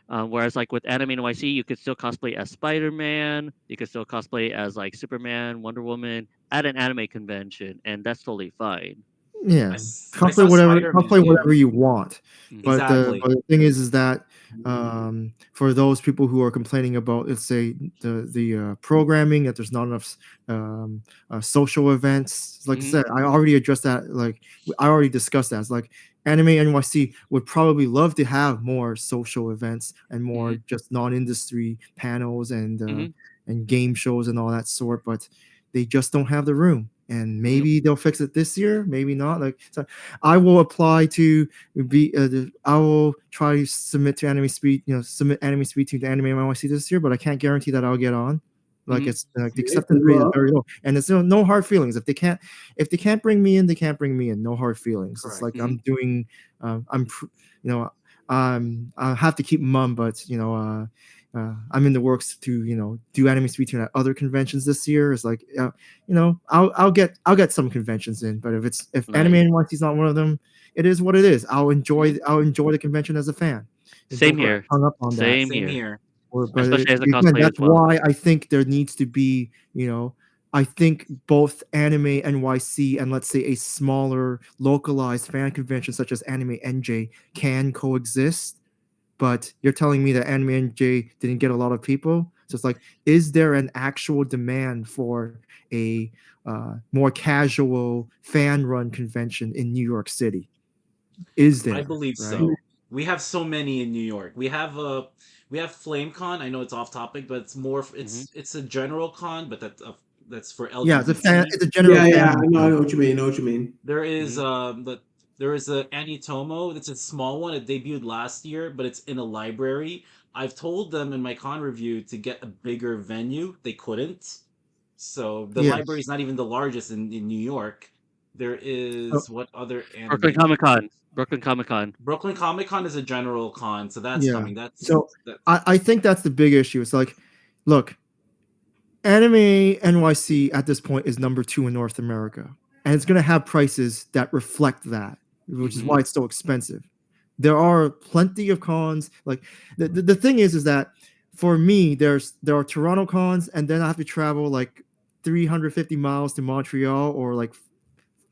Whereas, like with Anime NYC, you could still cosplay as Spider Man. You could still cosplay as like Superman, Wonder Woman at an anime convention, and that's totally fine. yeah. I saw Spider Man. Cosplay Yeah, whatever you want. Hmm. exactly. But the thing is that, for those people who are complaining about, let's say, the programming, that there's not enough social events. Like I Hmm. said, I already addressed that. Like, I already discussed that. It's like Anime NYC would probably love to have more social events and more Hmm. just non-industry panels Hmm. and game shows and all that sort, but they just don't have the room. And Hmm. maybe they'll fix it this year, maybe not. Like, so I will apply to I will try to submit to Anime Speed, submit Anime Speed to the Anime NYC this year, but I can't guarantee that I'll get on. Like, Hmm. it's like the Okay, acceptance good rate is luck. very low, and there's no hard feelings. If they can't bring me in, they can't bring me in. No hard feelings. It's Correct. like I'm doing, you know, I have to keep mum, but I'm in the works to do Anime Speed at other conventions this year. It's like, I'll get some conventions in, but if Anime Nice. NYC is not one of them, it is what it is. Hmm. I'll enjoy the convention as a fan, and Same don't get Correct. here. hung up on that. Same Same here. here. But Especially as a again, cosplayer as that's well. why I think there needs to be, I think both Anime NYC and, let's say, a smaller localized fan convention such as Anime NJ can coexist. But you're telling me that Anime NJ didn't get a lot of people, so it's like, is there an actual demand for a more casual fan run convention in New York City? Is I there, believe right? so. We have so many in New York. We have FlameCon. I know it's off topic, but it's more Hmm. it's a general con, but that's for Yeah, LGBT. it's a general Yeah, fan yeah, run I thing. know what you mean. I know what you mean. There is Hmm. there is a Anitomo. It's a small one. It debuted last year, but it's in a library. I've told them in my con review to get a bigger venue. They couldn't. So the Yeah, library is not even the largest in New York. There So is what other Brooklyn anime? Comic Con. Brooklyn Comic Con. Brooklyn Comic Con is a general con, so that's yeah. coming. That's So that. I think that's the big issue. It's like, look, Anime NYC at this point is number 2 in North America, and it's going to have prices that reflect that, which is Mm-hmm. why it's so expensive. There are plenty of cons. Like the thing is that for me, there are Toronto cons, and then I have to travel like 350 miles to Montreal or like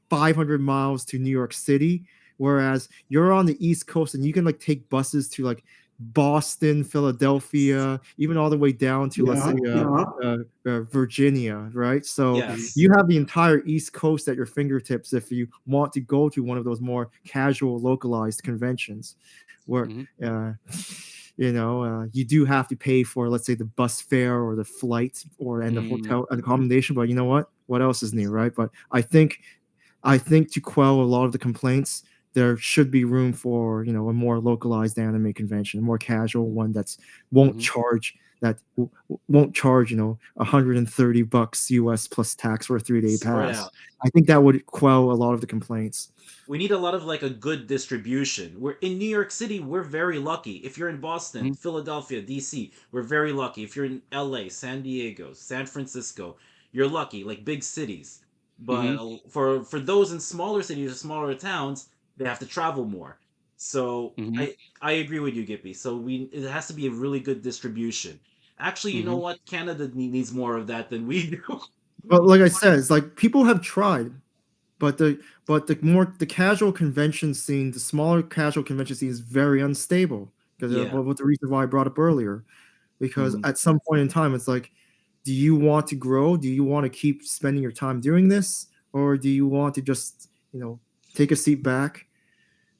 500 miles to New York City, whereas you're on the East Coast and you can like take buses to like Boston, Philadelphia, even all the way down to, let's Yeah, say, yeah. Virginia, right? So Mhm, Yes. you have the entire East Coast at your fingertips if you want to go to one of those more casual, localized conventions, where mhm, uh, you do have to pay for, let's say, the bus fare or the flight or and the mm, hotel accommodation. But you know what? What else is new, right? But I think to quell a lot of the complaints, there should be room for a more localized anime convention, a more casual one that's won't mhm, charge won't charge $130 US plus tax for a 3-day Spread out. pass. I think that would quell a lot of the complaints. We need a lot of like a good distribution. We're in New York City, we're very lucky. If you're in Boston, mhm, Philadelphia, DC, we're very lucky. If you're in LA, San Diego, San Francisco, you're lucky, like big cities. But mhm, for those in smaller cities or smaller towns, they have to travel more. So mhm, I agree with you, Gippy. So we it has to be a really good distribution. Actually, you know mhm, what? Canada needs more of that than we do. But like I said, it's like people have tried, but the casual convention scene, the smaller casual convention scene is very unstable because Yeah. what the reason why I brought up earlier. Because Mhm. at some point in time, it's like, do you want to grow? Do you want to keep spending your time doing this, or do you want to just take a seat back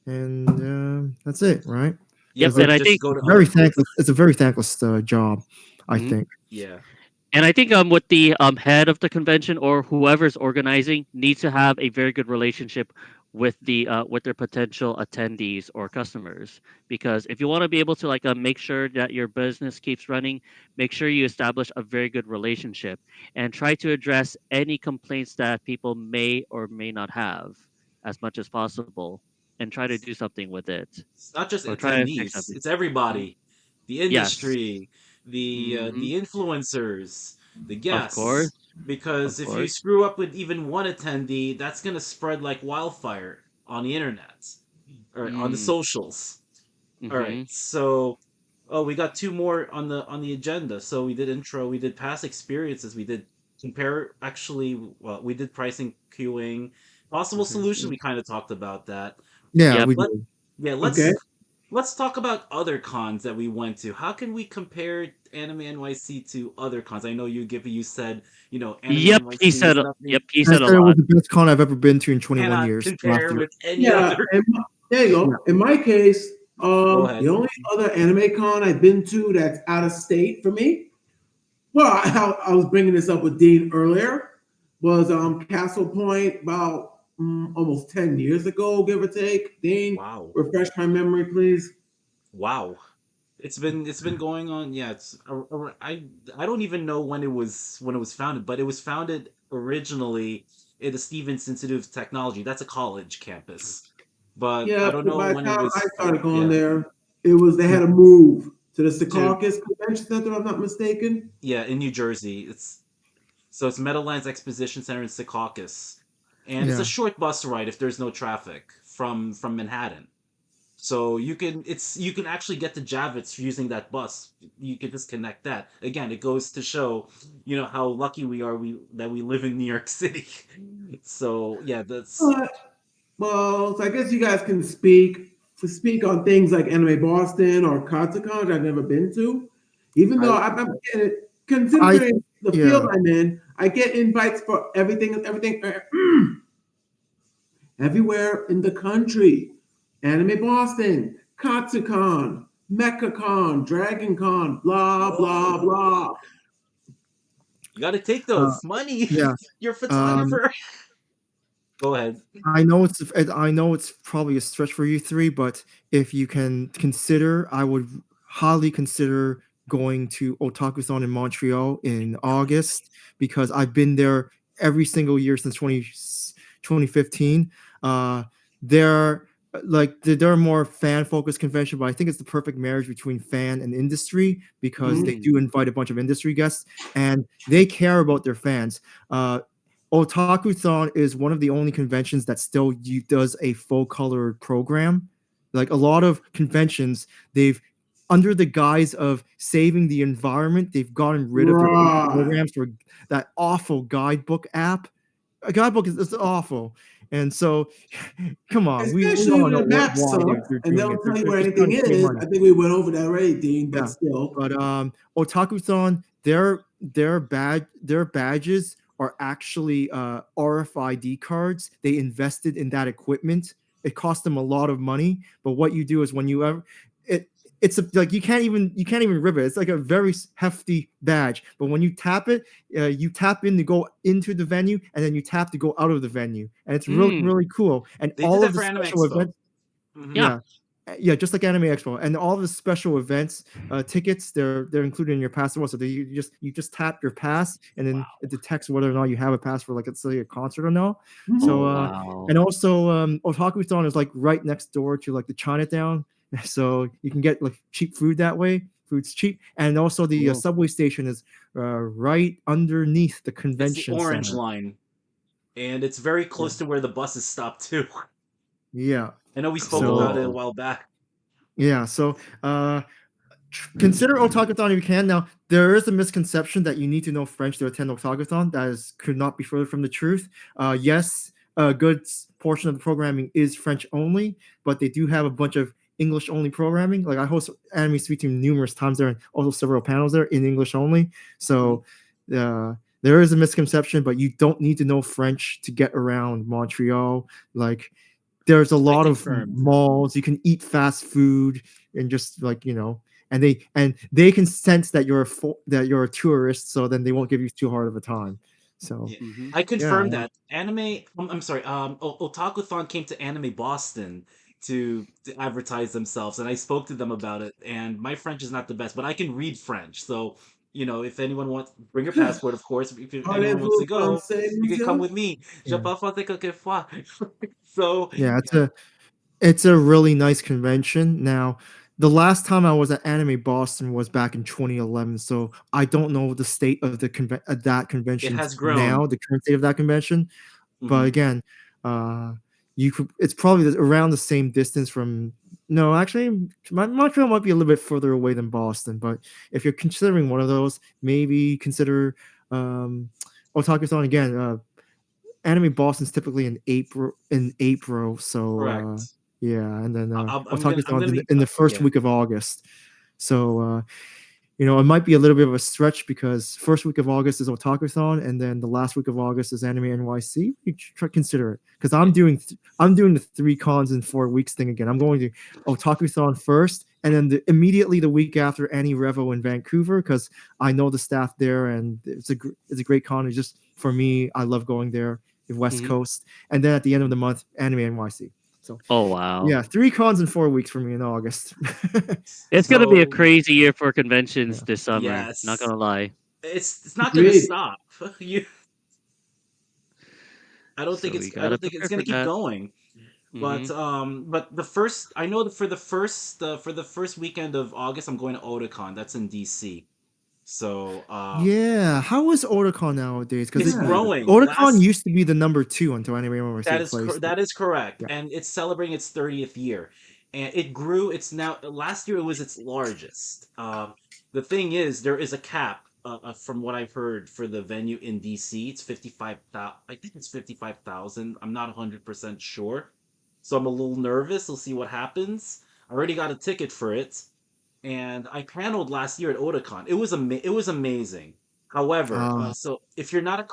and that's it, right? Yep, Because Yeah, or and I just think go to other very cons. thankless. It's a very thankless job, I mhm, think. Yeah. with the head of the convention or whoever's organizing needs to have a very good relationship with their potential attendees or customers, because if you want to be able to like make sure that your business keeps running, make sure you establish a very good relationship and try to address any complaints that people may or may not have as much as possible, and try to do something with it, It's not just or try to fix attendees; something. it's Mhm. everybody, the Yes. industry, Hmm. the influencers, the Of course. guests. Because Of if you course. screw up with even one attendee, that's gonna spread like wildfire on the internet or on the Mm. socials. All right, Mm-hmm. so we got two more on the agenda. So we did intro, we did past experiences, we did compare. Actually, well, we did pricing, queuing, possible solution. We kind of talked about that. Yeah, Yep. we Let do. yeah, Okay. let's talk about other cons that we went to. How can we compare Anime NYC to other cons? I know you, Gippy, you said Anime Yep. He NYC said. is nothing, Yep. He I said a said it was lot. the best con I've ever been to in 21 cannot years last compare year. with any Yeah, other. there you Yeah. go. In my case, Go the ahead. only other anime con I've been to that's out of state for me, well, I was bringing this up with Dean earlier, was Castle Point about almost 10 years ago, give or take. Dean, Wow. refresh my memory, please. Wow. It's been going on. Yeah, I don't even know when it was founded, but it was founded originally in the Stevens Institute of Technology. That's a college campus, but I Yeah, don't but know by the when it time I was. started going Yeah, there, it was they had to move to the to Secaucus Convention Center, if I'm not mistaken. yeah in New Jersey. It's Meadowlands Exposition Center in Secaucus, and it's a Yeah. short bus ride if there's no traffic from Manhattan. So you can actually get to Javits using that bus. You can just connect that. Again, it goes to show, how lucky we are that we live in New York City. So yeah, that's But well, so I guess you guys can speak on things like Anime Boston or Katsucon, which I've never been to. Even though I I'm getting, I considering the field yeah. I'm in, I get invites for everything, everywhere in the country. Anime Boston, Katsucon, MechaCon, DragonCon, blah blah whoa. blah. You got to take Uh, those money. yeah. You're a Um, photographer. Go ahead. I know it's probably a stretch for you three, but if you can consider, I would highly consider going to Otakuthon in Montreal in August because I've been there every single year since 2015. They're they're a more fan focused convention, but I think it's the perfect marriage between fan and industry because they Mm. do invite a bunch of industry guests and they care about their fans. Otaku-thon is one of the only conventions that still does a full color program. Like a lot of conventions, they've under the guise of saving the environment, they've gotten rid of their Right. programs for that awful guidebook app. A guidebook is awful, and so come on, we Especially all when know the maps why suck they're and they doing don't it. tell you They're where just anything trying to save is. money. I think we went over that already, Dean, but Yeah, still. but Otaku-thon, their badges are actually RFID cards. They invested in that equipment. It cost them a lot of money, but what you do is when you ever it like you can't even rip it. It's like a very hefty badge, but when you tap it, you tap in to go into the venue, and then you tap to go out of the venue, and it's really Mm. really cool. And They did all that of the for Anime special Expo. events, Mhm. Yeah. yeah. Yeah, just like Anime Expo, and all the special events tickets, they're included in your pass as well. So you just tap your pass, and then Wow. it detects whether or not you have a pass for like let's say a concert or no. Oh So wow. and also Otaku-thon is like right next door to like the Chinatown, so you can get like cheap food that way. Food's cheap, and also the Cool. subway station is right underneath the It's the convention orange center. line, and it's very Yeah, close to where the buses stop too. yeah. I know we spoke about So it a Cool. while back. yeah, so consider Otakuthon if you can. Now, there is a misconception that you need to know French to attend Otakuthon. That is could not be further from the truth. Yes, a good portion of the programming is French only, but they do have a bunch of English only programming. Like I host Anime Sweet Team numerous times there, and also several panels there in English only. So, there is a misconception, but you don't need to know French to get around Montreal. Like there's a I lot of confirmed. malls you can eat fast food and just like and they can sense that that you're a tourist, so then they won't give you too hard of a time. So Yeah, Mm-hmm. I yeah, confirmed that anime. I'm sorry. Otakuthon came to Anime Boston to advertise themselves, and I spoke to them about it. And my French is not the best, but I can read French. So if anyone wants, bring your passport, of course. Anyone wants Parlez-vous to go, français, you can come monsieur? with me. Je yeah, parle français quelquefois. So yeah. yeah, It's a really nice convention. Now, the last time I was at Anime Boston was back in 2011, so I don't know the state of that it convention has grown. now, the current state of that convention. But Hmm. again, uh, you could. It's probably around the same distance from. No, actually, Montreal might be a little bit further away than Boston. But if you're considering one of those, maybe consider Otakuthon again. Anime Boston's typically in April. So Correct. yeah, and then I'm Otakuthon's gonna be in the first yeah. week of August. So it might be a little bit of a stretch because first week of August is Otakuthon, and then the last week of August is Anime NYC. You try consider it because Yeah. I'm doing the 3 cons in 4 weeks thing again. I'm going to Otakuthon first, and then immediately the week after Annie Revo in Vancouver because I know the staff there, and it's a great con. It's just for me, I love going there, the West Mm-hmm. Coast, and then at the end of the month, Anime NYC. So Oh wow. yeah, 3 cons in 4 weeks for me in August. It's gonna be a So crazy year for conventions Yeah. this summer. Not yes, gonna lie. it's not gonna Agreed. stop. You, So we I gotta don't think it's prepare for gonna keep that. going. Mm-hmm. But the first I know that for the first weekend of August I'm going to Otakon. That's in DC. So Yeah, how is Otakon nowadays? Because it's Yeah. growing. Otakon used to be the number 2 until Anime NYC replaced it. That is correct, Yeah. and it's celebrating its 30th year, and it grew. It's now last year it was its largest. The thing is, there is a cap. From what I've heard for the venue in DC, it's 55,000. I think it's 55,000. I'm not 100% sure, so I'm a little nervous. We'll see what happens. I already got a ticket for it, and I paneled last year at Otakon. It was amazing. However, Uh, so if you're not a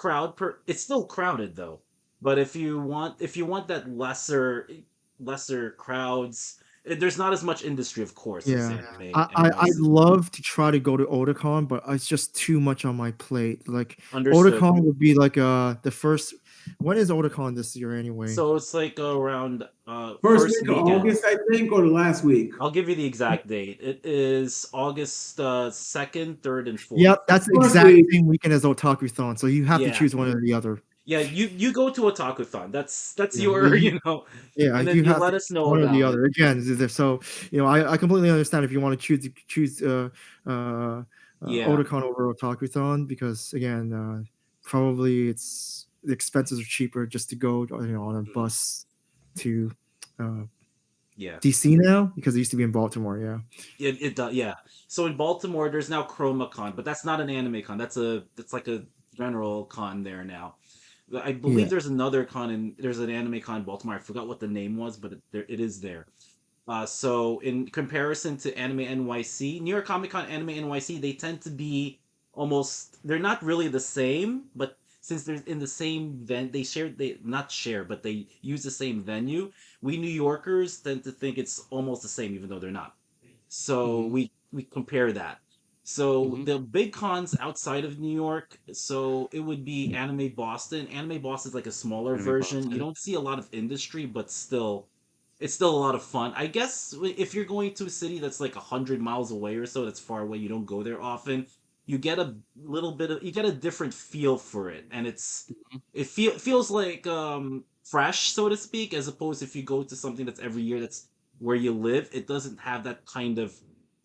it's still crowded though. But if you want that lesser crowds, there's not as much industry, of course, as yeah. anime I'd NYC. love to try to go to Otakon, but it's just too much on my plate. Like Understood. Otakon would be like the first. When is Otakon this year anyway? So it's like around First first week of weekend. August, I think, or the last week. I'll give you the exact date. It is August 2nd, 3rd, and 4th. Yep, that's the First exact week. same weekend as Otakuthon, so you have to Yeah. choose one or the other. Yeah, you go to Otakuthon. That's Yeah, your, you know, yeah, and then you you have let to us choose know one or the about it. other. Again, so I completely understand if you want to choose uh, Yeah. Otakon over Otakuthon because again, probably it's the expenses are cheaper just to go on a Mhm. bus to uh, Yeah. DC now because it used to be in Baltimore. Yeah, It does, yeah. So in Baltimore, there's now ChromaCon, but that's not an anime con. That's like a general con there now. I believe yeah. there's another con in there's an anime con in Baltimore. I forgot what the name was, but it is there. So in comparison to Anime NYC, New York Comic Con, Anime NYC, they tend to be almost they're not really the same, but since they're in the same they share they not share, but they use the same venue. We New Yorkers tend to think it's almost the same, even though they're not. So Hmm. we compare that. So Hmm. the big cons outside of New York, so it would be Anime Boston. Anime Boston is like a smaller Anime version. You Boston. don't see a lot of industry, but still, it's still a lot of fun. I guess if you're going to a city that's like 100 miles away or so, that's far away, you don't go there often. You get a little bit of you get a different feel for it, and Hmm. feels like fresh, so to speak, as opposed if you go to something that's every year that's where you live, it doesn't have that kind of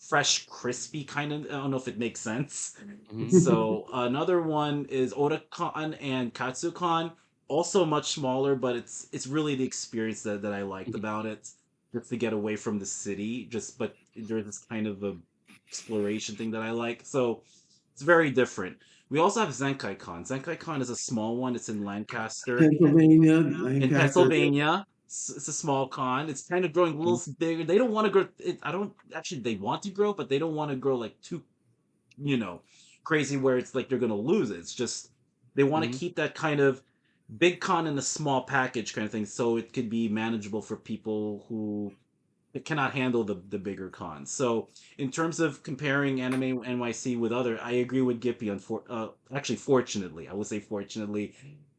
fresh, crispy kind of. I don't know if it makes sense. Hmm. So another one is Otakon and Katsucon, also much smaller, but it's really the experience that I liked Hmm. about it. Just to get away from the city, just but there's this kind of a exploration thing that I like. So it's very different. We also have Zenkai Con. Zenkai Con is a small one. It's in Lancaster, Pennsylvania, in Lancaster. Pennsylvania. It's a small con. It's kind of growing a little bigger. They don't want to grow. I don't actually. They want to grow, but they don't want to grow like too, you know, crazy where it's like they're gonna lose it. It's just they want to Hmm. keep that kind of big con in a small package kind of thing, so it could be manageable for people who it cannot handle the bigger cons. So in terms of comparing Anime NYC with other, I agree with Gippy. Actually, fortunately, I will say fortunately,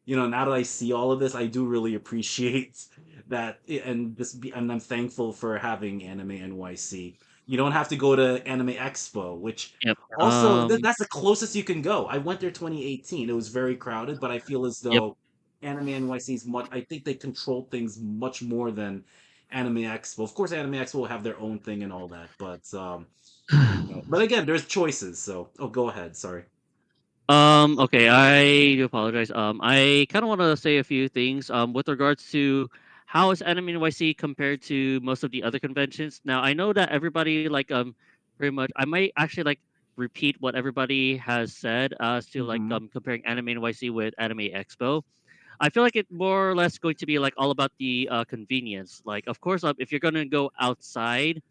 now that I see all of this, I do really appreciate that, and I'm thankful for having Anime NYC. You don't have to go to Anime Expo, which Yep. also that's the closest you can go. I went there 2018. It was very crowded, but I feel as Yep. though Anime NYC is much. I think they control things much more than Anime Expo. Of course, Anime Expo will have their own thing and all that, but but again, there's choices. So, oh, go ahead. Sorry. Okay, I do apologize. I kind of want to say a few things. With regards to how is Anime NYC compared to most of the other conventions. Now, I know that everybody pretty much. I might actually repeat what everybody has said as to Mm-hmm. comparing Anime NYC with Anime Expo. I feel like it more or less going to be like all about the convenience. Like, of course, if you're gonna go outside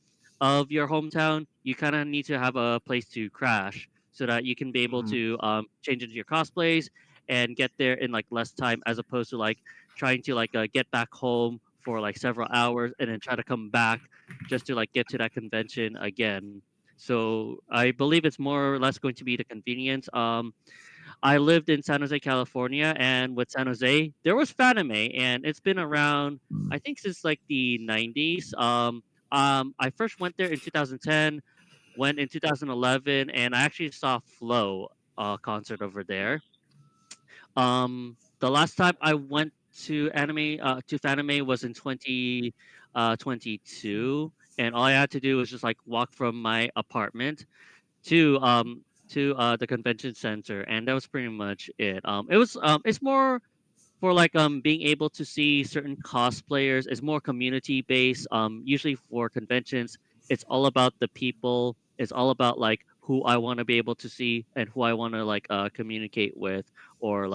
of your hometown, you kind of need to have a place to crash so that you can be able Mm-hmm. to change into your cosplays and get there in like less time, as opposed to like trying to get back home for like several hours and then try to come back just to like get to that convention again. So I believe it's more or less going to be the convenience. I lived in San Jose, California, and with San Jose, there was Fanime, and it's been around, I think, since like the 90s. I first went there in 2010, went in 2011, and I actually saw Flow concert over there. The last time I went to Fanime was in 2022, and all I had to do was just like walk from my apartment to the convention center, and that was pretty much it. It's more for being able to see certain cosplayers. It's more community based. Usually for conventions, it's all about the people. It's all about like who I want to be able to see and who I want to communicate with, or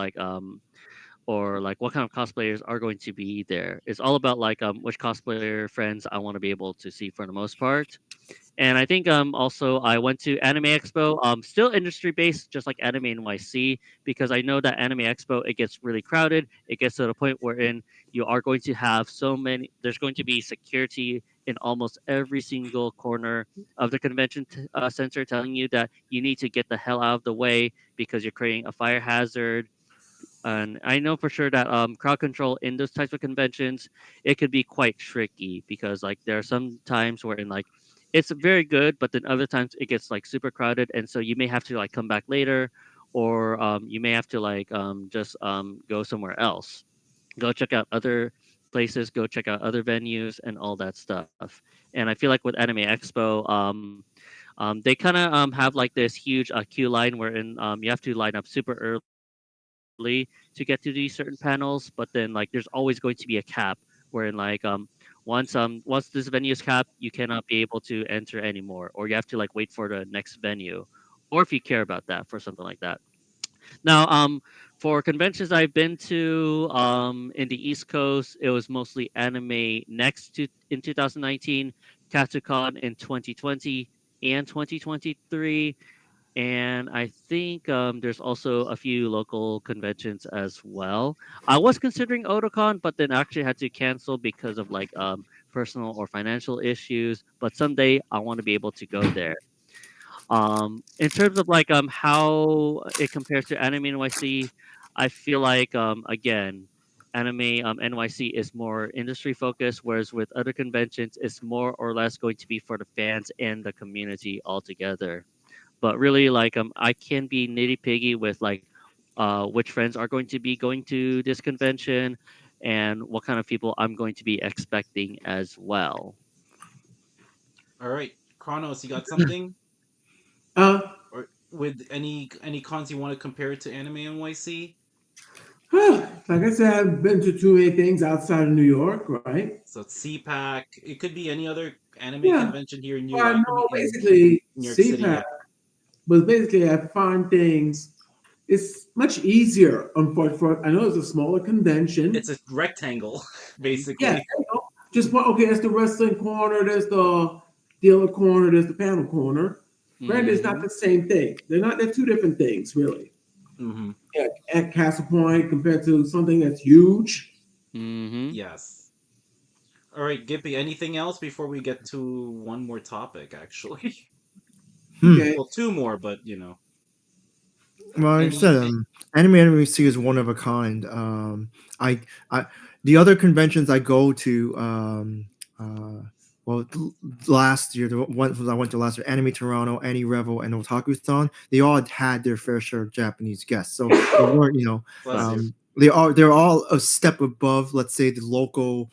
or what kind of cosplayers are going to be there. It's all about which cosplayer friends I want to be able to see for the most part. And I think also I went to Anime Expo, still industry based, just like Anime NYC, because I know that Anime Expo it gets really crowded. It gets to the point wherein you are going to have so many. There's going to be security in almost every single corner of the convention center, telling you that you need to get the hell out of the way because you're creating a fire hazard. And I know for sure that crowd control in those types of conventions, it could be quite tricky because like there are some times where in it's very good, but then other times it gets like super crowded, and so you may have to like come back later, or you may have to like just go somewhere else, go check out other places, go check out other venues, and all that stuff. And I feel like with Anime Expo, they kind of have like this huge queue line wherein you have to line up super early to get to these certain panels. But then like there's always going to be a cap wherein like once this venue is capped, you cannot be able to enter anymore, or you have to like wait for the next venue, or if you care about that for something like that. Now, for conventions I've been to in the East Coast, it was mostly Anime Next in 2019, Katsucon in 2020 and 2023, and I think there's also a few local conventions as well. I was considering Otakon, but then actually had to cancel because of like personal or financial issues. But someday I want to be able to go there. In terms of like how it compares to Anime NYC, I feel like again, Anime NYC is more industry focused, whereas with other conventions, it's more or less going to be for the fans and the community altogether. But really, like I can be nitty piggy with like which friends are going to be going to this convention, and what kind of people I'm going to be expecting as well. All right, Chronos, you got something? Uh, Or with any cons you want to compare it to Anime NYC? like I said, I've been to too many things outside of New York, right? So it's CPAC. It could be any other anime Yeah. convention here in New Well, I York. I mean, know in basically New York City. CPAC, Yeah, but basically I find things, it's much easier. For I know it's a smaller it's convention. a rectangle, Yeah, basically. you know, just one, okay, there's the wrestling corner, there's the dealer corner, there's the panel corner. Granted, it's not Hmm. the same thing. They're two different things, really. Hmm. Yeah, at Castle Point compared to something that's huge. Hmm. Yes. All right, Gippy. Anything else before we get to one more topic? Actually, Hmm. Okay. well, two more, but Well, like I said, any. Anime NYC is one of a kind. I, I, the other conventions I go to, well, last year, the ones I went to last year, Anime Toronto, Anime Revel, and Otaku-san, they all had their fair share of Japanese guests. So they weren't, Bless you. they're all a step above, let's say, the local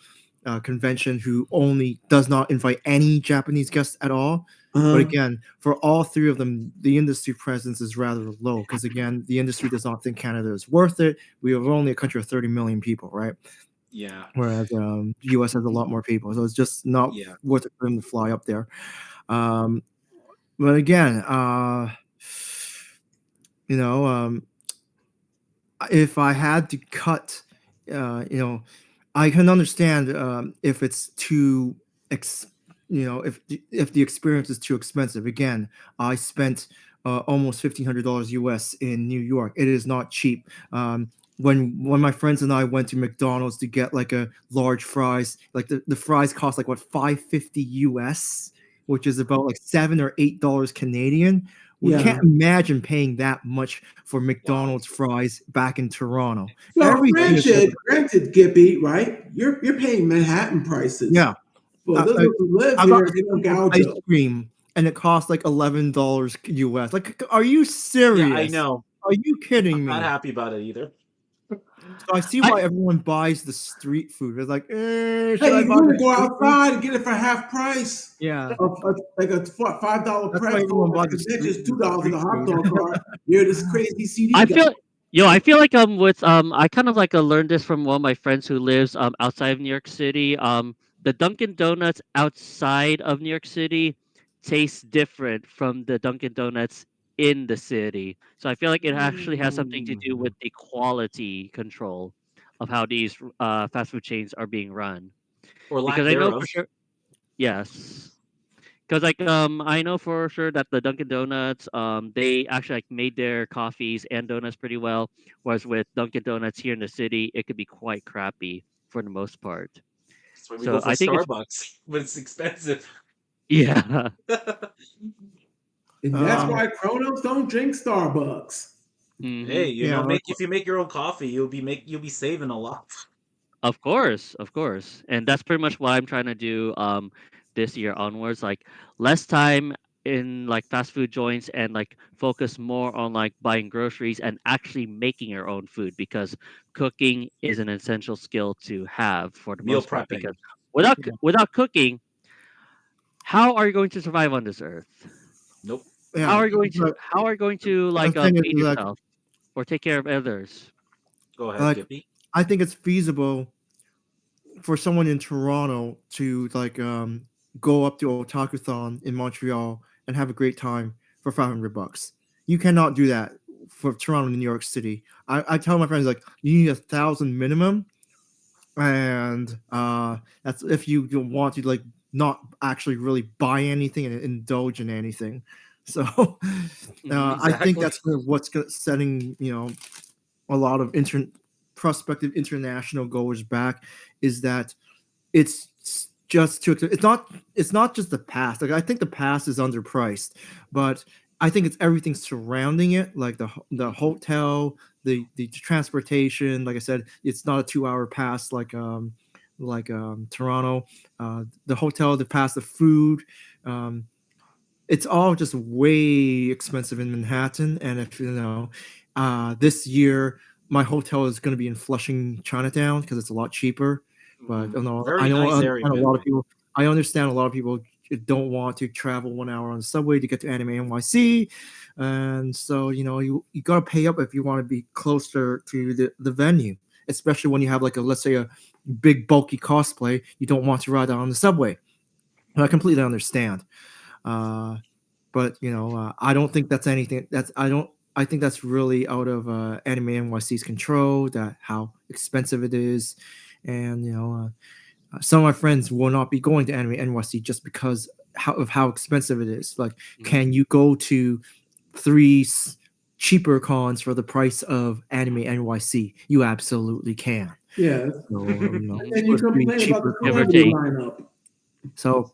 convention who only does not invite any Japanese guests at all. But Uh-huh. again, for all three of them, the industry presence is rather low because again, the industry does not think Canada is worth it. We are only a country of 30 million people, right? Yeah. Whereas the U.S. has a lot more people, so it's just not Yeah. worth it for them to fly up there. Um, but again, you know, if I had to cut, I can understand if it's too, ex- if the experience is too expensive. Again, I spent almost $1,500 US in New York. It is not cheap. When my friends and I went to McDonald's to get like a large fries, like the fries cost like what 550 US, which is about like $7 or $8 Canadian. We can't Yeah. imagine paying that much for Wow. McDonald's fries back in Toronto. Well, Everything is Inflation. granted, Gippy, right? You're paying Manhattan prices. yeah. For I, those I, who live I got here, a they don't scoop of gouge ice us. cream and it cost like $11 US. Like, are you Yeah, I serious? know. Are you I'm kidding not me? happy about it either. So I see I why everyone buys the street food. It's like, should Hey, I you buy can the really go street food? outside and get it for half price. Yeah, Like a $5 that's why pretzel everyone at buys the convention is the $2 at street the hot food. dog cart. You're this crazy I CD guy. feel I feel like with I kind of like learned this from one of my friends who lives outside of New York City. The Dunkin' Donuts outside of New York City tastes different from the Dunkin' Donuts in the city. So I feel like it actually has something to do Mm. with the quality control of how these fast food chains are being run. Or lack Because I know thereof. for sure, yes. Because like I know for sure that the Dunkin' Donuts they actually like made their coffees and donuts pretty well, whereas with Dunkin' Donuts here in the city, it could be quite crappy for the most part. That's why we go So for I think it's Starbucks when it's expensive. yeah. And that's um, why Kronos don't drink Starbucks. Hey, Hmm. yeah, make if you make your own coffee, you'll be saving a lot. Of course, of course, and that's pretty much what I'm trying to do this year onwards. Like less time. in like fast food joints and like focus more on like buying groceries and actually making your own food, because cooking is an essential skill to have for the Meal most part, prepping. because without Yeah. without cooking, how are you going to survive on this earth? Nope. How Yeah, are you going to but the like thing is feed like yourself or take care of others? Go ahead, like Gippy. I think it's feasible for someone in Toronto to go up to Otakuthon in Montreal and have a great time for $500. You cannot do that for Toronto and New York City. I tell my friends like you need 1,000 minimum, and that's if you don't want to like not actually really buy anything and indulge in anything. So Hmm. I think Exactly. that's what's setting a lot of prospective international goers back, is that it's just too it's not just the past. Like I think the past is underpriced, but I think it's everything surrounding it, like the Hmm. hotel, the transportation. Like I said, it's not a 2 hour pass Toronto. The hotel, the pass, the food. Um, it's all just way expensive in Manhattan. And if this year my hotel is going to be in Flushing, Chinatown, because it's a lot cheaper. But Mm, very I know nice area, a by the lot of way. people. I understand a lot of people don't want to travel 1 hour on the subway to get to Anime NYC, and so you got to pay up if you want to be closer to the venue, especially when you have like a, let's say, a big bulky cosplay. You don't want to ride on the subway. And I completely understand. Uh, but I don't think that's anything that's I don't I think that's really out of Anime NYC's control, that how expensive it is. And some of my friends will not be going to Anime NYC just because of how expensive it is. Like, Hmm. can you go to three cheaper cons for the price of Anime NYC? You absolutely can. Yeah. So Hmm. And for you three complain about the cheaper Give or cons. celebrity take. lineup. So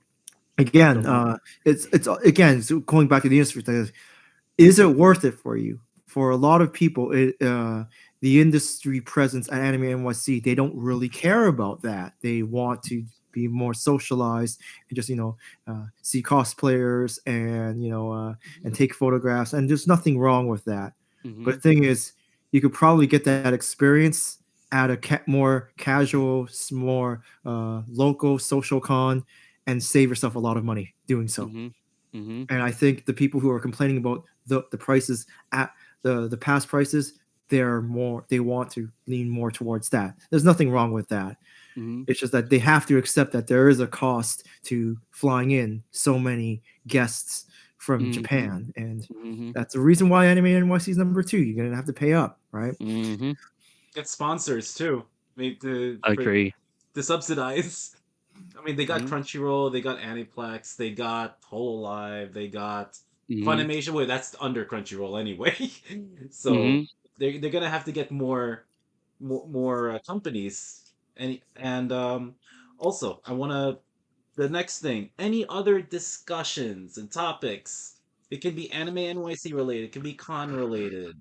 again, So, so going back to the industry thing, is it worth it for you? For a lot of people, the industry presence at Anime NYC, they don't really care about that. They want to be more socialized and just see cosplayers and and take photographs. And there's nothing wrong with that. But hmm the thing is, you could probably get that experience at a more casual, more local social con, and save yourself a lot of money doing so. hmm hmm And I think the people who are complaining about the prices at the past prices, they want to lean more towards that. There's nothing wrong with that. hmm It's just that they have to accept that there is a cost to flying in so many guests from hmm Japan, and hmm that's the reason why Anime NYC is number two. You're gonna have to pay up, right? hmm Get sponsors too. Make the for Agree. to subsidize. I mean, they got Hmm. Crunchyroll, they got Aniplex, they got Hololive, they got Hmm. Funimation. Wait, that's under Crunchyroll anyway. So hmm they're gonna have to get more companies. And also, I wanna the next thing. Any other discussions and topics? It can be Anime NYC related. It can be con related.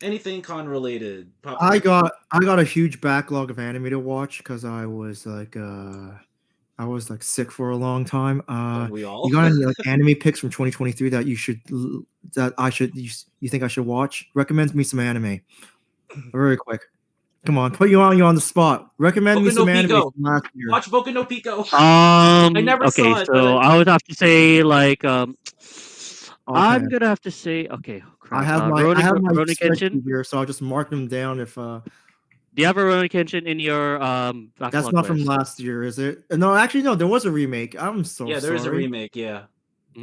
Anything con related. Pop it up. I got a huge backlog of anime to watch because I was like sick for a long time. Don't we You all? got any like anime picks from 2023 that you think I should watch? Recommend me some anime very quick. Come on, put you on the spot. Recommend me Boku no some anime Pico. from last year. Watch Boku no Pico. I never Okay, saw it, but so I would have to say like Okay, I'm gonna have to say okay, I crap. have Rurouni my Rurouni Kenshin. spreadsheet here, so I'll just mark them down if Do you have a Rurouni Kenshin in your that's backlog not from list? last year, is it? No, actually, no. There was a remake. I'm so yeah, there is a sorry. remake. Yeah,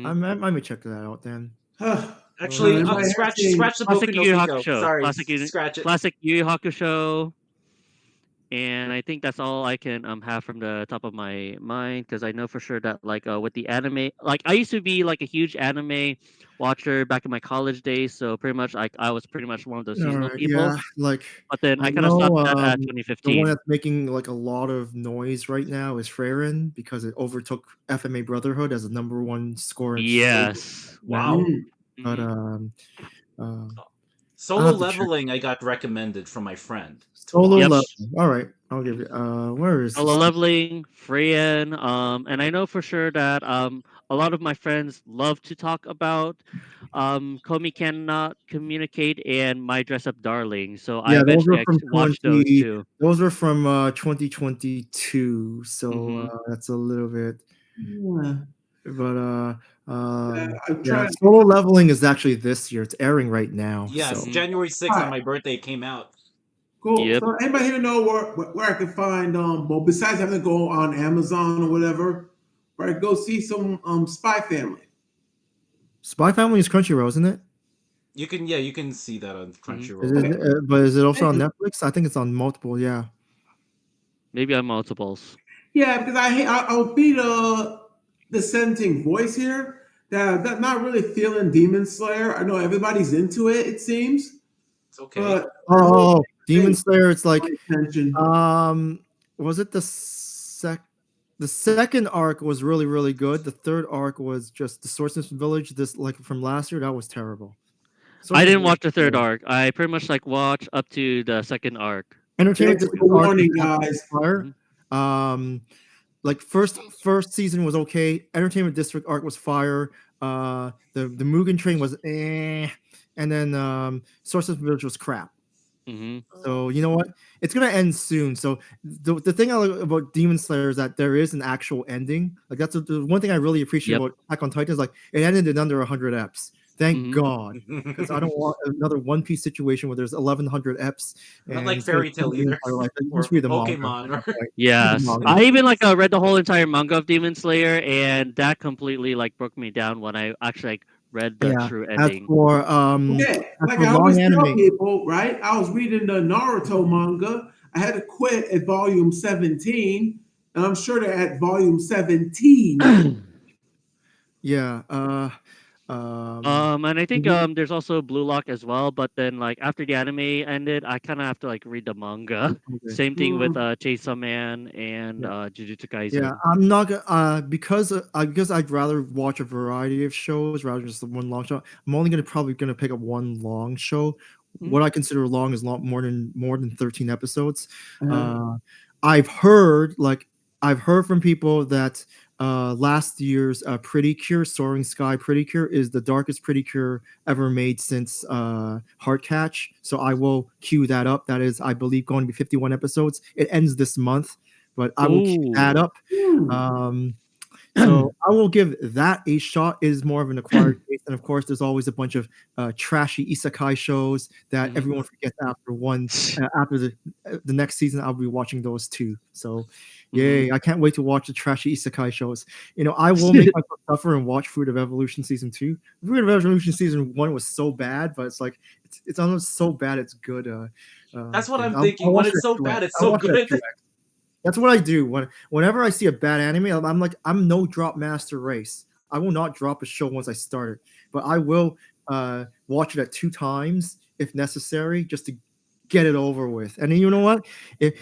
I may check that out then. actually, Everybody has seen. scratch the Classic Boku Yu no Yu Pico. Hakusho. Sorry, scratch it. Classic Yu Yu Hakusho. And I think that's all I can have from the top of my mind, because I know for sure that like with the anime, like I used to be like a huge anime watcher back in my college days, so pretty much like I was pretty much one of those All seasonal right, people. yeah, like But then I I kind of stopped know that at the one 2015. that's making like a lot of noise right now is Freyrin because it overtook FMA Brotherhood as the number one score in. Yes. Wow. Mm. But Hmm. uh, Solo have to check. Leveling I got recommended from my friend to Solo Yep. level. watch. All right, I'll give it. Where is Solo this? leveling, Freyan, and I know for sure that a lot of my friends love to talk about Komi Cannot Communicate and My Dress Up Darling. So I Yeah, those eventually were from watched those 20. too. Those were from 2022. So Hmm. that's a little bit. Yeah. But I'm yeah, trying. solo leveling is actually this year. It's airing right now. Yes, So Hmm. January 6th on All right, my birthday it came out. cool. Yep. So anybody here know where I can find well besides having to go on Amazon or whatever, where I go see some Spy Family. Spy Family is Crunchyroll, isn't it? You can see that on Hmm. Is Crunchyroll. it? Okay. But is it also Thank on you. Netflix? I think it's on multiple. Yeah. Maybe on multiples. Yeah, because I'll be the dissenting voice here that not really feeling Demon Slayer. I know everybody's into it, it seems, It's okay. but the whole Oh, Demon thing Slayer. It's my like attention. was it the second arc was really good. The third arc was just the Swordsmith Village. This like from last year. That was terrible. I Swordsmith didn't Village watch the was third terrible. arc. I pretty much like watched up to the second arc. Entertainment Thanks for District the arc is warning, absolutely guys. fire. Mhm. Like first season was okay. Entertainment District arc was fire. The Mugen Train was and then Swordsmith Village was crap. Mhm. So you know what? It's gonna end soon. So the thing I like about Demon Slayer is that there is an actual ending. Like that's the one thing I really appreciate Yep. about Attack on Titan is like it ended in under 100 eps. Thank Mhm. God, because I don't want another One Piece situation where there's 1100 eps Not and like it's gonna Fairy take Tail the either, entire life. Just or read the manga at Pokemon, that or point. Read the Yes, manga. I even like read the whole entire manga of Demon Slayer, and that completely like broke me down when I actually like read the Yeah. true As ending. for Okay, like I long always tell anime, people, right? I was reading the Naruto manga. I had to quit at volume 17, and I'm sure they're at volume 17 now. yeah. And I think Mhm. there's also Blue Lock as well, but then like after the anime ended, I kind of have to like read the manga. Okay. Same thing with Mm, Chainsaw Man and Yeah. Jujutsu Yeah, Kaisen. I'm not gonna because I'd rather watch a variety of shows rather than just the one long show. I'm only probably gonna pick up one long show. Mhm. What I consider long is long more than 13 episodes. uh, Uh, I've heard I've heard from people that last year's Pretty Cure, Soaring Sky Pretty Cure is the darkest Pretty Cure ever made since Heart Catch. So I will cue that up. That is, I believe, going to be 51 episodes. It ends this month, but I will keep that Ooh. up. hmm. Um, so I will give that a shot. It is more of an acquired taste, and of course, there's always a bunch of trashy isekai shows that Mhm. everyone forgets after the next season. I'll be watching those too. So, Mhm. yay! I can't wait to watch the trashy isekai shows. You know, I will make myself suffer and watch Fruit of Evolution season 2. Fruit of Evolution season 1 was so bad, but it's almost so bad it's good. that's what Thing. I'm I'll thinking. When watch it it's at so 2x. bad, it's I'll so watch it at good. 2x. That's what I do whenever I see a bad anime. I'm like I'm no drop master race. I will not drop a show once I start it, but I will watch it at 2 times if necessary, just to get it over with. And then you know what? If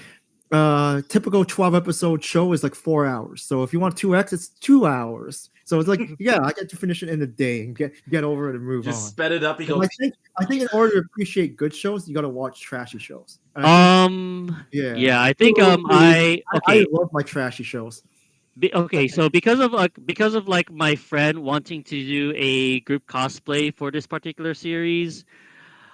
typical 12 episode show is like 4 hours, so if you want 2x, it's 2 hours. So it's like yeah, I get to finish it in a day and get over it and move Just on. sped it up. You Because go. I think in order to appreciate good shows, you got to watch trashy shows. And I think yeah, Yeah, I think True, true. I okay. love my trashy shows. Okay, so because of like my friend wanting to do a group cosplay for this particular series,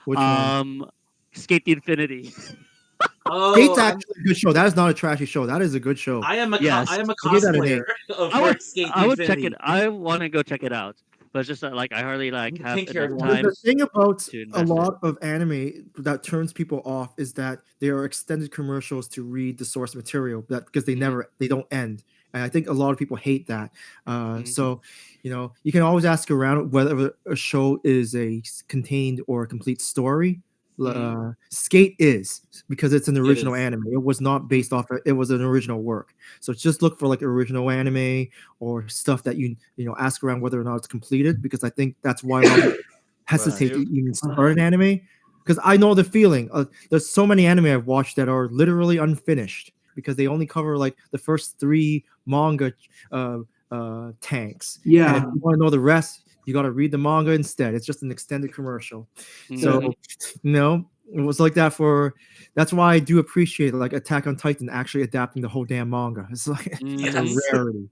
Which one? um Skate the Infinity. Skate's Oh, actually a good show. That is not a trashy show. That is a good show. I Yes. am a I give that an cosplayer A. of I would for Skate the I would check it. Infinity. I want to go check it out. But it's just that like I hardly like I'm the have pink haired enough one. The time thing about to a invest it. lot of anime that turns people off is that they are extended commercials to read the source material that because Mhm. they don't end. And I think a lot of people hate that. Mhm. So, you know, you can always ask around whether a show is a contained or a complete story. Mhm. Skate is because it's an It original is. anime. It was not Mhm. based off. It was an original work. So just look for like original anime or stuff that you know ask around whether or not it's completed because I think that's why a lot of people Bless hesitate to you. even start an anime because I know the feeling. There's so many anime I've watched that are literally unfinished because they only cover like the first 3 manga uh, tanks, and if Yeah. you want to know the rest, You got to read the manga instead. It's just an extended commercial. So, Mhm. it was like that for. That's why I do appreciate like Attack on Titan actually adapting the whole damn manga. It's like it's a Mhm. Yes. rarity,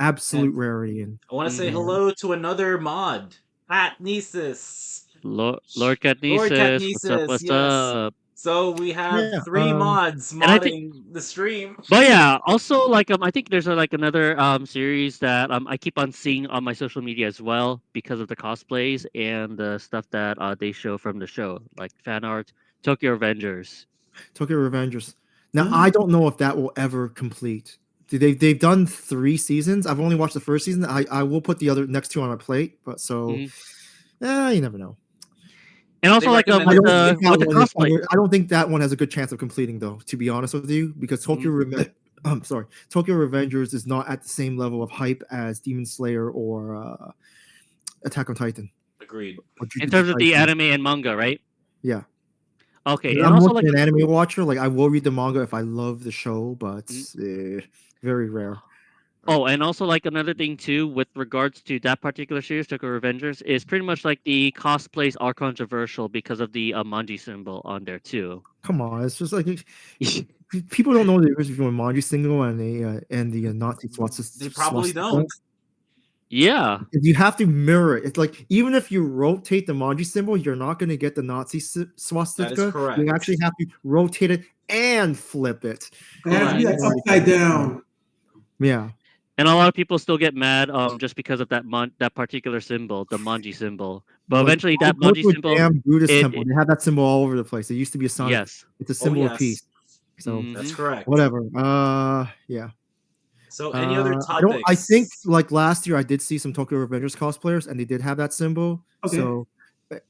absolute And rarity. And I want to say Mhm. hello to another mod, Pat Nesis. Lord Lord Catnesis, what's up? Catnesis, What's yes. up? So we have yeah, three mods And I think, modding the stream. but yeah, also like I think there's like another series that I keep on seeing on my social media as well because of the cosplays and the stuff that they show from the show, like fan art, Tokyo Avengers. Tokyo Revengers. Now Huh? I don't know if that will ever complete. They've done 3 seasons. I've only watched the first season. I will put the other next two on my plate, but so Mhm. you never know. And They also like I recommended don't think me. with that the one is cosplay. I don't think that one has a good chance of completing though, to be honest with you, because Mhm. I'm sorry, Tokyo Revengers is not at the same level of hype as Demon Slayer or Attack on Titan Agreed. or In Jujutsu terms of the Kaisen. anime and manga, right? Yeah. Okay, 'Cause and I'm also more like an anime watcher. Like I will read the manga if I love the show, but mhm. very rare. Oh, and also like another thing too, with regards to that particular series, Tokyo Revengers, is pretty much like the cosplays are controversial because of the Manji symbol on there too. Come on, it's just like people don't know the difference between a Manji single and the Nazi They probably swastika. don't. Yeah. You have to mirror it. It's like even if you rotate the Manji symbol, you're not going to get the Nazi That is swastika. You correct. actually have to rotate it and flip it. It has to be like Correct. upside down. Yeah. And a lot of people still get mad just because of that particular symbol, the Manji symbol. But Like eventually that go Manji to a symbol damn Buddhist temple. it They have that symbol all over the place. It used to be a sign of yes. it's a Oh symbol of yes, peace. So that's Mhm. correct. whatever. Yeah. So any other I don't. I think topics? like last year I did see some Tokyo Revengers cosplayers, and they did have that symbol. Okay. So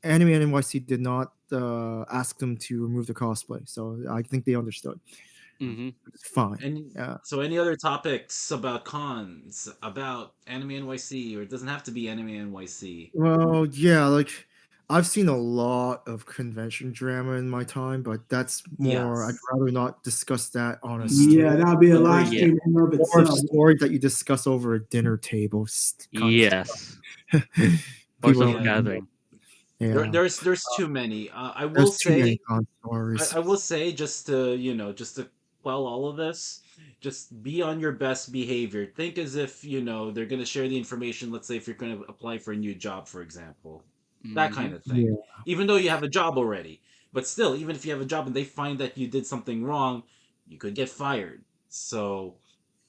Anime NYC did not ask them to remove the cosplay. So I think they understood. Mhm. It's fine. And Yeah. so any other topics about cons, about Anime NYC, or it doesn't have to be Anime NYC. Well, yeah. Like I've seen a lot of convention drama in my time, but that's more. I'd Yes. rather not discuss that on a Hmm. Yeah, that'll be a live Agreed. Yeah. stream in and of more itself. stories that you discuss over a dinner table kind of Yes. stuff. Or People social don't Yeah. know. gathering. Yeah. There's too many. I will There's too many say con stories. I will say just to just to quell all of this, just be on your best behavior. Think as if they're gonna share the information. Let's say if you're gonna apply for a new job, for example, that kind Mhm. of thing. Yeah. Even though you have a job already, but still, even if you have a job and they find that you did something wrong, you could get fired. So,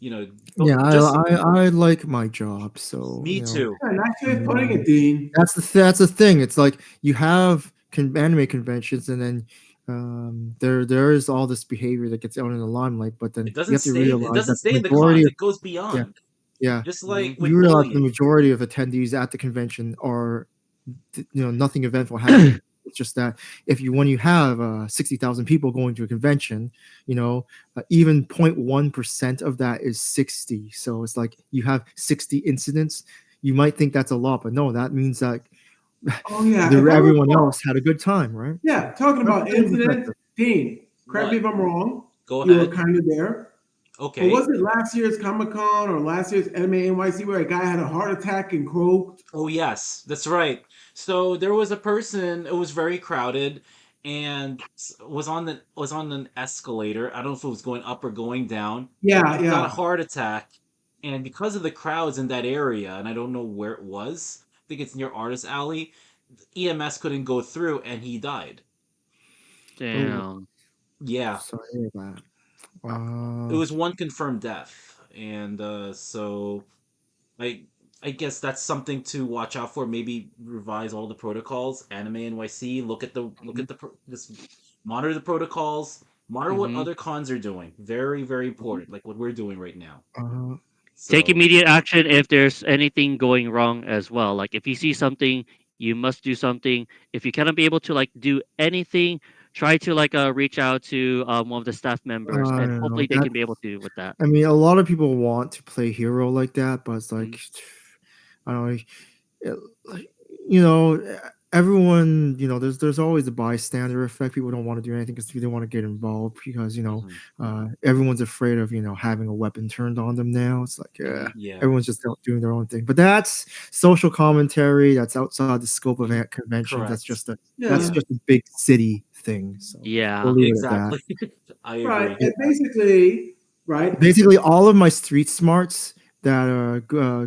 you know, Yeah, just I like my job, so me too. Yeah, nice way of putting um, it, Dean. that's the thing. It's like you have anime conventions, and then there is all this behavior that gets out in the limelight, but then you have to It realize doesn't that the stay in the majority cons. of It goes yeah beyond. yeah Just like Mhm. you with realize the bullying. majority of attendees at the convention are nothing eventful happening. It's just that if you when you have 60,000 people going to a convention, even 0.1% of that is 60. So it's like you have 60 incidents. You might think that's a lot, but no, that means that Oh yeah, if I everyone recall, else had a good time, right? yeah, talking That's about the thing incidents, perspective. Dean, correct me What? if I'm wrong. Go You were ahead. kind of there. But was Okay. it last year's Comic Con or last year's Anime NYC where a guy had a heart attack and croaked? Oh yes, that's right. So there was a person. It was very crowded, and was on an escalator. I don't know if it was going up or going down. Yeah, He got a yeah. heart attack, and because of the crowds in that area, and I don't know where it was. I think it's near Artist Alley. EMS couldn't go through, and he died. Oh, Damn. Yeah, sorry to hear that. it was one confirmed death, and so I I guess that's something to watch out for. Maybe revise all the protocols. Anime NYC. Look Mhm. at just monitor the protocols. Monitor what Mhm. other cons are doing. Very very important. Like what we're doing right now. uh, Take So immediate action if there's anything going wrong as well. Like if you see something, you must do something. If you cannot be able to like do anything, try to like reach out to one of the staff members, I and don't know. hopefully they can be able to with that. I mean, a lot of people want to play hero like that, but it's Mhm. like, I don't know, like, you know, everyone, there's always a bystander effect. People don't want to do anything because they don't want to get involved because Mhm. everyone's afraid of having a weapon turned on them now. It's like Yeah. everyone's just out doing their own thing. But that's social commentary. That's outside the scope of conventions. That's Correct. just a that's Yeah. just a big city thing. So we'll Yeah. leave it at that. Exactly. I Right. agree. And basically, right. Basically, all of my street smarts that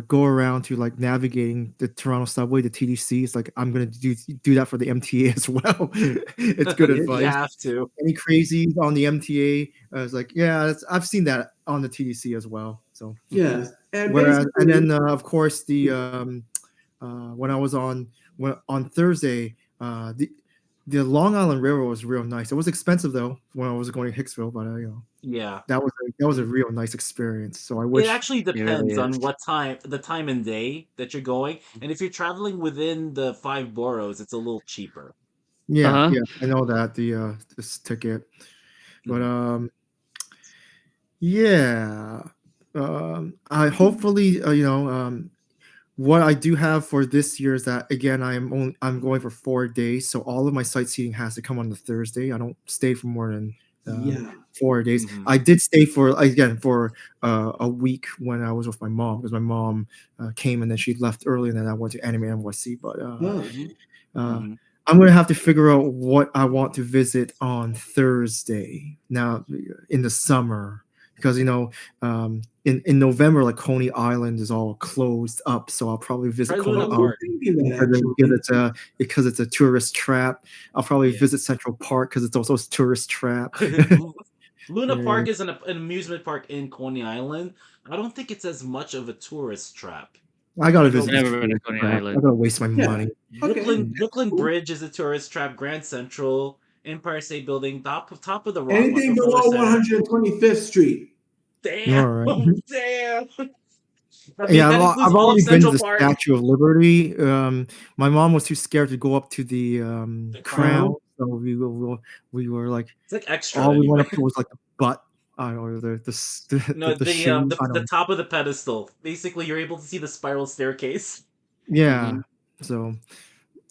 go around to like navigating the Toronto subway, the TDC, it's like I'm gonna do that for the MTA as well. It's good You advice. have to. Any crazies on the MTA? I was like, yeah, I've seen that on the TDC as well. So Yes. And whereas, and basically, then of course when I was on Thursday, the Long Island Railroad was real nice. It was expensive though when I was going to Hicksville, but Yeah. that was a real nice experience. So I It wish, actually It really depends is. on the time and day that you're going. And if you're traveling within the five boroughs, it's a little cheaper. Uh yeah, huh. yeah, I know that this ticket, but Mhm. yeah, I hopefully what I do have for this year is that again I'm going for 4 days, so all of my sightseeing has to come on the Thursday. I don't stay for more than yeah. 4 days. Mhm. I did stay for a week when I was with my mom because my mom came and then she left early and then I went to Anime NYC. But Oh, Mhm. uh, Mhm. I'm gonna have to figure out what I want to visit on Thursday now in the summer because in November like Coney Island is all closed up, so I'll probably Try visit I Coney Luna was Island Park. thinking that because actually. it's a tourist trap. I'll probably Yeah. visit Central Park because it's also a tourist trap. Luna Yeah, Park is an amusement park in Coney Island. I don't think it's as much of a tourist trap. I gotta I know visit the Never been to tourist Coney trap. I Island. gotta waste my Yeah. money. Okay. Brooklyn Cool. Bridge is a tourist trap. Grand Central, Empire State Building, top of the Anything Rockefeller below Center. 125th Street. Damn, All right. damn. Yeah, That includes I've all of already been to Central the Park. Statue of Liberty. My mom was too scared to go up to the The crown, crown. Crown. so we were like, It's like extra all we went anyway. up to was like the butt, or No, the shin. I the don't. top of the pedestal. Basically, you're able to see the spiral staircase. Yeah. Hmm. So,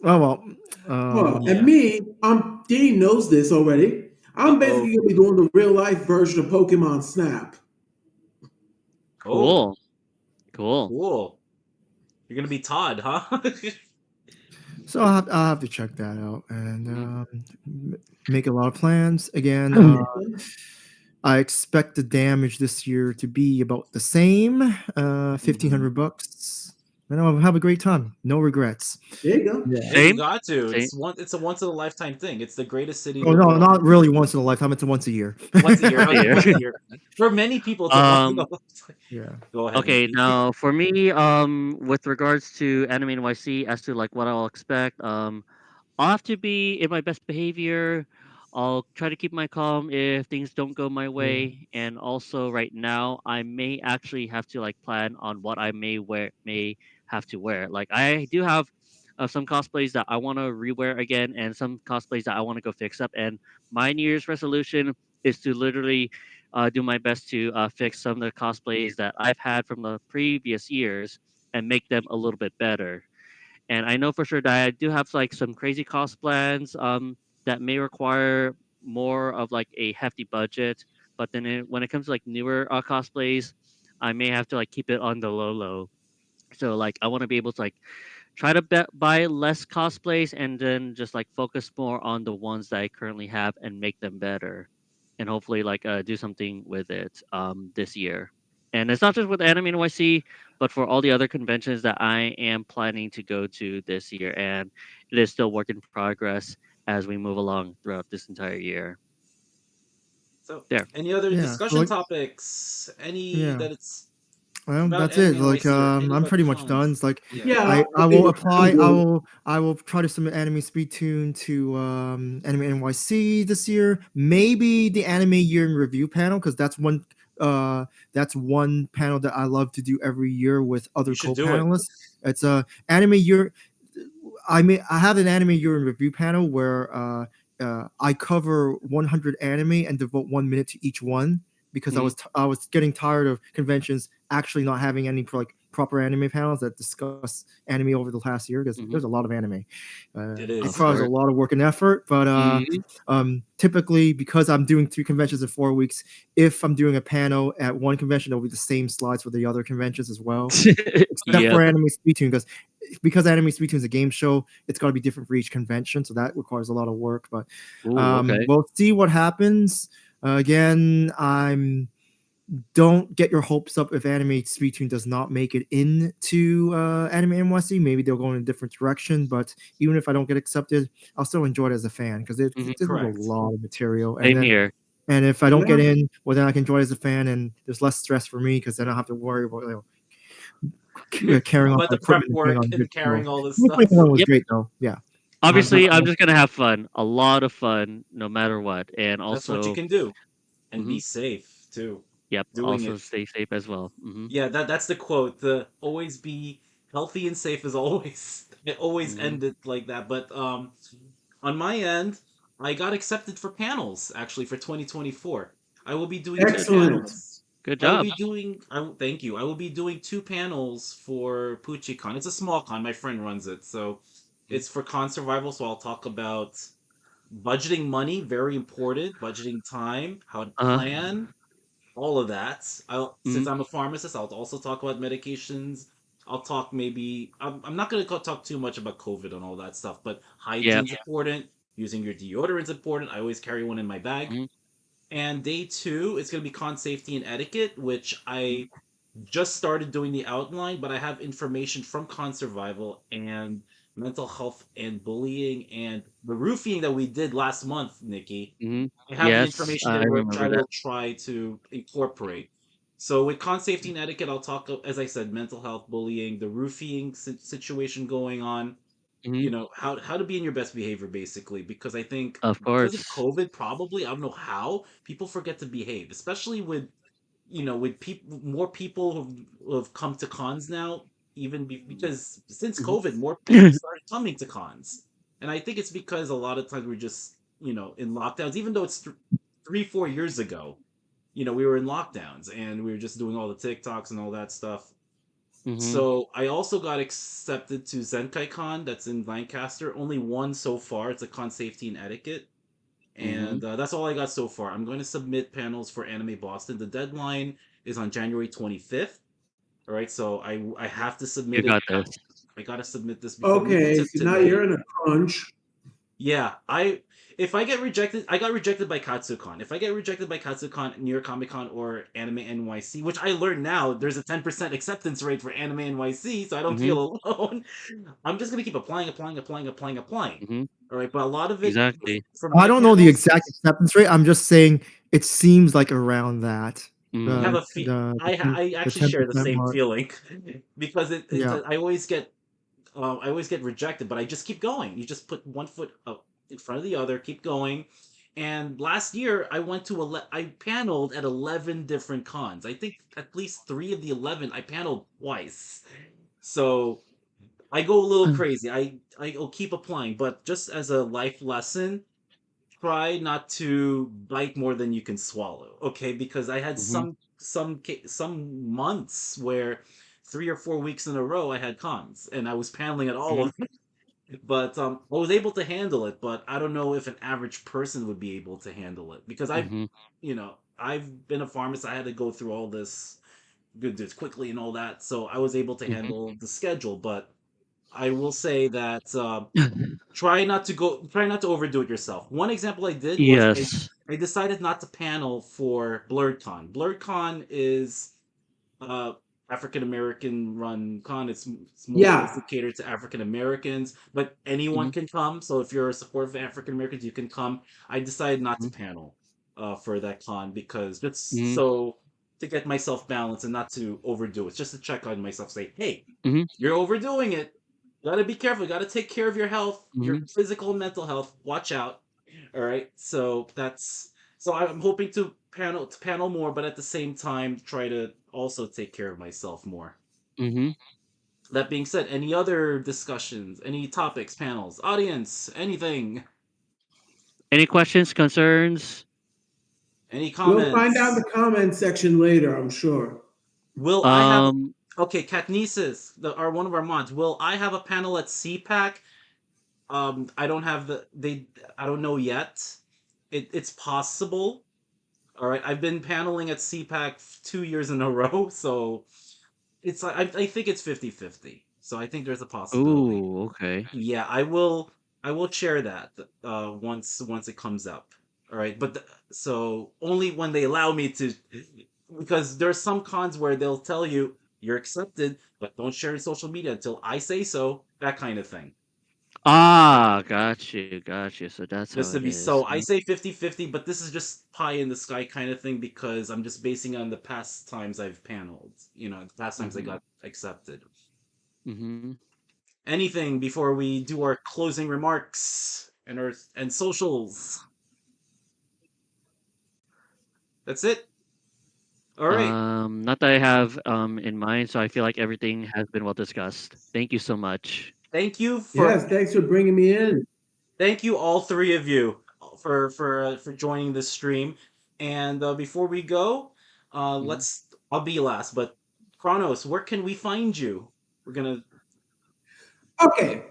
oh well. Well, and Yeah. me, Dean knows this already. Uh I'm oh. basically gonna be doing the real life version of Pokemon Snap. Oh, Cool. Cool. cool. You're gonna be Todd, huh? So I'll have to check that out and Mhm. make a lot of plans again. I expect the damage this year to be about the same, Mhm. $1,500, and I'll have a great time. No regrets. There you go. Yeah. Hey, you Same. got to. Same. It's a once in a lifetime thing. It's the greatest city in Oh the no, world. not really once in a lifetime. It's once a year. Once a year. Once a Okay, year. once a year. For many people, it's a once in a um. lifetime. Yeah. Go ahead, Okay. Nikki. Now, for me, with regards to Anime NYC, as to like what I'll expect, I'll have to be in my best behavior. I'll try to keep my calm if things don't go my Yeah. way. And also, right now, I may actually have to like plan on what I may have to wear. Like I do have some cosplays that I want to rewear again, and some cosplays that I want to go fix up. And my New Year's resolution is to literally do my best to fix some of the cosplays that I've had from the previous years and make them a little bit better. And I know for sure that I do have like some crazy cost plans that may require more of like a hefty budget. But then when it comes to like newer cosplays, I may have to like keep it on the low. So like I want to be able to like try to buy less cosplays and then just like focus more on the ones that I currently have and make them better, and hopefully like do something with it this year. And it's not just with Anime NYC, but for all the other conventions that I am planning to go to this year, and it is still work in progress as we move along throughout this entire year. So, There. any other Yeah. So discussion like, topics? Any yeah. that it's Well, about that's it. Anime Like, NYC or any I'm about pretty much done. cons? It's like Yeah. Yeah, I I think will we're kind apply. of good. I will try to submit Anime Speed Tune to Anime NYC this year. Maybe the Anime Year in Review panel because that's one panel that I love to do every year with You other should do it. co-panelists. It's a Anime Year. I have an Anime Year in Review panel where I cover 100 anime and devote 1 minute to each one because Mhm. I was getting tired of conventions actually not having any like proper anime panels that discuss anime over the past year because there's a lot of anime. It It Of is. requires a course. lot of work and effort, but Mhm. typically because I'm doing 3 conventions in 4 weeks, if I'm doing a panel at one convention, there'll be the same slides for the other conventions as well. Except Yep. for Anime Splatoon, because Anime Splatoon is a game show, it's got to be different for each convention, so that requires a lot of work. But Ooh, okay. we'll see what happens. Again, don't get your hopes up if Anime Splatoon does not make it into Anime NYC. Maybe they'll go in a different direction. But even if I don't get accepted, I'll still enjoy it as a fan because Mhm. there's a Correct. lot of material. Same here. And if I don't Yeah. get in, well, then I can enjoy it as a fan, and there's less stress for me because then I don't have to worry about carrying off About my the prep equipment and putting work on good and show. carrying all this stuff. 2021 was Yep. great though. Yeah. But Obviously, I'm just gonna have fun, a lot of fun, no matter what, and That's what you also, can do. And be mhm, safe too. yep, Doing also it. stay safe as well. Yeah, that's the quote. The always be healthy and safe as always. It always Mhm. ended like that. But on my end, I got accepted for panels actually for 2024. I will be doing two Good job. Excellent. panels. Good I will job. be doing. Thank you. I will be doing two panels for PuchiCon. It's a small con. My friend runs it, so Mhm. it's for con survival. So I'll talk about budgeting money, very important. Budgeting time, how to Uh-huh. plan, all of that. I'll since Mhm. I'm a pharmacist, I'll also talk about medications. I'll talk maybe I'm not going to talk too much about COVID and all that stuff, but Yep. hygiene's important. Using your deodorant's important. I always carry one in my bag. Mhm. And day two, it's going to be con safety and etiquette, which Mhm. I just started doing the outline, but I have information from con survival and mental health and bullying and the roofing that we did last month, Nikki. Mhm. I have the Yes, information I there which I remember that. will try to incorporate. So with con safety and etiquette, I'll talk, as I said, mental health, bullying, the roofing situation going on. Mhm. How to be in your best behavior, basically. Because I think Of because of course. COVID, probably I don't know how people forget to behave, especially with with people more people who've come to cons now, even because since Mhm. COVID, more people started coming to cons, and I think it's because a lot of times we're just in lockdowns, even though it's 3 4 years ago, we were in lockdowns and we were just doing all the TikToks and all that stuff. Mhm. So I also got accepted to Zenkai Con that's in Lancaster. Only one so far. It's a con safety and etiquette. Mhm. And that's all I got so far. I'm going to submit panels for Anime Boston. The deadline is on January 25th. All right, so I have to You submit it. got this. I got to submit this before maybe Okay, so now today. you're in a crunch. Yeah, I if I get rejected, I got rejected by Katsucon. If I get rejected by Katsucon, New York Comic Con, or Anime NYC, which I learned now, there's a 10% acceptance rate for Anime NYC, so I don't Mhm. feel alone. I'm just gonna keep applying, applying, applying, applying, applying. Mhm. All right, but a lot of it Exactly. for I my don't know the panels, exact acceptance rate. I'm just saying it seems like around that. I have Mhm. I The actually share the 10% same mark. feeling because Yeah. I always get rejected, but I just keep going. You just put one foot up in front of the other, keep going. And last year, I paneled at 11 different cons. I think at least three of the 11 I paneled twice. So I go a little crazy. I'll keep applying, but just as a life lesson, try not to bite more than you can swallow. Okay, because I had Mhm. some months where 3 or 4 weeks in a row I had cons and I was paneling at all Mhm. of them. But I was able to handle it. But I don't know if an average person would be able to handle it because Mhm. I've been a pharmacist. I had to go through all this good this quickly and all that, so I was able to Mhm. handle the schedule. But I will say that try not to overdo it yourself. One example I did was Yes. I decided not to panel for BlurredCon. BlurredCon is uh African American run con. It's Yeah. mostly catered to African Americans, but anyone Mhm. can come. So if you're a supporter of African Americans, you can come. I decided not to Mhm. panel for that con because just Mhm. so to get myself balanced and not to overdo it. Just to check on myself, say, hey, Mhm. you're overdoing it. Gotta be careful. Gotta take care of your health, your Mhm. physical and mental health. Watch out. All right. So I'm hoping to panel more, but at the same time try to also take care of myself more. Mhm. That being said, any other discussions, any topics, panels, audience, anything, Any questions, concerns? any We'll find out in comments? the comment section later, I'm sure. Will I have Um, Okay, Katnisis, are one of our mods. Will I have a panel at CPAC? I don't have I don't know yet. It's possible. All right, I've been paneling at CPAC 2 years in a row, so it's like I think it's 50-50. So I think there's a possibility. Ooh, okay. Yeah, I will share that once it comes up. All right, but so only when they allow me to, because there's some cons where they'll tell you you're accepted, but don't share in social media until I say so. That kind of thing. Ah, got you, got you. So that's how Just to it be is. so, I say 50-50, but this is just pie in the sky kind of thing because I'm just basing on the past times I've paneled. The past times I Mm-hmm. got accepted. Mm-hmm. Anything before we do our closing remarks and socials? That's it. All right. Not that I have in mind, so I feel like everything has been well discussed. Thank you so much. Thank you Yes, thanks for bringing me in. thank you all three of you for joining this stream. And before we go, Mhm. let's I'll be last, but Kronos, where can we find you? We're gonna Okay,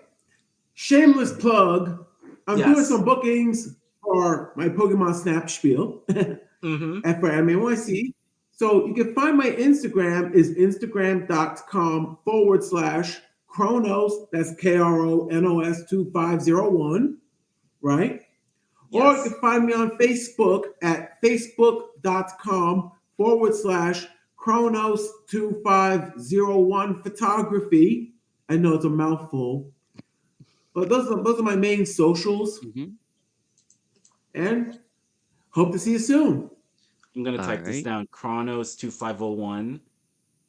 shameless plug. I'm doing yes. some bookings for my Pokemon Snap spiel Mm-hmm. and for AnimeNYC. So you can find my Instagram is instagram.com/Chronos. That's KRONOS 2501, right? Or you Yes. can find me on Facebook at facebook.com/Chronos 2501 photography. I know it's a mouthful, but those are my main socials. Mhm. And hope to see you soon. I'm gonna All type this right. down. Chronos 2501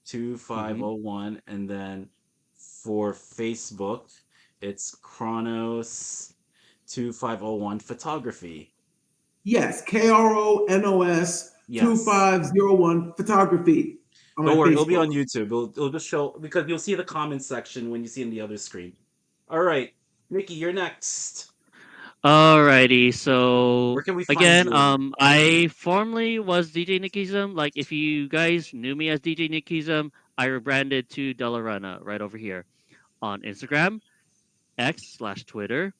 two five Mhm. zero one, and then for Facebook, it's Chronos 2501 photography. Yes, KRONOS Yes. 2501 photography on my Don't worry, it'll be Facebook. on YouTube. It'll just show because you'll see the comments section when you see in the other screen. All right, Mickey, you're next. Alrighty. So Where can we find again, you? I formerly was DJ Nikism. Like, if you guys knew me as DJ Nikism, I rebranded to Delarana right over here on Instagram, X/Twitter,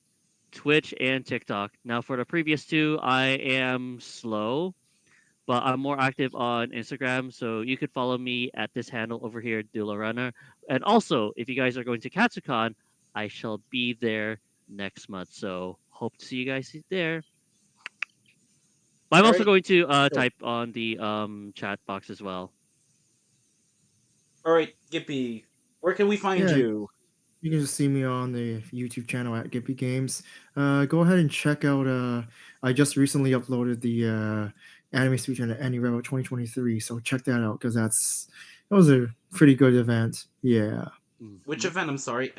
Twitch, and TikTok. Now, for the previous two, I am slow, but I'm more active on Instagram. So you could follow me at this handle over here, Delarana. And also, if you guys are going to Katsucon, I shall be there next month. So hope to see you guys there. I'm All also right. going to Oh, type on the chat box as well. all right, Gippy. Where can we find Yeah, you? you can just see me on the YouTube channel at Gippy Games. Go ahead and check out. I just recently uploaded the anime speech on AniRevo 2023, so check that out because that was a pretty good event. Yeah, Which Mhm. event? I'm sorry.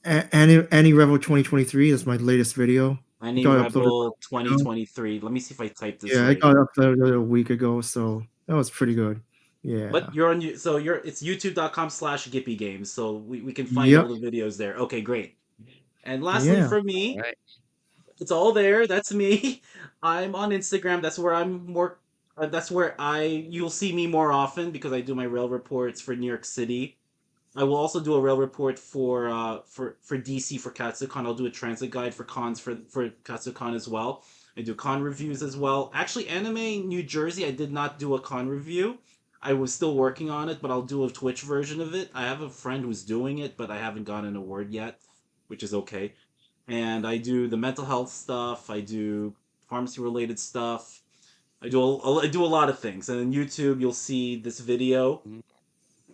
AniRevo 2023 is my latest video. I Any got it uploaded Rebel about a week ago. 2023. Let me see if I type this Yeah, I right. got it uploaded a week ago, so that was pretty good. But Yeah. you're on so you're it's youtube.com/Gippy Games, so we can find all Yep. the videos there. Okay, great. And lastly Yeah. for All me, right. it's all there. That's me. I'm on Instagram. That's where you'll see me more often because I do my rail reports for New York City. I will also do a rail report for DC for Katsucon. I'll do a transit guide for cons for Katsucon as well. I do con reviews as well. Actually, Anime New Jersey, I did not do a con review. I was still working on it, but I'll do a Twitch version of it. I have a friend who's doing it, but I haven't gotten a word yet, which is okay. And I do the mental health stuff. I do pharmacy related stuff. I do a lot of things. And on YouTube, you'll see this video. Mhm.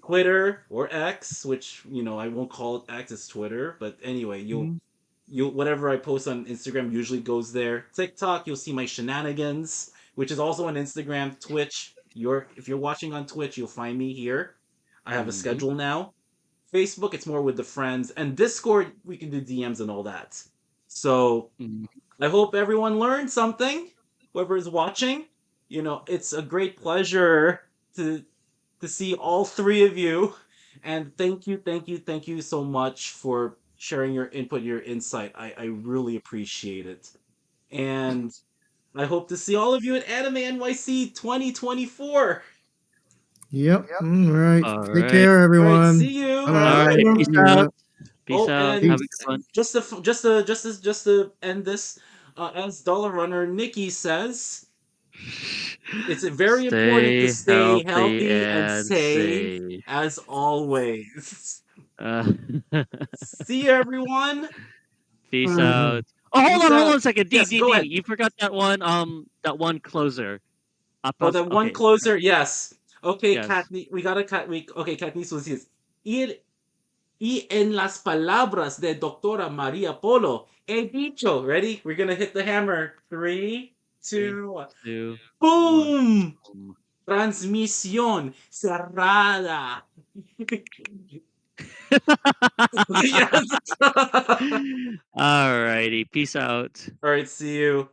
Twitter or X, which I won't call it X, it's Twitter. But anyway, Mhm. you'll whatever I post on Instagram usually goes there. TikTok, you'll see my shenanigans, which is also on Instagram. Twitch, if you're watching on Twitch, you'll find me here. I have a Mhm. schedule now. Facebook, it's more with the friends, and Discord, we can do DMs and all that. So Mhm. I hope everyone learned something. Whoever is watching, it's a great pleasure to to see all three of you. And thank you so much for sharing your input, your insight. I really appreciate it. And I hope to see all of you at Anime NYC 2024. Yep. All right. All Take right. care, All right, everyone. see you. Bye All bye. right. Peace Yeah. out. Peace Oh, out. and Have a good Peace. one. just to end this, as Dollar Runner Nikki says, it's very important to Stay stay healthy healthy and and safe safe. as always. Uh, See you, everyone. Peace Uh, out. Oh, Peace hold on out. a second. Yes, go ahead. You forgot that one closer. Oh, that one Okay. closer. Yes. Okay, Yes. We got a cat. Okay, Katniss was his. Y en las palabras de Doctora Maria Polo, he dicho. Ready? We're gonna hit the hammer. 3, Three, 2, 1. 2, 1. Boom! Transmisión cerrada. Yes. Alrighty. Peace out. All right. See you.